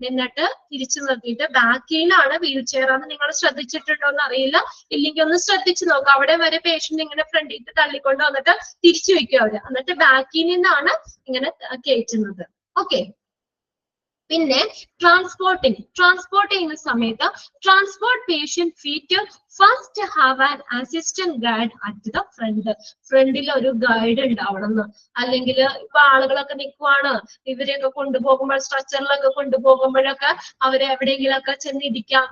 എന്നിട്ട് തിരിച്ചു നിർത്തിയിട്ട് ബാക്കിലാണ് വീൽ ചെയർ. അത് നിങ്ങൾ ശ്രദ്ധിച്ചിട്ടുണ്ടോ എന്ന് അറിയില്ല, ഇല്ലെങ്കിൽ ഒന്ന് ശ്രദ്ധിച്ചു നോക്കാം. അവിടെ വരെ പേഷ്യന്റ് ഇങ്ങനെ ഫ്രണ്ടിൽ തള്ളിക്കൊണ്ട് വന്നിട്ട് തിരിച്ചു വെക്കും അവര്, എന്നിട്ട് ബാക്കിൽ നിന്നാണ് ഇങ്ങനെ കയറ്റുന്നത്. ഓക്കെ, പിന്നെ ട്രാൻസ്പോർട്ട് ചെയ്യുന്ന സമയത്ത് transport patient feet first have an assistant guide at the front. ഫ്രണ്ടിൽ ഒരു ഗൈഡ് ഉണ്ടാവണം. അല്ലെങ്കിൽ ഇപ്പൊ ആളുകളൊക്കെ നിൽക്കുവാണ്, ഇവരെയൊക്കെ കൊണ്ടുപോകുമ്പോൾ സ്ട്രക്ചറിലൊക്കെ കൊണ്ടുപോകുമ്പോഴൊക്കെ അവരെ എവിടെയെങ്കിലൊക്കെ ചെന്നിരിക്കാം.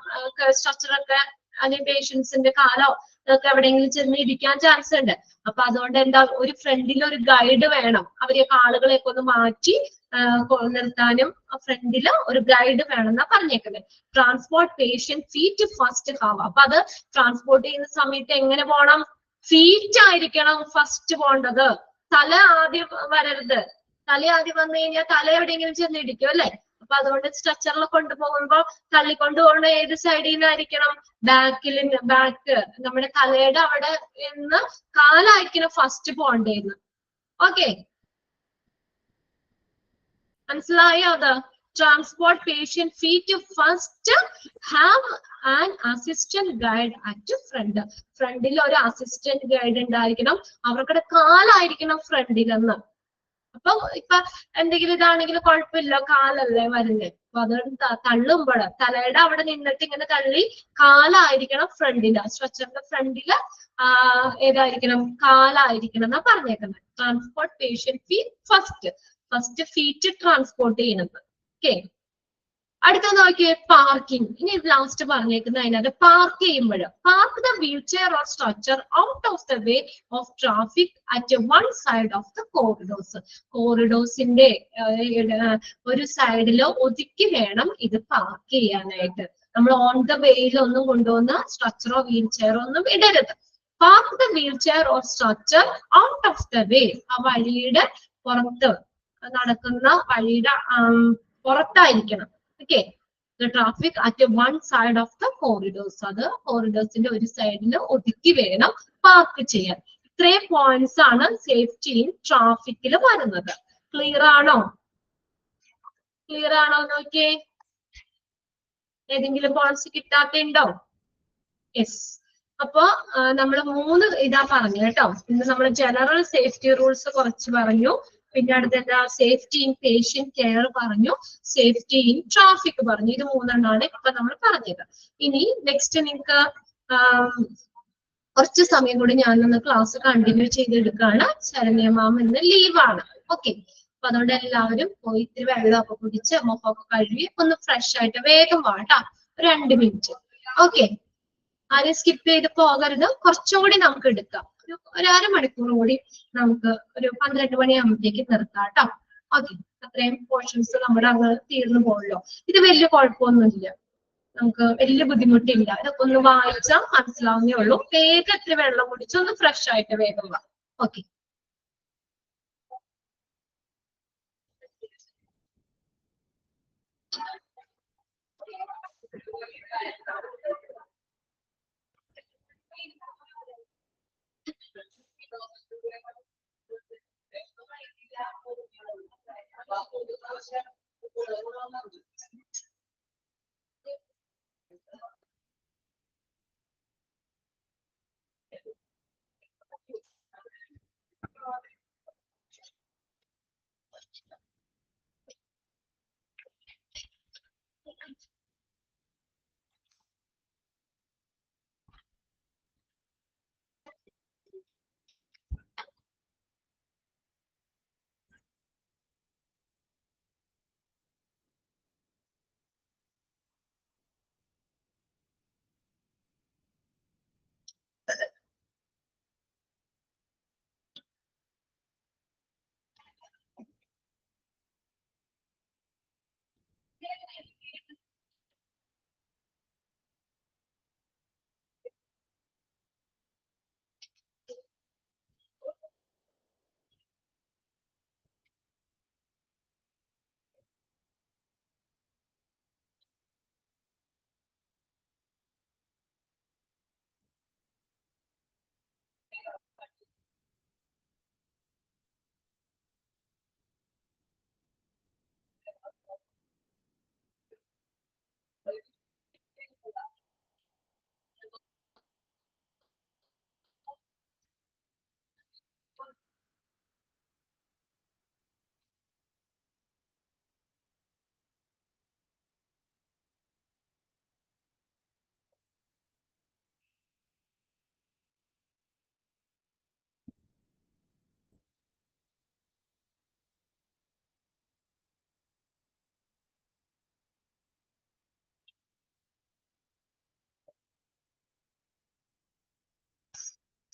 സ്ട്രക്ചറൊക്കെ അല്ലെങ്കിൽ പേഷ്യൻസിന്റെ കാലോ ഇതൊക്കെ എവിടെയെങ്കിലും ചെന്നിരിക്കാൻ ചാൻസ് ഉണ്ട്. അപ്പൊ അതുകൊണ്ട് എന്താ, ഒരു ഫ്രണ്ടിൽ ഒരു ഗൈഡ് വേണം. അവരെയൊക്കെ ആളുകളെയൊക്കെ ഒന്ന് മാറ്റി നിർത്താനും ഫ്രണ്ടില് ഒരു ഗൈഡ് വേണം എന്നാ പറഞ്ഞേക്കുന്നത്. Transport patient feet first have. അപ്പൊ അത് ട്രാൻസ്പോർട്ട് ചെയ്യുന്ന സമയത്ത് എങ്ങനെ പോണം? ഫീറ്റ് ആയിരിക്കണം ഫസ്റ്റ് പോണ്ടത്. തല ആദ്യം വരരുത്. തല ആദ്യം വന്നു കഴിഞ്ഞാൽ തല എവിടെയെങ്കിലും ചെന്നിടിക്കും അല്ലെ? അപ്പൊ അതുകൊണ്ട് സ്ട്രക്ചറിൽ കൊണ്ടുപോകുമ്പോൾ തള്ളിക്കൊണ്ടുപോകണ ഏത് സൈഡിൽ നിന്നായിരിക്കണം? ബാക്ക് നമ്മുടെ തലയുടെ അവിടെ നിന്ന് കാലായിരിക്കണം ഫസ്റ്റ് പോണ്ടേന്ന്. ഓക്കെ, മനസ്സിലായോ? അത് transport patient feet first have an assistant guide at front. ഫ്രണ്ടിൽ ഒരു അസിസ്റ്റന്റ് ഗൈഡ് ഉണ്ടായിരിക്കണം, അവരുടെ കാലായിരിക്കണം ഫ്രണ്ടിലെന്ന്. അപ്പൊ ഇപ്പൊ എന്തെങ്കിലും ഇതാണെങ്കിലും കുഴപ്പമില്ല, കാലല്ലേ വരുന്നത്. അപ്പൊ അത് തള്ളുമ്പോൾ തലയുടെ അവിടെ നിന്നിട്ട് ഇങ്ങനെ തള്ളി കാലായിരിക്കണം ഫ്രണ്ടില്. സ്ട്രക്ചറിന്റെ ഫ്രണ്ടില് ഏതായിരിക്കണം? കാലായിരിക്കണം എന്നാ പറഞ്ഞേക്കുന്നത്. Transport patient feet first feet transport ചെയ്യുന്നത്. ഓക്കെ, അടുത്ത നോക്കിയേ, പാർക്കിംഗ്. ഇനി ലാസ്റ്റ് പറഞ്ഞേക്കുന്നത് അതിനകത്ത് പാർക്ക് ചെയ്യുമ്പോൾ park the wheel chair or stretcher out of the way of traffic at one side of the corridors. കോറിഡോർസിന്റെ ഒരു സൈഡിൽ ഒതുക്കി വേണം ഇത് പാർക്ക് ചെയ്യാനായിട്ട്. നമ്മൾ ഓൺ ദ വേയിലൊന്നും കൊണ്ടുവന്ന സ്ട്രക്ചറോ വീൽ ചെയറോ ഒന്നും ഇടരുത്. Park the wheel chair or stretcher out of the way. ആ വഴിയുടെ പുറത്ത്, നടക്കുന്ന വഴിയുടെ പുറത്തായിരിക്കണം. Okay, the traffic at one side of the corridors. അത് കോറിഡോർസിന്റെ ഒരു സൈഡിൽ ഒതുക്കി വേണം പാർക്ക് ചെയ്യാൻ. ഇത്രയും പോയിന്റ്സ് ആണ് സേഫ്റ്റി ഇൻ ട്രാഫിക്കിൽ വരുന്നത്. ക്ലിയർ ആണോ? ക്ലിയർ ആണോ നോക്കിയേ. ഏതെങ്കിലും പോയിന്റ്സ് കിട്ടാത്തുണ്ടോ? യെസ്. അപ്പൊ നമ്മൾ 3 ഇതാ പറഞ്ഞു കേട്ടോ. ഇന്ന് നമ്മൾ ജനറൽ സേഫ്റ്റി റൂൾസ് കുറച്ച് പറഞ്ഞു, പിന്നെ അടുത്ത സേഫ്റ്റി ഇൻ പേഷ്യന്റ് കെയർ പറഞ്ഞു, സേഫ്റ്റി ഇൻ ട്രാഫിക് പറഞ്ഞു. ഇത് 3 ഇപ്പൊ നമ്മൾ പറഞ്ഞത്. ഇനി നെക്സ്റ്റ് നിങ്ങൾക്ക് കുറച്ച് സമയം കൂടി ഞാനൊന്ന് ക്ലാസ് കണ്ടിന്യൂ ചെയ്തെടുക്കുകയാണ്. ശരണ്യ മാം ഇന്ന് ലീവാണ്. ഓക്കെ, അപ്പൊ അതുകൊണ്ട് എല്ലാവരും പോയി ഇത്തിരി വെള്ളമൊക്കെ കുടിച്ച് മുഖമൊക്കെ കഴുകി ഒന്ന് ഫ്രഷ് ആയിട്ട് വേഗം വാട്ടാ. 2 മിനിറ്റ്. ഓക്കെ, ആരും സ്കിപ്പ് ചെയ്ത് പോകരുത്. കുറച്ചും കൂടി നമുക്ക് എടുക്കാം. ഒരു അരമണിക്കൂർ കൂടി നമുക്ക് ഒരു 12 മണിയാകുമ്പോഴത്തേക്ക് നിർത്താം കേട്ടോ. ഓക്കെ, അത്രയും പോർഷൻസ് നമ്മുടെ അങ്ങ് തീർന്നു പോകുമല്ലോ. ഇത് വലിയ കുഴപ്പമൊന്നുമില്ല, നമുക്ക് വലിയ ബുദ്ധിമുട്ടില്ല. ഇതൊക്കെ ഒന്ന് വായിച്ചാൽ മനസ്സിലാവുന്നേ ഉള്ളൂ. വേഗം ഇത്തിരി വെള്ളം കുടിച്ച് ഒന്ന് ഫ്രഷ് ആയിട്ട് വേഗം വാ. ഓക്കെ,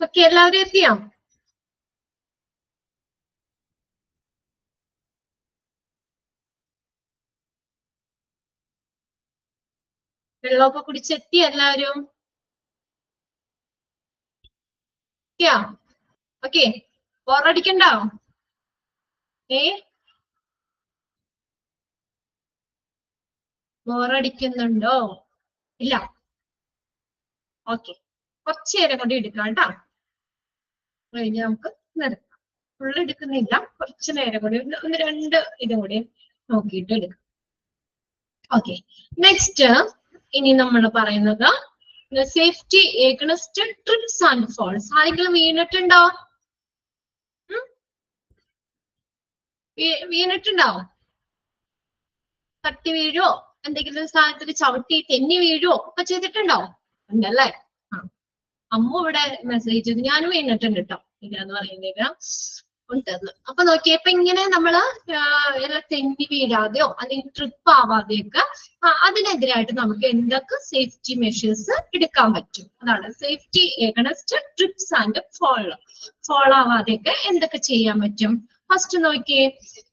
ഓക്കെ, എല്ലാവരും എത്തിയോ? വെള്ളമൊക്കെ കുടിച്ചെത്തി എല്ലാവരും? ഓക്കെ, ബോറടിക്കണ്ടോ? ബോറടിക്കുന്നുണ്ടോ? ഇല്ല. ഓക്കെ, കുറച്ചു നേരം കൂടി എടുക്കാം കേട്ടോ. കഴിഞ്ഞ് നമുക്ക് നിർത്താം. ഫുള്ള് എടുക്കുന്നില്ല, കുറച്ചു നേരം കൂടി ഒന്ന് 2 ഇതും കൂടി നോക്കിയിട്ട് എടുക്കാം. ഓക്കെ, നെക്സ്റ്റ് ഇനി നമ്മൾ പറയുന്നത് safety against trips and falls. ആരെങ്കിലും വീണിട്ടുണ്ടോ? വീണിട്ടുണ്ടോ? തട്ടി വീഴോ, എന്തെങ്കിലും സ്ഥാനത്തിൽ ചവിട്ടി തെന്നി വീഴോ ഒക്കെ ചെയ്തിട്ടുണ്ടോ? ഉണ്ടല്ലേ? അമ്മ ഇവിടെ മെസ്സേജ് ചെയ്തു, ഞാനും വീണിട്ടുണ്ട് കേട്ടോ. ഇല്ലാന്ന് പറയുന്നില്ല, ഉണ്ടെന്ന്. അപ്പൊ നോക്കിയേ, ഇപ്പൊ ഇങ്ങനെ നമ്മള് തെന്നി വീഴാതെയോ അല്ലെങ്കിൽ ട്രിപ്പ് ആവാതെയൊക്കെ അതിനെതിരായിട്ട് നമുക്ക് എന്തൊക്കെ സേഫ്റ്റി മെഷേഴ്സ് എടുക്കാൻ പറ്റും? അതാണ് safety against trips and fall ആവാതെയൊക്കെ എന്തൊക്കെ ചെയ്യാൻ പറ്റും? ഫസ്റ്റ് നോക്കിയേ,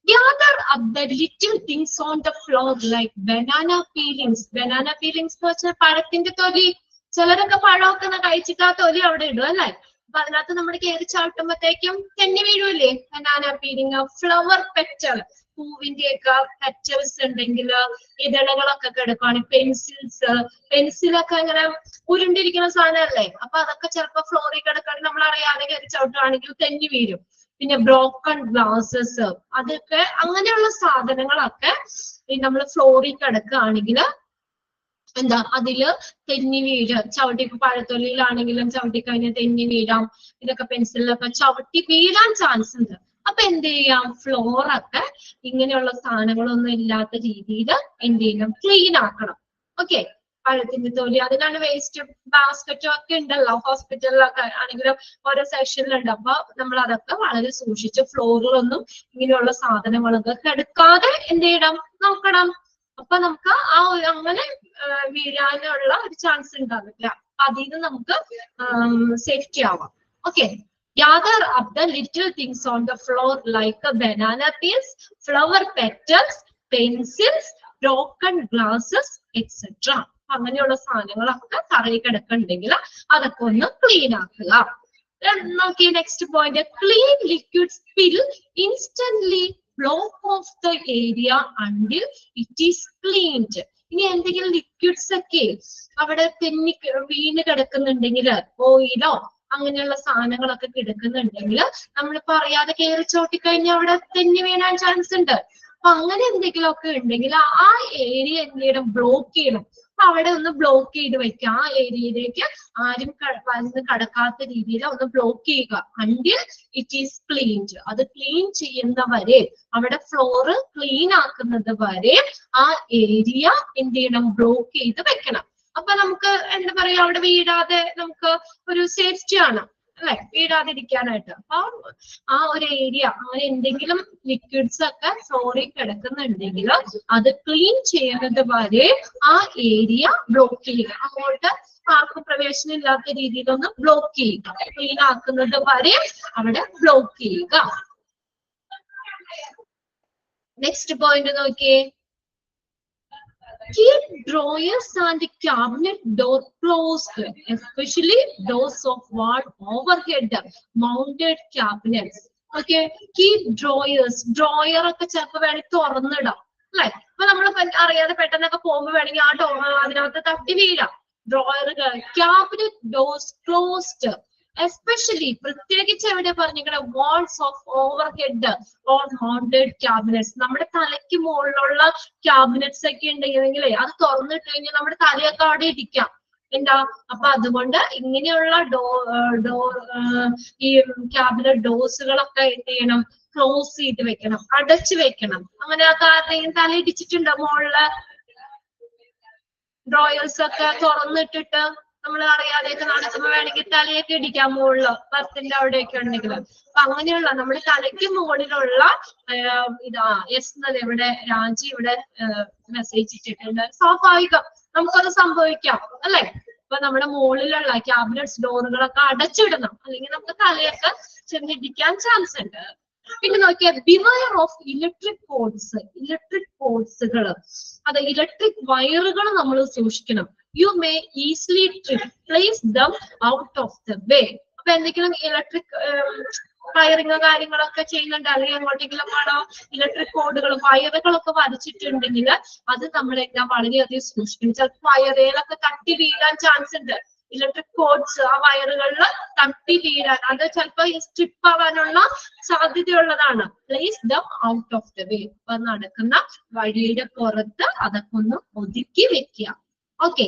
gather up the little things on the floor like banana peelings. Banana peelings എന്ന് വെച്ചാൽ പഴത്തിന്റെ തൊലി. ചിലരൊക്കെ പഴമൊക്കെ കഴിച്ചിട്ട് ആ തൊലി അവിടെ ഇടും അല്ലേ? അപ്പൊ അതിനകത്ത് നമ്മൾ കയറി ചവിട്ടുമ്പോഴത്തേക്കും തെന്നി വീഴൂലേ? Banana peeling. ഫ്ലവർ പെറ്റൽ, പൂവിന്റെയൊക്കെ പെറ്റൽസ് ഉണ്ടെങ്കിൽ ഇതളകളൊക്കെ കിടക്കുകയാണ്. പെൻസിലൊക്കെ ഇങ്ങനെ ഉരുണ്ടിരിക്കുന്ന സാധനമല്ലേ? അപ്പൊ അതൊക്കെ ചിലപ്പോ ഫ്ലോറിൽ കിടക്കുകയാണെങ്കിൽ നമ്മൾ അറിയാതെ കയറി ചവിട്ടുകയാണെങ്കിൽ തെന്നി വീഴും. പിന്നെ ബ്രോക്കൺ ഗ്ലാസസ്, അതൊക്കെ അങ്ങനെയുള്ള സാധനങ്ങളൊക്കെ നമ്മൾ ഫ്ലോറിൽ കിടക്കുകയാണെങ്കിൽ എന്താ അതില് തെന്നി വീഴാം. ചവിട്ടി പഴത്തൊലിയിലാണെങ്കിലും ചവിട്ടി കഴിഞ്ഞാൽ തെന്നി വീഴാം. ഇതൊക്കെ പെൻസിലൊക്കെ ചവിട്ടി വീഴാൻ ചാൻസ് ഉണ്ട്. അപ്പൊ എന്ത് ചെയ്യാം? ഫ്ലോറൊക്കെ ഇങ്ങനെയുള്ള സാധനങ്ങളൊന്നും ഇല്ലാത്ത രീതിയിൽ എന്ത് ചെയ്യണം? ക്ലീൻ ആക്കണം. ഓക്കെ, പഴത്തിന്റെ തൊലി, അതിനാണ് വേസ്റ്റ് ബാസ്ക്കറ്റും ഒക്കെ ഉണ്ടല്ലോ ഹോസ്പിറ്റലിലൊക്കെ ആണെങ്കിലും ഓരോ സെക്ഷനിലുണ്ട്. അപ്പൊ നമ്മൾ അതൊക്കെ വളരെ സൂക്ഷിച്ച് ഫ്ലോറിലൊന്നും ഇങ്ങനെയുള്ള സാധനങ്ങളൊക്കെ കിടക്കാതെ എന്ത് ചെയ്യണം? നോക്കണം. അപ്പൊ നമുക്ക് അങ്ങനെ വീഴാനുള്ള ഒരു ചാൻസ് ഉണ്ടാവില്ല. അതിൽ നിന്ന് നമുക്ക് സേഫ്റ്റി ആവാം. Okay, gather up the little things on the floor like banana peels, flower petals, pencils, broken glasses, etc. അങ്ങനെയുള്ള സാധനങ്ങളൊക്കെ തറയിൽ കിടക്കുന്നുണ്ടെങ്കിൽ അതൊക്കെ ഒന്ന് ക്ലീൻ ആക്കുക. നോക്കി next point, clean liquid spill instantly block off the area until it is cleaned. ഇനി എന്തെങ്കിലും liquids ഒക്കെ അവിടെ തെന്നി വീണ് കിടക്കുന്നുണ്ടെങ്കിൽ, ഓയിലോ അങ്ങനെയുള്ള സാധനങ്ങളൊക്കെ കിടക്കുന്നുണ്ടെങ്കിൽ നമ്മൾ പറയാതെ കയറി ചോട്ടിക്കഴിഞ്ഞാൽ അവിടെ തെന്നി വീഴാൻ ചാൻസ് ഉണ്ട്. അപ്പൊ അങ്ങനെ എന്തെങ്കിലുമൊക്കെ ഉണ്ടെങ്കിൽ ആ ഏരിയ എന്ത് ചെയ്യണം? ബ്ലോക്ക് ചെയ്യണം. അപ്പൊ അവിടെ ഒന്ന് ബ്ലോക്ക് ചെയ്ത് വെക്കുക. ആ ഏരിയയിലേക്ക് ആരും വന്ന് കടക്കാത്ത രീതിയിൽ ഒന്ന് ബ്ലോക്ക് ചെയ്യുക. Until it is cleaned. അത് ക്ലീൻ ചെയ്യുന്നവരെ, അവിടെ ഫ്ലോറ് ക്ലീൻ ആക്കുന്നത് വരെ ആ ഏരിയ എന്ത് ചെയ്യണം? ബ്ലോക്ക് ചെയ്ത് വെക്കണം. അപ്പൊ നമുക്ക് എന്താ പറയാ, അവിടെ വീഴാതെ നമുക്ക് ഒരു സേഫ്റ്റി ആണ് അല്ലെ? വീഴാതിരിക്കാനായിട്ട്. അപ്പൊ ആ ഒരു ഏരിയ, അങ്ങനെ എന്തെങ്കിലും ലിക്വിഡ്സ് ഒക്കെ ഫ്ലോറിൽ കിടക്കുന്നുണ്ടെങ്കിൽ അത് ക്ലീൻ ചെയ്യുന്നത് വരെ ആ ഏരിയ ബ്ലോക്ക് ചെയ്യുക. അങ്ങോട്ട് ആർക്കും പ്രവേശനം ഇല്ലാത്ത രീതിയിലൊന്ന് ബ്ലോക്ക് ചെയ്യുക. ക്ലീൻ ആക്കുന്നത് വരെ അവിടെ ബ്ലോക്ക് ചെയ്യുക. നെക്സ്റ്റ് പോയിന്റ് നോക്കിയേ, keep drawers and cabinet door closed, especially those of wall overhead mounted cabinets. Okay, keep drawers. Drawer ഒക്കെ ചിലപ്പോൾ വേണമെങ്കിൽ തുറന്നിടാം അല്ലെ? അപ്പൊ നമ്മൾ അറിയാതെ പെട്ടെന്നൊക്കെ പോകുമ്പോൾ വേണമെങ്കിൽ ആ ഡോർ അതിനകത്ത് തട്ടി വീഴാം. ഡ്രോയറുകൾ, ക്യാബിനറ്റ് ഡോർസ് ക്ലോസ്ഡ്, എസ്പെഷ്യലി പ്രത്യേകിച്ച് എവിടെ പറഞ്ഞിരിക്കണ walls of overhead or mounted cabinets. നമ്മുടെ തലയ്ക്ക് മുകളിലുള്ള ക്യാബിനറ്റ്സ് ഒക്കെ ഉണ്ടെങ്കിലേ അത് തുറന്നിട്ട് കഴിഞ്ഞാൽ നമ്മുടെ തലയൊക്കെ അവിടെ ഇരിക്കാം. എന്താ? അപ്പൊ അതുകൊണ്ട് ഇങ്ങനെയുള്ള ഈ ക്യാബിനറ്റ് ഡോസുകളൊക്കെ എന്ത് ചെയ്യണം? ക്ലോസ് ചെയ്ത് വെക്കണം, അടച്ചു വെക്കണം. അങ്ങനെ ആരെങ്കിലും തല ഇടിച്ചിട്ടുണ്ടോ? മുകളില് ഡ്രോയേഴ്സ് ഒക്കെ തുറന്നിട്ടിട്ട് നമ്മൾ അറിയാതെയൊക്കെ നടക്കുമ്പോ വേണമെങ്കിൽ തലയൊക്കെ ഇടിക്കാൻ മുകളിലോ ബർത്തിന്റെ അവിടെയൊക്കെ ഉണ്ടെങ്കിൽ. അപ്പൊ അങ്ങനെയുള്ള നമ്മുടെ തലയ്ക്ക് മുകളിലുള്ള ഇതാ എസ് ഇവിടെ രാജി ഇവിടെ മെസ്സേജ് ഇട്ടിട്ടുണ്ട്. സ്വാഭാവികം, നമുക്കത് സംഭവിക്കാം അല്ലെ? അപ്പൊ നമ്മുടെ മുകളിലുള്ള ക്യാബിനറ്റ്സ് ഡോറുകളൊക്കെ അടച്ചിടണം, അല്ലെങ്കിൽ നമുക്ക് തലയൊക്കെ ചെന്നിടിക്കാൻ ചാൻസ് ഉണ്ട്. പിന്നെ നോക്കിയാൽ ബിവയർ ഓഫ് ഇലക്ട്രിക് കോഡ്സുകൾ, അത് ഇലക്ട്രിക് വയറുകൾ നമ്മൾ സൂക്ഷിക്കണം. U may easily trip, place them out of the way. അപ്പൊ എന്തെങ്കിലും ഇലക്ട്രിക് വയറിങ് കാര്യങ്ങളൊക്കെ ചെയ്യുന്നുണ്ട്, അല്ലെങ്കിൽ എങ്ങോട്ടെങ്കിലും ആണോ ഇലക്ട്രിക് കോഡുകൾ വയറുകളൊക്കെ വരച്ചിട്ടുണ്ടെങ്കിൽ അത് നമ്മളെല്ലാം വളരെയധികം സൂക്ഷിക്കണം. ചിലപ്പോൾ വയറുകളൊക്കെ തട്ടി വീഴാൻ ചാൻസ് ഉണ്ട്. ഇലക്ട്രിക് കോഡ്സ് ആ വയറുകളിൽ തട്ടി വീഴാൻ, അത് ചിലപ്പോൾ സ്ട്രിപ്പ് ആവാനുള്ള സാധ്യതയുള്ളതാണ്. Place them out of the way. അപ്പൊ നടക്കുന്ന വഴിയുടെ പുറത്ത് അതൊക്കെ ഒന്ന് ഒതുക്കി വെക്കുക. Okay,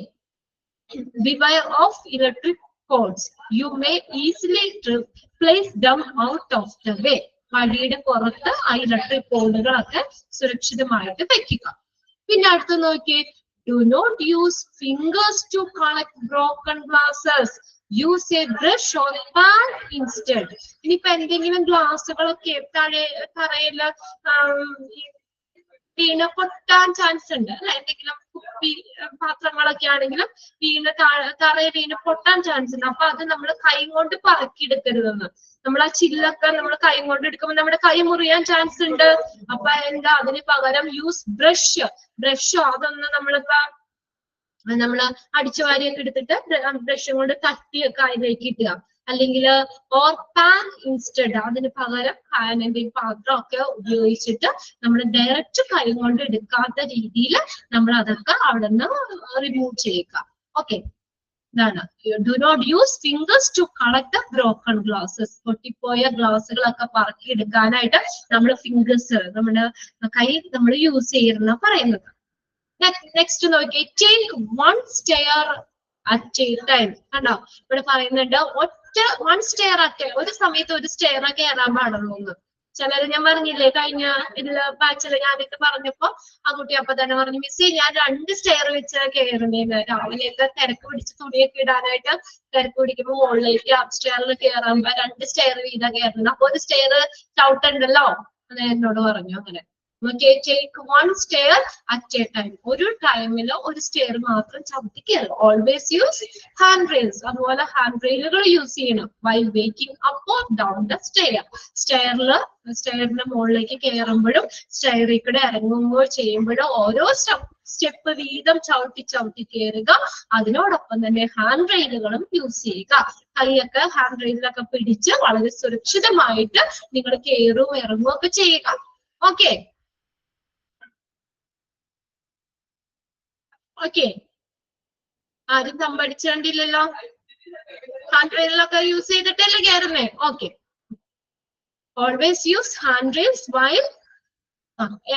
beware of electric cords, you may easily place them out of the way. വഴിയുടെ പുറത്ത് ആ ഇലക്ട്രിക് കോഡുകളൊക്കെ സുരക്ഷിതമായിട്ട് വെക്കുക. പിന്നെ അടുത്ത് നോക്കിയേ, do not use fingers to collect broken glasses. Use a brush or pan instead. ഇനിയിപ്പോ എന്തെങ്കിലും ഗ്ലാസുകളൊക്കെ താഴെ തറയില് വീണ് പൊട്ടാൻ ചാൻസ് ഉണ്ട് അല്ലെ, എന്തെങ്കിലും കുപ്പി പാത്രങ്ങളൊക്കെ ആണെങ്കിലും തറയിൽ വീണ് പൊട്ടാൻ ചാൻസ് ഉണ്ട്. അപ്പൊ അത് നമ്മൾ കൈ കൊണ്ട് പറക്കിയെടുക്കരുതെന്ന്. നമ്മൾ ആ ചില്ലൊക്കെ നമ്മൾ കൈ കൊണ്ട് എടുക്കുമ്പോൾ നമ്മുടെ കൈ മുറിയാൻ ചാൻസ് ഉണ്ട്. അപ്പൊ എന്താ, അതിന് പകരം യൂസ് ബ്രഷോ അതൊന്ന് നമ്മളിപ്പോ നമ്മള് അടിച്ചുവാരിയൊക്കെ എടുത്തിട്ട് ബ്രഷും കൊണ്ട് തട്ടിയൊക്കെ അതിലേക്ക് ഇട്ടുക. അല്ലെങ്കിൽ ഓർ പാൻ ഇൻസ്റ്റഡ്, അതിന് പകരം പാനിന്റെ പാത്രമൊക്കെ ഉപയോഗിച്ചിട്ട് നമ്മൾ ഡയറക്റ്റ് കൈ കൊണ്ട് എടുക്കാത്ത രീതിയിൽ നമ്മൾ അതൊക്കെ അവിടെ നിന്ന് റിമൂവ് ചെയ്യുക. ഓക്കെ, ഇതാണ് do not use fingers to collect the broken glasses. പൊട്ടിപ്പോയ ഗ്ലാസുകളൊക്കെ പറക്കി എടുക്കാനായിട്ട് നമ്മൾ ഫിംഗേഴ്സ്, നമ്മുടെ കൈ നമ്മൾ യൂസ് ചെയ്യുന്ന പറയുന്നത്. നെക്സ്റ്റ് നോക്കിയേ, take one stair at a time. കണ്ടോ, ഇവിടെ പറയുന്നുണ്ട് വൺ സ്റ്റെയർ അറ്റ്, ഒരു സമയത്ത് ഒരു സ്റ്റെയർ കയറാൻ പാടുള്ളൂ എന്ന്. ചിലര് ഞാൻ പറഞ്ഞില്ലേ കഴിഞ്ഞ ഇതില് ബാച്ചില് ഞാനൊക്കെ പറഞ്ഞപ്പോ ആ കുട്ടി അപ്പൊ തന്നെ പറഞ്ഞു, മിസ് ഞാൻ 2 സ്റ്റെയർ വെച്ച് കയറുന്നേന്ന്. രാവിലെയൊക്കെ തിരക്ക് പിടിച്ച് തുണിയൊക്കെ ഇടാനായിട്ട് തിരക്ക് പിടിക്കുമ്പോ മുകളിലേക്ക് അപ് സ്റ്റെയറിൽ കയറുമ്പോ 2 സ്റ്റെയർ വീതം കയറുന്നത്. അപ്പൊ ഒരു സ്റ്റെയർ ചവിട്ടുണ്ടല്ലോ എന്ന് എന്നോട് പറഞ്ഞു. അങ്ങനെ take one stair at a time, ഒരു ടൈമില് ഒരു സ്റ്റെയർ മാത്രം ചവിട്ടി കയറും. ഓൾവേസ് യൂസ് ഹാൻഡ് റെയിൽസ്, അതുപോലെ ഹാൻഡ് റെയിലുകൾ യൂസ് ചെയ്യണം. While walking up or down the stair, സ്റ്റെയറിന്റെ മുകളിലേക്ക് കയറുമ്പോഴും സ്റ്റെയറിൽ കൂടെ ഇറങ്ങുമ്പോൾ ചെയ്യുമ്പോഴും ഓരോ സ്റ്റെപ്പ് വീതം ചവിട്ടി കയറുക. അതിനോടൊപ്പം തന്നെ ഹാൻഡ് റെയിലുകളും യൂസ് ചെയ്യുക. കൈയൊക്കെ ഹാൻഡ് റെയിലൊക്കെ പിടിച്ച് വളരെ സുരക്ഷിതമായിട്ട് നിങ്ങൾ കയറുകയും ഇറങ്ങുകയും ഒക്കെ ചെയ്യുക. ഓക്കെ ഓക്കെ, ആരും തമ്പടിച്ചില്ലല്ലോ, ഹാൻഡ് റെയിലൊക്കെ യൂസ് ചെയ്തിട്ടല്ലേ കയറുന്നേ. Okay, always use hand rails while,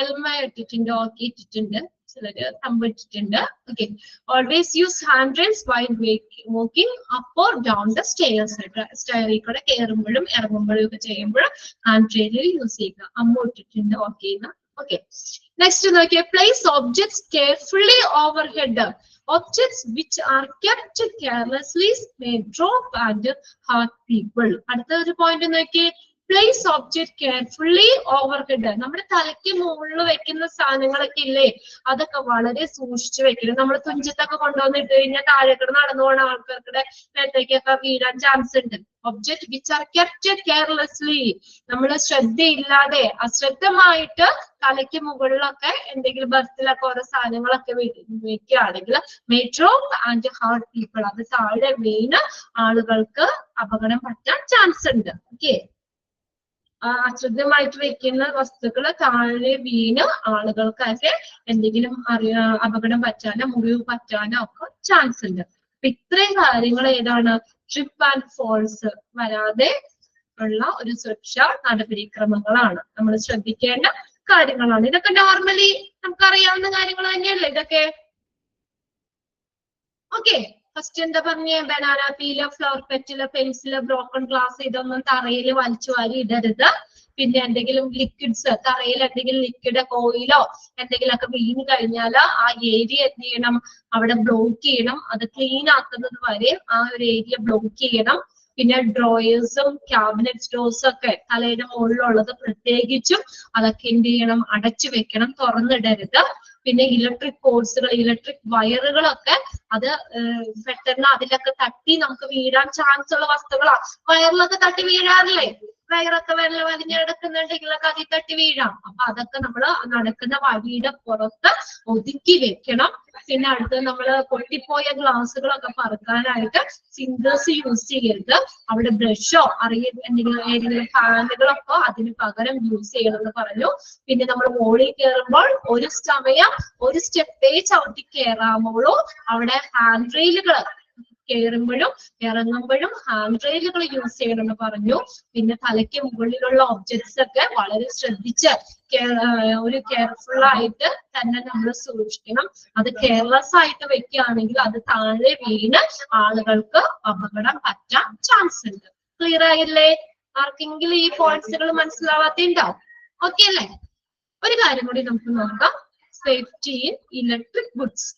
എൽമ ഇട്ടിട്ടുണ്ട്, ഓക്കെ ഇട്ടിട്ടുണ്ട്, ചിലര് തമ്പടിച്ചിട്ടുണ്ട്. Okay, always use hand rails while walking up or down the stairs. സ്റ്റെയറിൽ കൂടെ കയറുമ്പോഴും ഇറങ്ങുമ്പോഴും ഒക്കെ ചെയ്യുമ്പോഴും ഹാൻഡ് റെയിൽ യൂസ് ചെയ്യുക. അമ്മ ഇട്ടിട്ടുണ്ട്, ഓക്കെ. Okay, next നോക്കിയേ, place objects carefully overhead. Objects which are kept carelessly may drop and hurt people. അടുത്ത ഒരു പോയിന്റ് നോക്കിയേ, place object carefully overhead. നമ്മുടെ തലയ്ക്ക് മുകളിൽ വെക്കുന്ന സാധനങ്ങളൊക്കെ ഇല്ലേ, അതൊക്കെ വളരെ സൂക്ഷിച്ചു വെക്കണം. നമ്മൾ തുഞ്ചത്തൊക്കെ കൊണ്ടുവന്നിട്ട് കഴിഞ്ഞാൽ താഴെ കിടന്ന് നടന്നു പോകുന്ന ആൾക്കാർക്കുടെ മേത്തേക്കൊക്കെ വീഴാൻ ചാൻസ് ഉണ്ട്. Object which are kept carelessly, നമ്മൾ ശ്രദ്ധയില്ലാതെ അശ്രദ്ധമായിട്ട് തലയ്ക്ക് മുകളിലൊക്കെ എന്തെങ്കിലും ബർത്തിലൊക്കെ ഓരോ സാധനങ്ങളൊക്കെ വെക്കുകയാണെങ്കിൽ may drop and hurt people, അത് താഴെ വീണ് ആളുകൾക്ക് അപകടം പറ്റാൻ ചാൻസ് ഉണ്ട്. ഓക്കെ, അശ്രദ്ധമായിട്ട് വെക്കുന്ന വസ്തുക്കൾ താഴെ വീണ് ആളുകൾക്കൊക്കെ എന്തെങ്കിലും അപകടം പറ്റാനോ മുറിവ് പറ്റാനോ ഒക്കെ ചാൻസ് ഉണ്ട്. അപ്പൊ ഇത്രയും കാര്യങ്ങൾ ഏതാണ്, ട്രിപ്പ് ആൻഡ് ഫോൾസ് വരാതെ ഉള്ള ഒരു സുരക്ഷാ നടപടിക്രമങ്ങളാണ്, നമ്മൾ ശ്രദ്ധിക്കേണ്ട കാര്യങ്ങളാണ്. ഇതൊക്കെ നോർമലി നമുക്കറിയാവുന്ന കാര്യങ്ങൾ തന്നെയല്ലേ ഇതൊക്കെ. ഓക്കെ, ഫസ്റ്റ് എന്താ പറഞ്ഞേ, banana peel, flower petal, pencil, broken glass, ഇതൊന്നും തറയിൽ വലിച്ചു വാരി ഇടരുത്. പിന്നെ എന്തെങ്കിലും ലിക്വിഡ്സ്, തറയിൽ എന്തെങ്കിലും ലിക്വിഡ് ഓയിലോ എന്തെങ്കിലുമൊക്കെ വീണ് കഴിഞ്ഞാൽ ആ ഏരിയ എന്ത് ചെയ്യണം, അവിടെ ബ്ലോക്ക് ചെയ്യണം. അത് ക്ലീൻ ആക്കുന്നത് വരെ ആ ഒരു ഏരിയ ബ്ലോക്ക് ചെയ്യണം. പിന്നെ ഡ്രോയേഴ്സും ക്യാബിനറ്റ് ഡോർസും ഒക്കെ തലയുടെ മുകളിലുള്ളത് പ്രത്യേകിച്ചും അതൊക്കെ എന്ത് ചെയ്യണം, അടച്ചു വെക്കണം, തുറന്നിടരുത്. പിന്നെ ഇലക്ട്രിക് കോഴ്സുകൾ, ഇലക്ട്രിക് വയറുകളൊക്കെ അത് പെട്ടെന്ന് അതിലൊക്കെ തട്ടി നമുക്ക് വീഴാൻ ചാൻസ് ഉള്ള വസ്തുക്കളാണ്. വയറിലൊക്കെ തട്ടി വീഴാറില്ലേ? വയറൊക്കെ വെള്ളം വലിഞ്ഞെടുക്കുന്നുണ്ടെങ്കിലൊക്കെ അതിൽ തട്ടി വീഴാം. അപ്പൊ അതൊക്കെ നമ്മൾ നടക്കുന്ന വഴിയുടെ പുറത്ത് ഒതുക്കി വെക്കണം. പിന്നെ അടുത്ത് നമ്മൾ പൊട്ടിപ്പോയ ഗ്ലാസുകളൊക്കെ പറക്കാനായിട്ട് സിൻഡേഴ്സ് യൂസ് ചെയ്യരുത്. അവിടെ ബ്രഷോ ഏതെങ്കിലും ഹാൻഡുകളൊക്കെ അതിന് പകരം യൂസ് ചെയ്യണമെന്ന് പറഞ്ഞു. പിന്നെ നമ്മൾ മുകളിൽ കയറുമ്പോൾ ഒരു സമയം ഒരു സ്റ്റെപ്പേ ചവിട്ടി കയറാമുള്ളൂ. അവിടെ ഹാൻഡ് റെയിലുകൾ കയറുമ്പോഴും ഇറങ്ങുമ്പോഴും ഹാൻഡ് റെയിലുകൾ യൂസ് ചെയ്യണമെന്ന് പറഞ്ഞു. പിന്നെ തലയ്ക്ക് മുകളിലുള്ള ഒബ്ജക്ട്സ് ഒക്കെ വളരെ ശ്രദ്ധിച്ച് ഒരു കെയർഫുൾ ആയിട്ട് തന്നെ നമ്മൾ സൂക്ഷിക്കണം. അത് കെയർലെസ് ആയിട്ട് വെക്കുകയാണെങ്കിൽ അത് താഴെ വീണ് ആളുകൾക്ക് അപകടം പറ്റാൻ ചാൻസ് ഉണ്ട്. ക്ലിയർ ആയില്ലേ? ആർക്കെങ്കിലും ഈ പോയിന്റ്സുകൾ മനസ്സിലാവാത്തുണ്ടോ? ഓക്കെ അല്ലേ? ഒരു കാര്യം കൂടി നമുക്ക് നോക്കാം, safety in electric goods.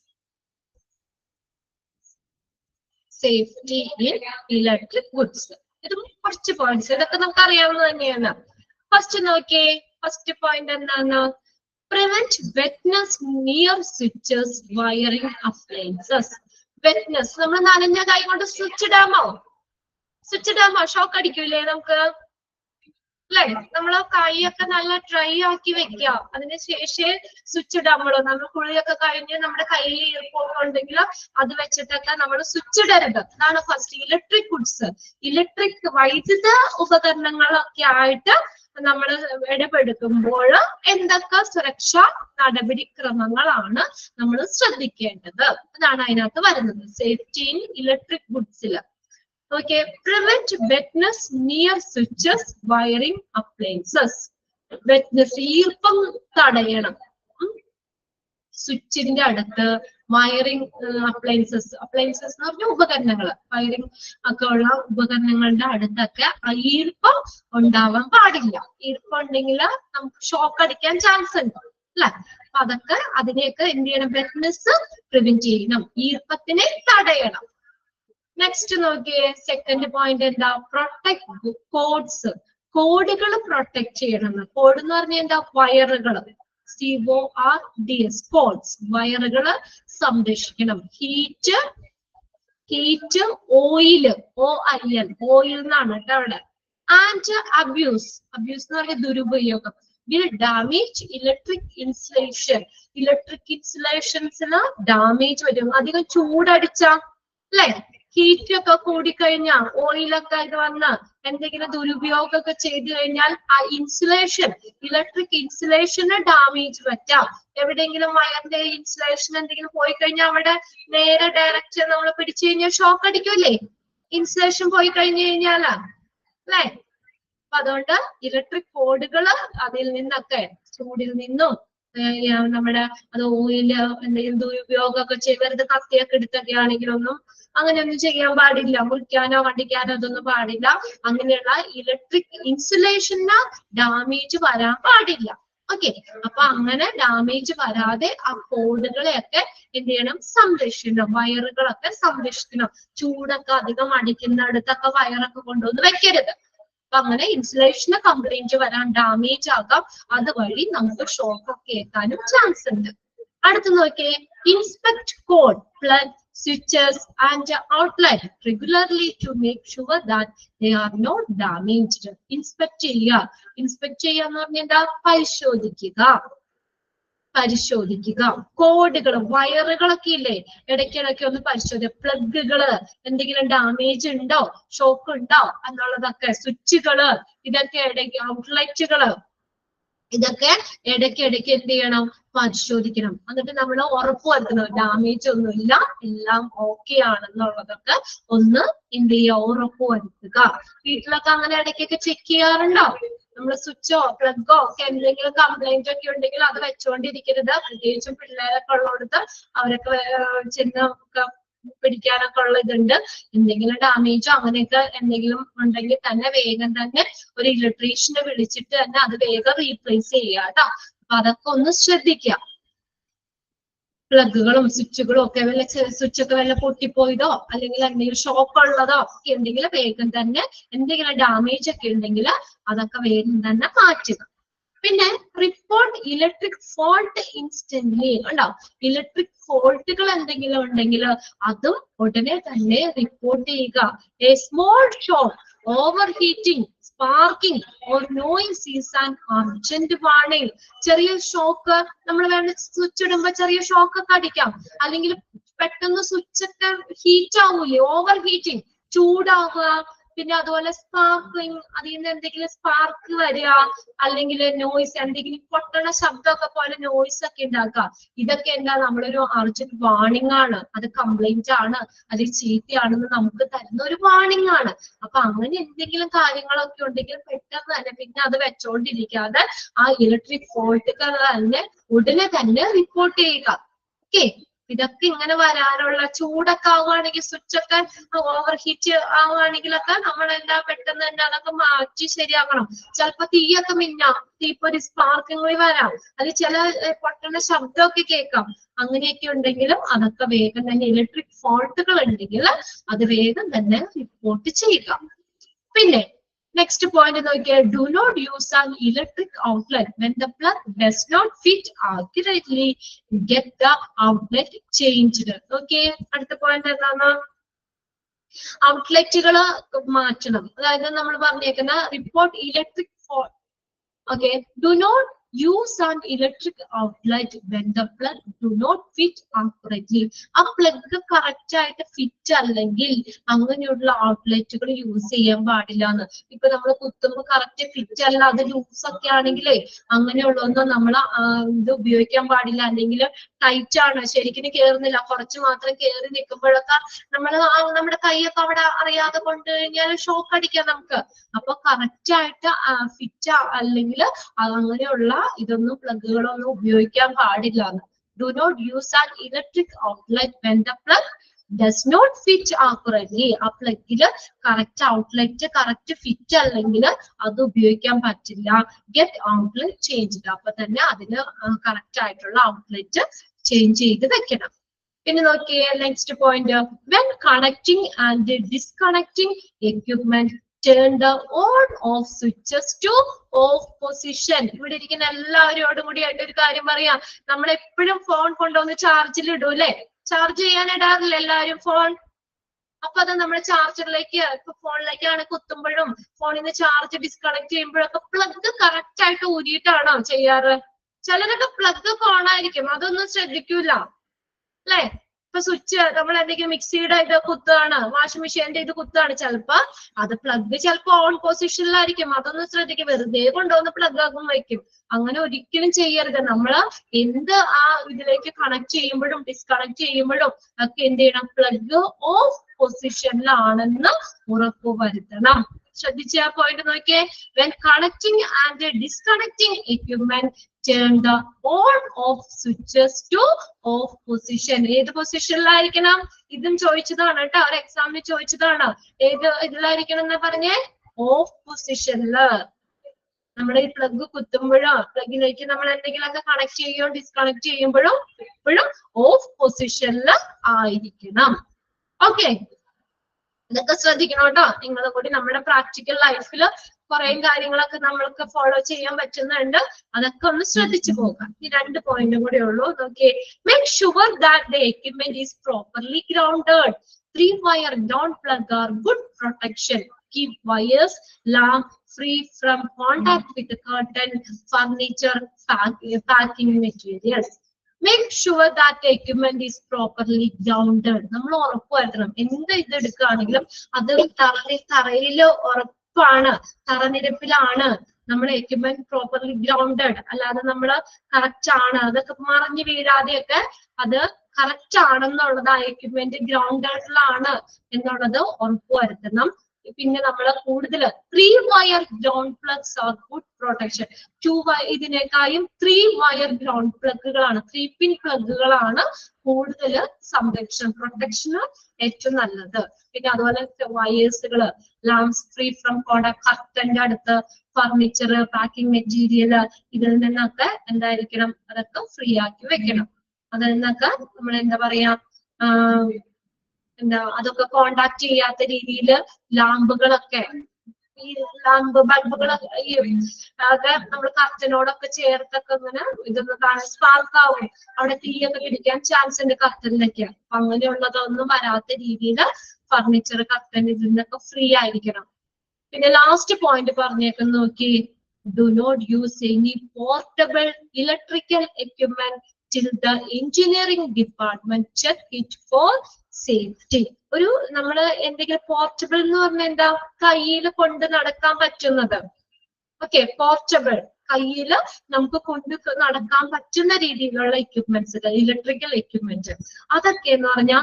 Safety in electric goods, ഇത് കുറച്ച് പോയിന്റ്സ്, ഇതൊക്കെ നമുക്ക് അറിയാവുന്നത് തന്നെയാണ്. ഫസ്റ്റ് നോക്കിയേ, ഫസ്റ്റ് പോയിന്റ് എന്താണ്? Prevent wetness near switches wiring appliances. Wetness, നമ്മൾ നനഞ്ഞ കൈ കൊണ്ട് സ്വിച്ച് ഇടാമോ? സ്വിച്ച് ഇടാമോ? ഷോക്ക് അടിക്കൂലേ നമുക്ക്? അല്ലെ? നമ്മള് കൈയൊക്കെ നല്ല ഡ്രൈ ആക്കി വെക്കുക, അതിനുശേഷം സ്വിച്ച് ഇടാമല്ലോ. നമ്മൾ കുളിയൊക്കെ കഴിഞ്ഞ് നമ്മുടെ കയ്യിൽ ഈർപ്പമുണ്ടെങ്കിൽ അത് വെച്ചിട്ടൊക്കെ നമ്മൾ സ്വിച്ച് ഇടരുത്. അതാണ് ഫസ്റ്റ്. ഇലക്ട്രിക് ഗുഡ്സ്, ഇലക്ട്രിക് വൈദ്യുത ഉപകരണങ്ങളൊക്കെ ആയിട്ട് നമ്മൾ ഇടപെടുത്തുമ്പോൾ എന്തൊക്കെ സുരക്ഷാ നടപടിക്രമങ്ങളാണ് നമ്മൾ ശ്രദ്ധിക്കേണ്ടത്? അതാണ് അതിനകത്ത് വരുന്നത്, സേഫ്റ്റി ഇൻ ഇലക്ട്രിക് ഗുഡ്സിൽ. Okay, prevent wetness near switches, wiring appliances. Wetness, ഈർപ്പം തടയണം സ്വിച്ചിന്റെ അടുത്ത്. വയറിംഗ് അപ്ലയൻസസ്, അപ്ലയൻസസ് എന്ന് പറഞ്ഞ ഉപകരണങ്ങൾ, വയറിംഗ് ഒക്കെ ഉള്ള ഉപകരണങ്ങളുടെ അടുത്തൊക്കെ ഈർപ്പം ഉണ്ടാവാൻ പാടില്ല. ഈർപ്പം ഉണ്ടെങ്കിൽ നമുക്ക് ഷോക്ക് അടിക്കാൻ ചാൻസ് ഉണ്ട് അല്ലെ? അപ്പൊ അതൊക്കെ അതിനെയൊക്കെ എന്ത് ചെയ്യണം? വെറ്റ്നസ് പ്രിവെന്റ് ചെയ്യണം, ഈർപ്പത്തിനെ തടയണം. നെക്സ്റ്റ് നോക്കിയേ, സെക്കൻഡ് പോയിന്റ് എന്താ? Protect cords. കോഡുകൾ പ്രൊട്ടക്ട് ചെയ്യണം. കോഡ് എന്ന് പറഞ്ഞാൽ എന്താ? വയറുകൾ. CORDS, കോഡ്സ്, വയറുകള് സംരക്ഷിക്കണം. ഹീറ്റ്, ഓയില്, OIL, ഓയിൽ എന്നാണ് കേട്ടോ അവിടെ. ആൻഡ് അബ്യൂസ്, അബ്യൂസ് എന്ന് പറഞ്ഞാൽ ദുരുപയോഗം. will damage electric insulation. Electric ഇൻസുലേഷൻസിന് ഡാമേജ് വരും. അധികം ചൂടടിച്ച അല്ലെ, ഹീറ്റ് ഒക്കെ കൂടിക്കഴിഞ്ഞാൽ, ഓയിലൊക്കെ ഇത് വന്ന് എന്തെങ്കിലും ദുരുപയോഗമൊക്കെ ചെയ്തു കഴിഞ്ഞാൽ ആ ഇൻസുലേഷൻ, ഇലക്ട്രിക് ഇൻസുലേഷന് ഡാമേജ് പറ്റാം. എവിടെയെങ്കിലും വയറിന്റെ ഇൻസുലേഷൻ എന്തെങ്കിലും പോയി കഴിഞ്ഞാൽ അവിടെ നേരെ ഡയറക്റ്റ് നമ്മൾ പിടിച്ചു കഴിഞ്ഞാൽ ഷോക്ക് അടിക്കൂലേ? ഇൻസുലേഷൻ പോയി കഴിഞ്ഞു കഴിഞ്ഞാലാ അല്ലെ? അപ്പൊ അതുകൊണ്ട് ഇലക്ട്രിക് കോഡുകള് അതിൽ നിന്നൊക്കെ, ചൂടിൽ നിന്നും നമ്മുടെ അത് ഓയില് എന്തെങ്കിലും ദുരുപയോഗമൊക്കെ ചെയ്യരുത്. കത്തിയൊക്കെ എടുത്തൊക്കെ ആണെങ്കിലൊന്നും അങ്ങനെയൊന്നും ചെയ്യാൻ പാടില്ല. മുറിക്കാനോ കണ്ടിക്കാനോ അതൊന്നും പാടില്ല. അങ്ങനെയുള്ള ഇലക്ട്രിക് ഇൻസുലേഷന് ഡാമേജ് വരാൻ പാടില്ല. ഓക്കെ, അപ്പൊ അങ്ങനെ ഡാമേജ് വരാതെ ആ കോഡുകളെയൊക്കെ എന്ത് ചെയ്യണം? സംരക്ഷിക്കണം. വയറുകളൊക്കെ സംരക്ഷിക്കണം. ചൂടൊക്കെ അധികം അടിക്കുന്നിടത്തൊക്കെ വയറൊക്കെ കൊണ്ടുവന്ന് വെക്കരുത്. അപ്പൊ അങ്ങനെ ഇൻസുലേഷന് കംപ്ലൈന്റ് വരാൻ, ഡാമേജ് ആകാം. അതുവഴി നമുക്ക് ഷോക്ക് ഒക്കെ ഏൽക്കാനും ചാൻസ് ഉണ്ട്. അടുത്ത് നോക്കിയേ, inspect code, plug, switches and outlet regularly to make sure that they are not damaged. Inspect ചെയ്യുക. ഇൻസ്പെക്ട് ചെയ്യുക എന്ന് പറഞ്ഞാൽ എന്താ? പരിശോധിക്കുക. കോഡുകൾ, വയറുകളൊക്കെ ഇല്ലേ, ഇടയ്ക്കിടയ്ക്ക് ഒന്ന് പരിശോധിക്കുക. പ്ലഗുകള് എന്തെങ്കിലും ഡാമേജ് ഉണ്ടോ, ഷോക്ക് ഉണ്ടോ എന്നുള്ളതൊക്കെ, സ്വിച്ചുകള്, ഇതൊക്കെ ഇടയ്ക്ക്, ഔട്ട്ലെറ്റുകള്, ഇതൊക്കെ ഇടയ്ക്കിടയ്ക്ക് എന്ത് ചെയ്യണം? പരിശോധിക്കണം. എന്നിട്ട് നമ്മൾ ഉറപ്പുവരുത്തണം ഡാമേജ് ഒന്നുമില്ല, എല്ലാം ഓക്കെ ആണെന്നുള്ളതൊക്കെ ഒന്ന് എന്ത് ചെയ്യുക? ഉറപ്പുവരുത്തുക. വീട്ടിലൊക്കെ അങ്ങനെ ഇടയ്ക്കൊക്കെ ചെക്ക് ചെയ്യാറുണ്ടോ? നമ്മൾ സ്വിച്ചോ പ്ലഗോ ഒക്കെ എന്തെങ്കിലും കംപ്ലൈന്റ് ഒക്കെ ഉണ്ടെങ്കിൽ അത് വെച്ചുകൊണ്ടിരിക്കരുത്. പ്രത്യേകിച്ചും പിള്ളേരൊക്കെ ഉള്ളിടത്ത് അവരൊക്കെ ചെന്ന് പിടിക്കാനൊക്കെ ഉള്ള ഇതുണ്ട്. എന്തെങ്കിലും ഡാമേജോ അങ്ങനെയൊക്കെ എന്തെങ്കിലും ഉണ്ടെങ്കിൽ തന്നെ വേഗം തന്നെ ഒരു ഇലക്ട്രീഷ്യനെ വിളിച്ചിട്ട് തന്നെ അത് വേഗം റീപ്ലേസ് ചെയ്യുക കേട്ടോ. അപ്പൊ അതൊക്കെ ഒന്ന് ശ്രദ്ധിക്കുക. പ്ലഗുകളും സ്വിച്ചുകളും ഒക്കെ വല്ല സ്വിച്ച് ഒക്കെ വല്ല പൊട്ടിപ്പോയതോ അല്ലെങ്കിൽ എന്തെങ്കിലും ഷോക്ക് ഉള്ളതോ ഒക്കെ ഉണ്ടെങ്കിൽ വേഗം തന്നെ എന്തെങ്കിലും ഡാമേജ് ഒക്കെ ഉണ്ടെങ്കിൽ അതൊക്കെ വേഗം തന്നെ മാറ്റുക. പിന്നെ റിപ്പോർട്ട് ഇലക്ട്രിക് ഫോൾട്ട് ഇൻസ്റ്റന്റ്ലി ഉണ്ടാവും. ഇലക്ട്രിക് ഫോൾട്ടുകൾ എന്തെങ്കിലും ഉണ്ടെങ്കിൽ അതും ഉടനെ തന്നെ റിപ്പോർട്ട് ചെയ്യുക. A small shock, over heating, sparking or noise is an urgent warning. ചെറിയ ഷോക്ക് നമ്മൾ വേണ്ട സ്വിച്ച് ഇടുമ്പോ ചെറിയ ഷോക്ക് ഒക്കെ അടിക്കാം, അല്ലെങ്കിൽ പെട്ടെന്ന് സ്വിച്ച് ഒക്കെ ഹീറ്റ് ആവൂലേ, ഓവർ ഹീറ്റിംഗ് ചൂടാവുക, പിന്നെ അതുപോലെ സ്പാർക്കിംഗ്, അതിൽ നിന്ന് എന്തെങ്കിലും സ്പാർക്ക് വരിക, അല്ലെങ്കിൽ നോയിസ് എന്തെങ്കിലും പൊട്ടണ ശബ്ദമൊക്കെ പോലെ നോയിസ് ഒക്കെ ഉണ്ടാക്കുക. ഇതൊക്കെ എന്താ നമ്മളൊരു അർജന്റ് വാർണിംഗ് ആണ്, അത് കംപ്ലൈന്റ് ആണ്, അത് ചീത്തയാണെന്ന് നമുക്ക് തരുന്ന ഒരു വാർണിംഗ് ആണ്. അപ്പൊ അങ്ങനെ എന്തെങ്കിലും കാര്യങ്ങളൊക്കെ ഉണ്ടെങ്കിൽ പെട്ടെന്ന് തന്നെ പിന്നെ അത് വെച്ചോണ്ടിരിക്കാതെ ആ ഇലക്ട്രിക് ഫോൾട്ടുകൾ തന്നെ ഉടനെ തന്നെ റിപ്പോർട്ട് ചെയ്യുക. ഓക്കെ, ഇതൊക്കെ ഇങ്ങനെ വരാനുള്ള, ചൂടൊക്കെ ആവുകയാണെങ്കിൽ സ്വിച്ച് ഒക്കെ ഓവർ ഹീറ്റ് ആവുകയാണെങ്കിലൊക്കെ നമ്മൾ എന്താ പെട്ടെന്ന് തന്നെ അതൊക്കെ മാറ്റി ശരിയാക്കണം. ചിലപ്പോ തീയൊക്കെ മിന്നാം, തീപ്പൊരി സ്പാർക്കിംഗ് വരാം, അത് ചില പൊട്ടുന്ന ശബ്ദമൊക്കെ കേൾക്കാം. അങ്ങനെയൊക്കെ ഉണ്ടെങ്കിലും അതൊക്കെ വേഗം തന്നെ ഇലക്ട്രിക് ഫോൾട്ടുകൾ ഉണ്ടെങ്കിൽ അത് വേഗം തന്നെ റിപ്പോർട്ട് ചെയ്യുക. പിന്നെ നെക്സ്റ്റ് പോയിന്റ് നോക്കിയാൽ, do not use an electric outlet when the plug does not fit accurately, get the outlet changed. Okay, അടുത്ത പോയിന്റ് എന്താണ്? ഔട്ട്ലെറ്റുകൾ മാറ്റണം. അതായത് നമ്മൾ പറഞ്ഞേക്കുന്ന report electric okay, do not use an electric outlet when the plug do not fit accurately. ആ plug correct ആയിട്ട് fit അല്ലെങ്കിൽ അങ്ങനെയുള്ള ഔട്ട്ലെറ്റുകൾ യൂസ് ചെയ്യാൻ പാടില്ല എന്ന്. ഇപ്പൊ നമ്മൾ കുത്തുമ്പോൾ കറക്റ്റ് ഫിറ്റ് അല്ല, അത് ലൂസ് ഒക്കെ ആണെങ്കിലേ അങ്ങനെയുള്ളതൊന്നും നമ്മൾ ഇത് ഉപയോഗിക്കാൻ പാടില്ല. അല്ലെങ്കിൽ ടൈറ്റ് ആണ്, ശരിക്കും കേറുന്നില്ല, കുറച്ച് മാത്രം കേറി നിൽക്കുമ്പോഴൊക്കെ നമ്മുടെ കൈയൊക്കെ അവിടെ അറിയാതെ കൊണ്ട് കഴിഞ്ഞാൽ ഷോക്ക് അടിക്കാം നമുക്ക്. അപ്പൊ കറക്റ്റ് ആയിട്ട് ഫിറ്റ് അല്ലെങ്കിൽ അങ്ങനെയുള്ള ഇതൊന്നും പ്ലഗുകളൊന്നും ഉപയോഗിക്കാൻ പാടില്ല. Do not use an electric outlet when the plug does not fit accurately. ആ പ്ലഗില് കറക്റ്റ് ഔട്ട്ലെറ്റ് കറക്റ്റ് ഫിറ്റ് അല്ലെങ്കിൽ അത് ഉപയോഗിക്കാൻ പറ്റില്ല. Get outlet changed. അപ്പൊ തന്നെ അതിന് കറക്റ്റ് ആയിട്ടുള്ള ഔട്ട്ലെറ്റ് ചേഞ്ച് ചെയ്ത് വെക്കണം. പിന്നെ നോക്കിയേ next point, when connecting and disconnecting equipment turn the on off switches to off position. ഇവിടെ ഇരിക്കുന്ന എല്ലാവരോടും കൂടി ആയിട്ട് ഒരു കാര്യം പറയാം. നമ്മൾ എപ്പോഴും ഫോൺ കൊണ്ടുവന്ന് ചാർജിൽ ഇടും അല്ലെ, ചാർജ് ചെയ്യാൻ ഇടാറില്ല എല്ലാവരും ഫോൺ. അപ്പൊ അത് നമ്മുടെ ചാർജറിലേക്ക്, ഇപ്പൊ ഫോണിലേക്കാണ് കുത്തുമ്പോഴും ഫോണിൽ നിന്ന് ചാർജ് ഡിസ്കണക്ട് ചെയ്യുമ്പോഴൊക്കെ പ്ലഗ് കറക്റ്റ് ആയിട്ട് ഊരിയിട്ടാണോ ചെയ്യാറ്? ചിലരൊക്കെ പ്ലഗ് ഓൺ ആയിരിക്കും, അതൊന്നും ശ്രദ്ധിക്കൂല അല്ലെ. ഇപ്പൊ സ്വിച്ച് നമ്മൾ എന്തെങ്കിലും മിക്സിയുടെ ഇത് കുത്താണ്, വാഷിംഗ് മെഷീന്റെ ഇത് കുത്താണ്, ചിലപ്പോ അത് പ്ലഗ് ചിലപ്പോ ഓൺ പൊസിഷനിലായിരിക്കും, അതൊന്നും ശ്രദ്ധിക്കും, വെറുതെ കൊണ്ടുവന്ന് പ്ലഗ് ആകും വയ്ക്കും. അങ്ങനെ ഒരിക്കലും ചെയ്യരുത്. നമ്മള് എന്ത് ആ ഇതിലേക്ക് കണക്ട് ചെയ്യുമ്പോഴും ഡിസ്കണക്ട് ചെയ്യുമ്പോഴും ഒക്കെ എന്ത് ചെയ്യണം, പ്ലഗ് ഓഫ് പൊസിഷനിലാണെന്ന് ഉറപ്പുവരുത്തണം. ശ്രദ്ധിച്ച ആ പോയിന്റ് നോക്കിയേ, when connecting and disconnecting equipment turn the on off switches to off position. ഏത് പൊസിഷനിലായിരിക്കണം? ഇതും ചോദിച്ചതാണ് കേട്ടോ, ഒരു എക്സാമിന് ചോദിച്ചതാണ്. ഏത് ഇതിലായിരിക്കണം എന്നാ പറഞ്ഞേ? ഓഫ് പൊസിഷനില്. നമ്മുടെ ഈ പ്ലഗ് കുത്തുമ്പോഴോ പ്ലഗിലേക്ക് നമ്മൾ എന്തെങ്കിലുമൊക്കെ കണക്ട് ചെയ്യുകയോ ഡിസ്കണക്ട് ചെയ്യുമ്പോഴും എപ്പോഴും ഓഫ് പൊസിഷനിൽ ആയിരിക്കണം. ഓക്കെ, ഇതൊക്കെ ശ്രദ്ധിക്കണം കേട്ടോ. നിങ്ങൾ കൂടി നമ്മുടെ പ്രാക്ടിക്കൽ ലൈഫിൽ കുറെ കാര്യങ്ങളൊക്കെ നമ്മൾക്ക് ഫോളോ ചെയ്യാൻ പറ്റുന്നുണ്ട്. അതൊക്കെ ഒന്ന് ശ്രദ്ധിച്ചു പോകാം. ഈ 2 പോയിന്റും കൂടെ ഉള്ളൂ. നോക്കിയേ, make sure that the equipment is properly grounded. 3-wire ground plug are good protection. Keep wires lamp free from contact with the curtain, furniture, packing materials. Make sure that the equipment is properly grounded. നമ്മൾ ഉറപ്പുവരുത്തണം. എന്ത് ഇത് എടുക്കുകയാണെങ്കിലും അത് തറയിൽ ഉറപ്പാണ്, തറനിരപ്പിലാണ്. നമ്മുടെ equipment properly grounded, അല്ലാതെ നമ്മൾ കറക്റ്റ് ആണ്, അതൊക്കെ മറിഞ്ഞു വീഴാതെയൊക്കെ അത് കറക്റ്റ് ആണെന്നുള്ളത്, ആ എക്യുപ്മെന്റ് ഗ്രൗണ്ടഡിലാണ് എന്നുള്ളത് ഉറപ്പുവരുത്തണം. പിന്നെ നമ്മൾ കൂടുതൽ 3-wire ground plugs are good protection. 2-wire ഇതിനേക്കാളും 3-wire ground പ്ലഗുകളാണ്, 3-pin പ്ലഗുകളാണ് കൂടുതൽ സംരക്ഷണം, പ്രൊട്ടക്ഷന് ഏറ്റവും നല്ലത്. പിന്നെ അതുപോലെ വയേഴ്സുകള്, ലാംപ്സ് ഫ്രീ ഫ്രം കോണ്ടാക്ട്, കർട്ടന്റെ അടുത്ത്, ഫർണിച്ചർ, പാക്കിംഗ് മെറ്റീരിയൽ, ഇതിൽ നിന്നൊക്കെ എന്തായിരിക്കണം, അതൊക്കെ ഫ്രീ ആക്കി വെക്കണം. അതിൽ നിന്നൊക്കെ നമ്മൾ എന്താ പറയാ എന്താ അതൊക്കെ കോണ്ടാക്ട് ചെയ്യാത്ത രീതിയിൽ ലാമ്പുകളൊക്കെ ഈ ലാമ്പ് ബൾബുകളൊക്കെ ഈ ഒക്കെ നമ്മൾ കർട്ടനോടൊക്കെ ചേർത്തൊക്കെ ഇങ്ങനെ ഇതൊന്ന് കാണാൻ സ്പാർക്ക് ആവും, അവിടെ തീയൊക്കെ പിടിക്കാൻ ചാൻസ് ഉണ്ട് കർട്ടനിലൊക്കെ. അപ്പൊ അങ്ങനെയുള്ളതൊന്നും വരാത്ത രീതിയിൽ ഫർണിച്ചർ കർട്ടൻ ഇതിൽ നിന്നൊക്കെ ഫ്രീ ആയിരിക്കണം. പിന്നെ ലാസ്റ്റ് പോയിന്റ് പറഞ്ഞേക്കുന്ന നോക്കി, do not use any portable electrical equipment till the engineering department check it for safety. ഒരു നമ്മള് എന്തെങ്കിലും പോർട്ടബിൾ എന്ന് പറഞ്ഞാൽ എന്താ, കയ്യിൽ കൊണ്ട് നടക്കാൻ പറ്റുന്നത്. ഓക്കെ, പോർട്ടബിൾ കയ്യിൽ നമുക്ക് കൊണ്ട് നടക്കാൻ പറ്റുന്ന രീതിയിലുള്ള എക്യുപ്മെന്റ്സ്, ഇലക്ട്രിക്കൽ എക്യുപ്മെന്റ്, അതൊക്കെ എന്ന് പറഞ്ഞാൽ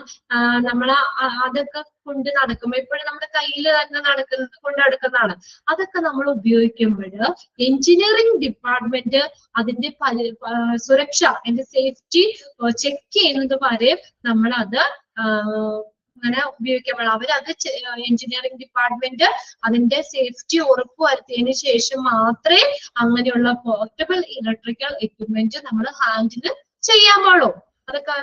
നമ്മള് അതൊക്കെ കൊണ്ട് നടക്കുമ്പോൾ ഇപ്പോഴും നമ്മുടെ കയ്യിൽ തന്നെ കൊണ്ട് നടക്കുന്നതാണ്. അതൊക്കെ നമ്മൾ ഉപയോഗിക്കുമ്പോൾ എഞ്ചിനീയറിംഗ് ഡിപ്പാർട്ട്മെന്റ് അതിന്റെ സുരക്ഷ, അതിന്റെ സേഫ്റ്റി ചെക്ക് ചെയ്യുന്നത് വരെ നമ്മളത് അങ്ങനെ ഉപയോഗിക്കാൻ അവരത് എഞ്ചിനീയറിംഗ് ഡിപ്പാർട്ട്മെന്റ് അതിന്റെ സേഫ്റ്റി ഉറപ്പുവരുത്തിയതിനു ശേഷം മാത്രമേ അങ്ങനെയുള്ള പോർട്ടബിൾ ഇലക്ട്രിക്കൽ എക്യുപ്മെന്റ് നമ്മൾ ഹാൻഡിൽ ചെയ്യാൻ പാടുള്ളൂ. അതൊക്കെ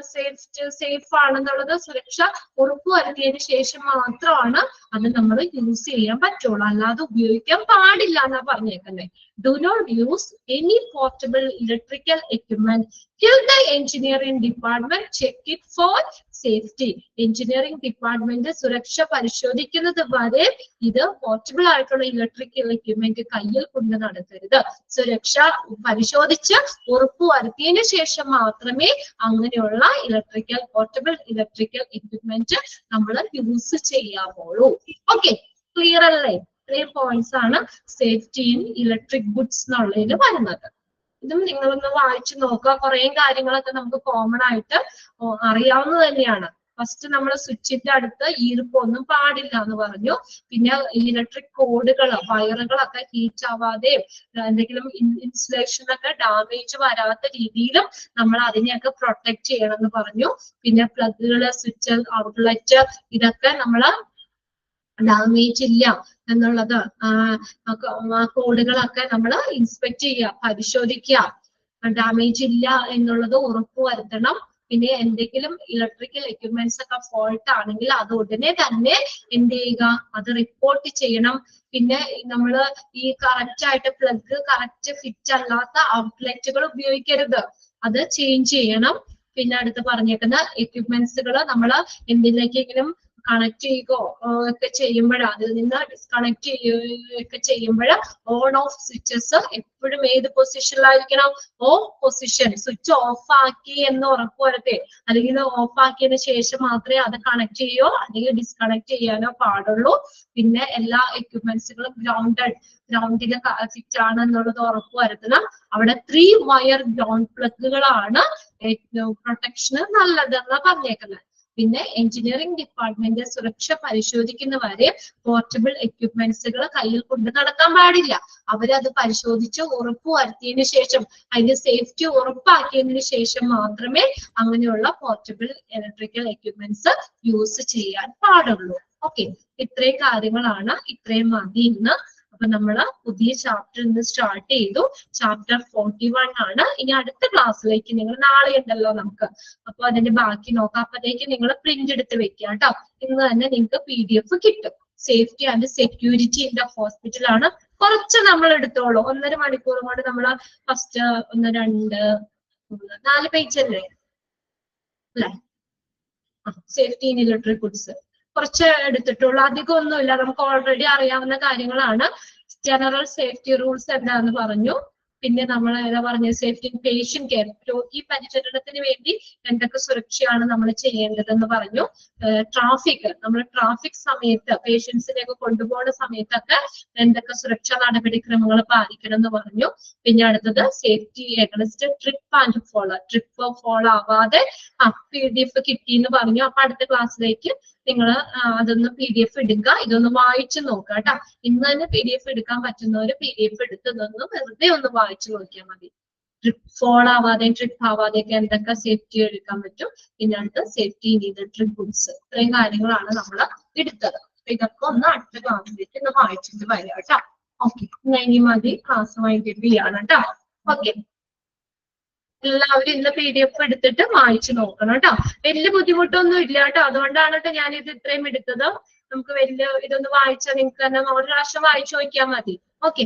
സേഫ് ആണെന്നുള്ളത് സുരക്ഷ ഉറപ്പുവരുത്തിയതിനു ശേഷം മാത്രമാണ് അത് നമ്മൾ യൂസ് ചെയ്യാൻ പറ്റുള്ളൂ, അല്ലാതെ ഉപയോഗിക്കാൻ പാടില്ല എന്നാ പറഞ്ഞേക്കുന്നത്. Do not use any portable electrical equipment till the engineering department check it for safety. Engineering department സുരക്ഷ പരിശോധിക്കുന്നത് വരെ ഇത് പോർട്ടബിൾ ആയിട്ടുള്ള ഇലക്ട്രിക്കൽ എക്യുപ്മെന്റ് കയ്യിൽ കൊണ്ട് നടത്തരുത്. സുരക്ഷ പരിശോധിച്ച് ഉറപ്പുവരുത്തിയതിനു ശേഷം മാത്രമേ അങ്ങനെയുള്ള പോർട്ടബിൾ ഇലക്ട്രിക്കൽ എക്യുപ്മെന്റ് നമ്മൾ യൂസ് ചെയ്യാവുള്ളൂ. ഓക്കെ, ക്ലിയർ അല്ലേ? ഇത്രയും പോയിന്റ്സ് ആണ് സേഫ്റ്റി ഇൻ ഇലക്ട്രിക് ഗുഡ്സ് എന്നുള്ളതിൽ വരുന്നത്. ഇതും നിങ്ങളൊന്ന് വായിച്ചു നോക്കുക. കുറെ കാര്യങ്ങളൊക്കെ നമുക്ക് കോമൺ ആയിട്ട് അറിയാവുന്നത് തന്നെയാണ്. ഫസ്റ്റ് നമ്മൾ സ്വിച്ചിന്റെ അടുത്ത് ഈർപ്പൊന്നും പാടില്ല എന്ന് പറഞ്ഞു. പിന്നെ ഇലക്ട്രിക് കോഡുകൾ, വയറുകളൊക്കെ ഹീറ്റ് ആവാതെയും എന്തെങ്കിലും ഇൻസുലേഷനൊക്കെ ഡാമേജ് വരാത്ത രീതിയിലും നമ്മൾ അതിനെയൊക്കെ പ്രൊട്ടക്ട് ചെയ്യണം എന്ന് പറഞ്ഞു. പിന്നെ പ്ലഗുകള്, സ്വിച്ച്, ഔട്ട്ലെറ്റ് ഇതൊക്കെ നമ്മൾ ഡാമേജ് ഇല്ല എന്നുള്ളത്, കോഡുകളൊക്കെ നമ്മൾ ഇൻസ്പെക്ട് ചെയ്യുക, പരിശോധിക്കുക, ഡാമേജ് ഇല്ല എന്നുള്ളത് ഉറപ്പുവരുത്തണം. പിന്നെ എന്തെങ്കിലും ഇലക്ട്രിക്കൽ എക്യുപ്മെന്റ്സ് ഒക്കെ ഫോൾട്ട് ആണെങ്കിൽ അത് ഉടനെ തന്നെ എന്ത് ചെയ്യുക, അത് റിപ്പോർട്ട് ചെയ്യണം. പിന്നെ നമ്മൾ ഈ കറക്റ്റ് ആയിട്ട് പ്ലഗ് കറക്റ്റ് ഫിറ്റ് അല്ലാത്ത ഔട്ട്ലെറ്റുകൾ ഉപയോഗിക്കരുത്, അത് ചേഞ്ച് ചെയ്യണം. പിന്നെ അടുത്ത് പറഞ്ഞേക്കുന്ന എക്യുപ്മെന്റ്സുകൾ നമ്മൾ എന്തിലേക്കെങ്കിലും കണക്ട് ചെയ്യുകയോ ഒക്കെ ചെയ്യുമ്പോൾ അതിൽ നിന്ന് ഡിസ്കണക്ട് ചെയ്യുകയൊക്കെ ചെയ്യുമ്പോൾ ഓൺ ഓഫ് സ്വിച്ചസ് എപ്പോഴും ഏത് പൊസിഷനിലായിരിക്കണം? Off position. സ്വിച്ച് ഓഫ് ആക്കി എന്ന് ഉറപ്പുവരുത്തി, അല്ലെങ്കിൽ ഓഫ് ആക്കിയതിനു ശേഷം മാത്രമേ അത് കണക്ട് ചെയ്യോ അല്ലെങ്കിൽ ഡിസ്കണക്ട് ചെയ്യാനോ പാടുള്ളൂ. പിന്നെ എല്ലാ എക്യുപ്മെന്റ്സുകളും ഗ്രൗണ്ടിൽ ഫിറ്റ് ആണ് എന്നുള്ളത് ഉറപ്പുവരുത്തണം. അവിടെ 3 വയർ ഗ്രൗണ്ട് പ്ലഗുകളാണ് പ്രൊട്ടക്ഷന് നല്ലതെന്ന് പറഞ്ഞേക്കുന്നത്. പിന്നെ എഞ്ചിനീയറിംഗ് ഡിപ്പാർട്ട്മെന്റ് സുരക്ഷ പരിശോധിക്കുന്നവരെ പോർട്ടബിൾ എക്യുപ്മെന്റ്സുകൾ കയ്യിൽ കൊണ്ട് നടക്കാൻ പാടില്ല. അവരത് പരിശോധിച്ച് ഉറപ്പുവരുത്തിയതിനു ശേഷം, അതിന്റെ സേഫ്റ്റി ഉറപ്പാക്കിയതിനു ശേഷം മാത്രമേ അങ്ങനെയുള്ള പോർട്ടബിൾ ഇലക്ട്രിക്കൽ എക്യുപ്മെന്റ്സ് യൂസ് ചെയ്യാൻ പാടുള്ളൂ. ഓക്കെ, ഇത്രയും കാര്യങ്ങളാണ്, ഇത്രയും മതി ഇന്ന്. അപ്പൊ നമ്മള് പുതിയ ചാപ്റ്റർ ഇന്ന് സ്റ്റാർട്ട് ചെയ്തു. ചാപ്റ്റർ 41 ആണ്. ഇനി അടുത്ത ക്ലാസ്സിലേക്ക് നിങ്ങൾ നാളെ ഉണ്ടല്ലോ നമുക്ക്, അപ്പൊ അതിന്റെ ബാക്കി നോക്കാം. അപ്പത്തേക്ക് നിങ്ങൾ പ്രിന്റ് എടുത്ത് വെക്കുക കേട്ടോ. ഇന്ന് തന്നെ നിങ്ങൾക്ക് PDF കിട്ടും. Safety and security in the hospital ആണ്. കുറച്ച് നമ്മൾ എടുത്തോളൂ, 1.5 മണിക്കൂർ കൊണ്ട് നമ്മൾ ഫസ്റ്റ് 1, 2, 3, 4 പേജ് അല്ലേ അല്ലെ? സേഫ്റ്റി ഇൻ ഇലക്ട്രിക് ഗുഡ്സ് കുറച്ച് എടുത്തിട്ടുള്ളൂ, അധികം ഒന്നുമില്ല. നമുക്ക് ഓൾറെഡി അറിയാവുന്ന കാര്യങ്ങളാണ്. ജനറൽ സേഫ്റ്റി റൂൾസ് എന്താന്ന് പറഞ്ഞു. പിന്നെ നമ്മൾ ഏതാ പറഞ്ഞത്, സേഫ്റ്റി ഇൻ പേഷ്യന്റ് കെയർ, രോഗി പരിചരണത്തിന് വേണ്ടി എന്തൊക്കെ സുരക്ഷയാണ് നമ്മൾ ചെയ്യേണ്ടതെന്ന് പറഞ്ഞു. ട്രാഫിക്, നമ്മൾ ട്രാഫിക് സമയത്ത് പേഷ്യൻസിനെയൊക്കെ കൊണ്ടുപോകുന്ന സമയത്തൊക്കെ എന്തൊക്കെ സുരക്ഷാ നടപടിക്രമങ്ങൾ പാലിക്കണം എന്ന് പറഞ്ഞു. പിന്നെ അടുത്തത് safety against trip and follow, trip follow ആവാതെ PDF കിട്ടി എന്ന് പറഞ്ഞു. അപ്പൊ അടുത്ത ക്ലാസ്സിലേക്ക് നിങ്ങൾ അതൊന്ന് PDF എടുക്കുക, ഇതൊന്ന് വായിച്ചു നോക്കുക കേട്ടോ. ഇന്ന് തന്നെ PDF എടുക്കാൻ പറ്റുന്നവര് PDF എടുത്തതൊന്ന് വെറുതെ ഒന്ന് വായിച്ചു നോക്കിയാൽ മതി. ട്രിപ്പ് ഫോളോ ആവാതെ, ട്രിപ്പ് ആവാതെയൊക്കെ എന്തൊക്കെ സേഫ്റ്റി എടുക്കാൻ പറ്റും. പിന്നെ അടുത്ത് സേഫ്റ്റി ഇൻ ഇലക്ട്രിക് ഗുഡ്സ്, ഇത്രയും കാര്യങ്ങളാണ് നമ്മൾ എടുത്തത്. ഇതൊക്കെ ഒന്ന് അടുത്ത ക്ലാസ്സിലേക്ക് ഒന്ന് വായിച്ചിട്ട് വരാം കേട്ടോ. ഓക്കെ, ഇനി മതി, ക്ലാസ് വൈകിട്ട് ചെയ്യാണ് കേട്ടോ. ഓക്കെ. എല്ലാവരും ഇന്ന് PDF എടുത്തിട്ട് വായിച്ചു നോക്കണം കേട്ടോ. വലിയ ബുദ്ധിമുട്ടൊന്നും ഇല്ല കേട്ടോ. അതുകൊണ്ടാണ് കേട്ടോ ഞാൻ ഇത് ഇത്രയും എടുത്തത്. നമുക്ക് വലിയ ഇതൊന്ന് വായിച്ചാൽ നിങ്ങൾക്ക് തന്നെ ഒരു പ്രാവശ്യം വായിച്ചു നോക്കിയാൽ മതി. ഓക്കെ.